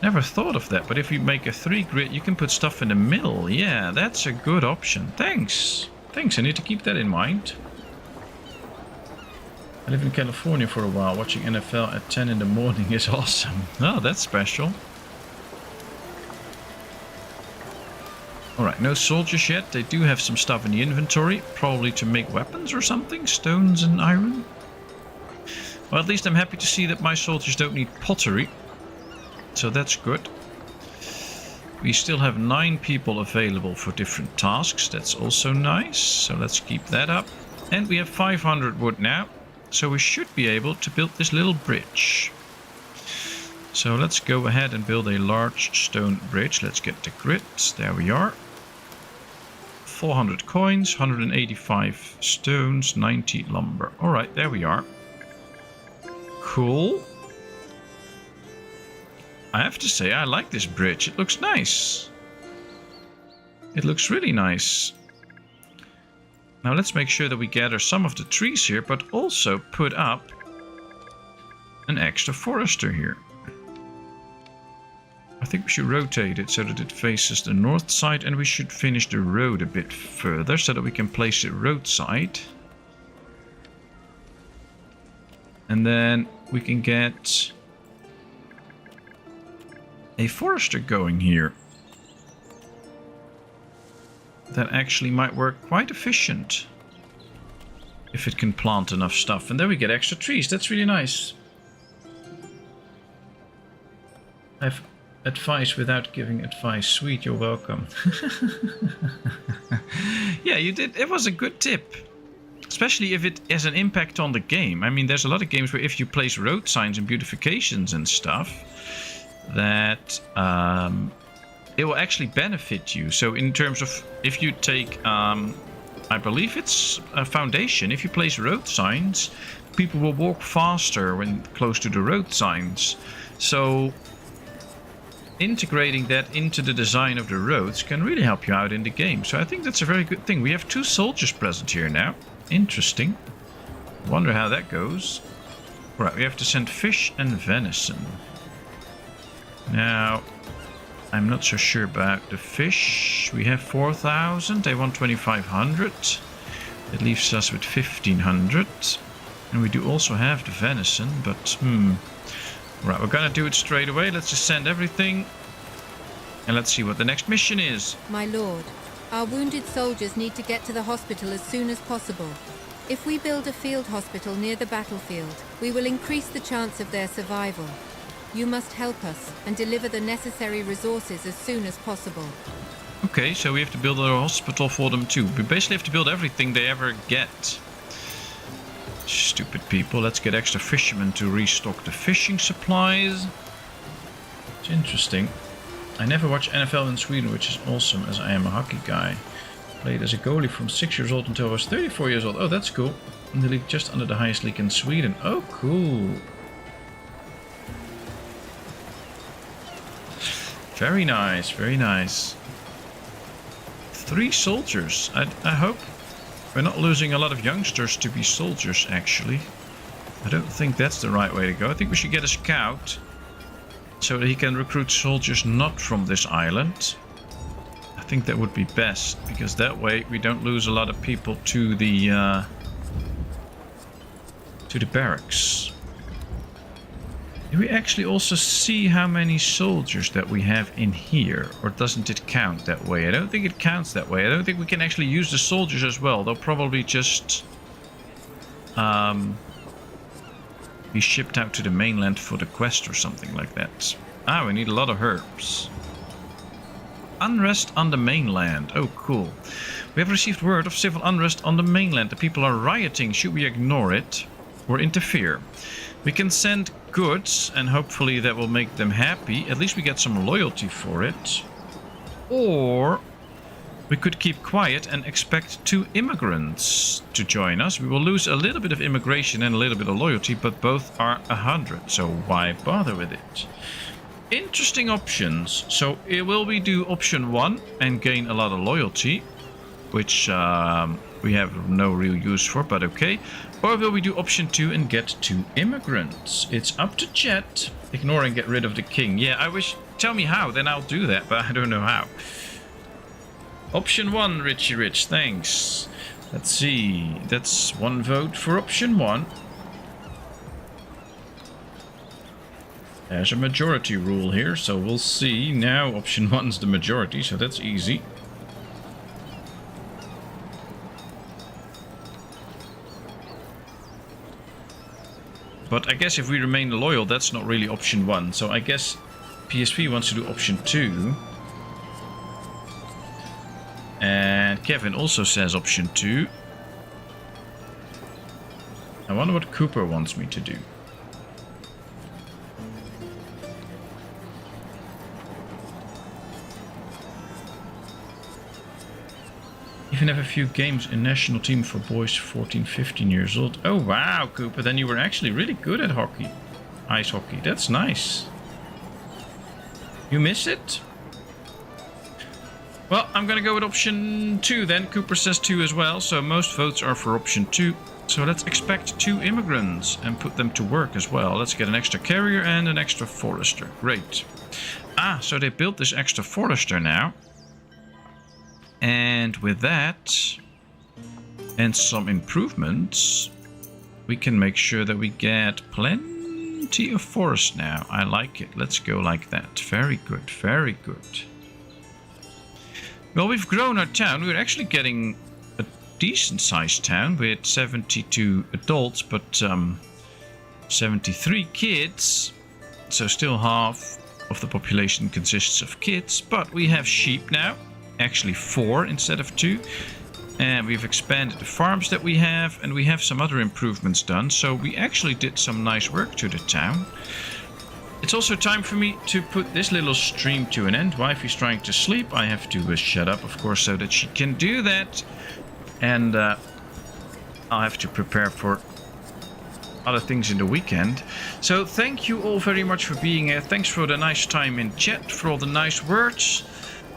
Never thought of that, but if you make a 3 grid, you can put stuff in the middle. Yeah, that's a good option. Thanks. Thanks, I need to keep that in mind. I live in California for a while. Watching NFL at 10 in the morning is awesome. Oh, that's special. Alright, no soldiers yet. They do have some stuff in the inventory. Probably to make weapons or something. Stones and iron. Well, at least I'm happy to see that my soldiers don't need pottery. So that's good. We still have 9 people available for different tasks. That's also nice. So let's keep that up. And we have 500 wood now. So we should be able to build this little bridge. So let's go ahead and build a large stone bridge. Let's get the grids. There we are. 400 coins, 185 stones, 90 lumber. Alright, there we are. Cool. I have to say, I like this bridge. It looks nice. It looks really nice. Now let's make sure that we gather some of the trees here, but also put up an extra forester here. I think we should rotate it so that it faces the north side, and we should finish the road a bit further so that we can place it roadside. And then we can get a forester going here. That actually might work quite efficient if it can plant enough stuff. And then we get extra trees. That's really nice. I've advice without giving advice. Sweet, you're welcome. Yeah, you did. It was a good tip. Especially if it has an impact on the game. I mean, there's a lot of games where if you place road signs and beautifications and stuff, that it will actually benefit you. So in terms of, if you take, I believe it's a foundation, if you place road signs, people will walk faster when close to the road signs. So integrating that into the design of the roads can really help you out in the game. So I think that's a very good thing. We have 2 soldiers present here now. Interesting. Wonder how that goes. Right, we have to send fish and venison. Now, I'm not so sure about the fish. We have 4,000. They want 2,500. It leaves us with 1,500. And we do also have the venison, but Right, we're gonna do it straight away. Let's just send everything. And let's see what the next mission is. My lord, our wounded soldiers need to get to the hospital as soon as possible. If we build a field hospital near the battlefield, we will increase the chance of their survival. You must help us and deliver the necessary resources as soon as possible. Okay, so we have to build a hospital for them too. We basically have to build everything they ever get. Stupid people. Let's get extra fishermen to restock the fishing supplies. It's interesting. I never watched NFL in Sweden, which is awesome, as I am a hockey guy. Played as a goalie from 6 years old until I was 34 years old. Oh, that's cool. In the league just under the highest league in Sweden. Oh, cool. Very nice, very nice. 3 soldiers. I hope we're not losing a lot of youngsters to be soldiers, actually. I don't think that's the right way to go. I think we should get a scout so that he can recruit soldiers not from this island. I think that would be best, because that way we don't lose a lot of people to the barracks. Do we actually also see how many soldiers that we have in here? Or doesn't it count that way? I don't think it counts that way. I don't think we can actually use the soldiers as well. They'll probably just be shipped out to the mainland for the quest or something like that. Ah, we need a lot of herbs. Unrest on the mainland. Oh, cool. We have received word of civil unrest on the mainland. The people are rioting. Should we ignore it or interfere? We can send goods, and hopefully that will make them happy. At least we get some loyalty for it. Or we could keep quiet and expect 2 immigrants to join us. We will lose a little bit of immigration and a little bit of loyalty, but both are 100, so why bother with it? Interesting options. So will we do option 1 and gain a lot of loyalty, which we have no real use for, but okay. Or will we do option 2 and get 2 immigrants? It's up to Jet. Ignore and get rid of the king. Yeah, I wish. Tell me how, then I'll do that, but I don't know how. Option 1, Richie Rich, thanks. Let's see. That's 1 vote for option 1. There's a majority rule here, so we'll see. Now option 1's the majority, so that's easy. But I guess if we remain loyal, that's not really option 1. So I guess PSV wants to do option 2. And Kevin also says option 2. I wonder what Cooper wants me to do. Even have a few games in national team for boys 14, 15 years old. Oh wow, Cooper, then you were actually really good at hockey. Ice hockey, that's nice. You miss it? Well, I'm gonna go with option 2 then. Cooper says 2 as well, so most votes are for option 2. So let's expect 2 immigrants and put them to work as well. Let's get an extra carrier and an extra forester. Great. Ah, so they built this extra forester now. And with that, and some improvements, we can make sure that we get plenty of forest now. I like it. Let's go like that. Very good, very good. Well, we've grown our town. We're actually getting a decent-sized town with 72 adults, but 73 kids. So still half of the population consists of kids, but we have sheep now. Actually 4 instead of 2. And we've expanded the farms that we have, and we have some other improvements done. So we actually did some nice work to the town. It's also time for me to put this little stream to an end. Wife is trying to sleep. I have to shut up, of course, so that she can do that. And I'll have to prepare for other things in the weekend. So thank you all very much for being here. Thanks for the nice time in chat, for all the nice words.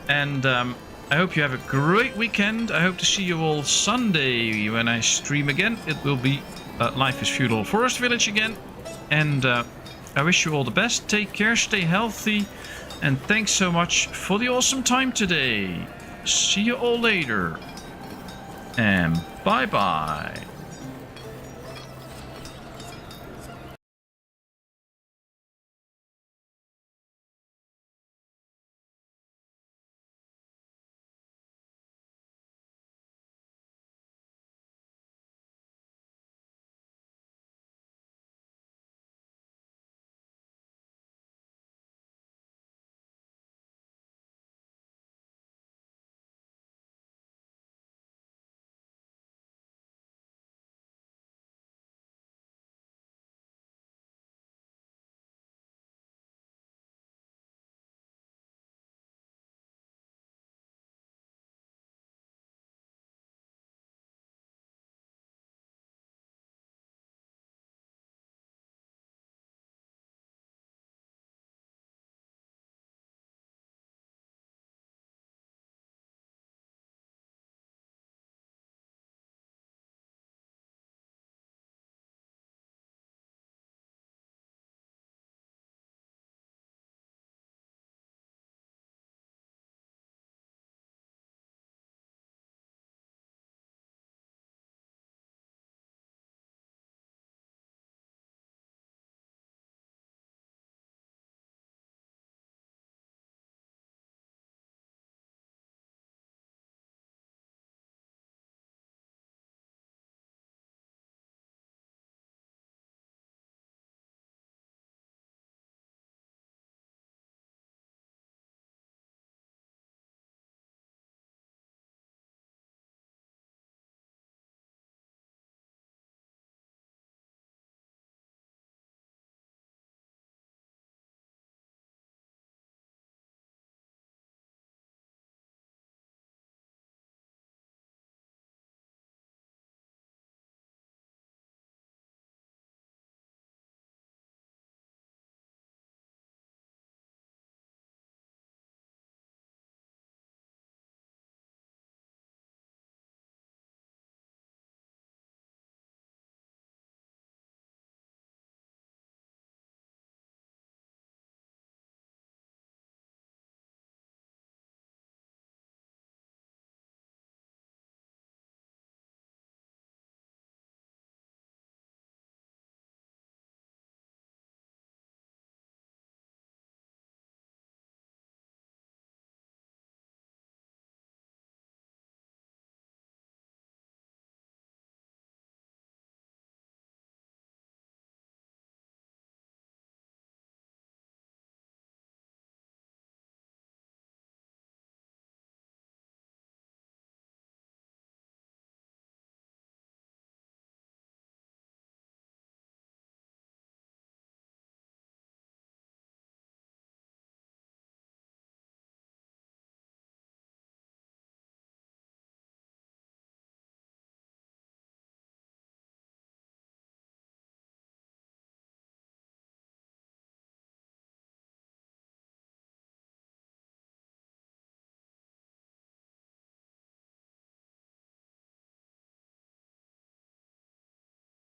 And I hope you have a great weekend. I hope to see you all Sunday when I stream again. It will be Life is Feudal Forest Village again. And I wish you all the best. Take care, stay healthy. And thanks so much for the awesome time today. See you all later. And bye-bye.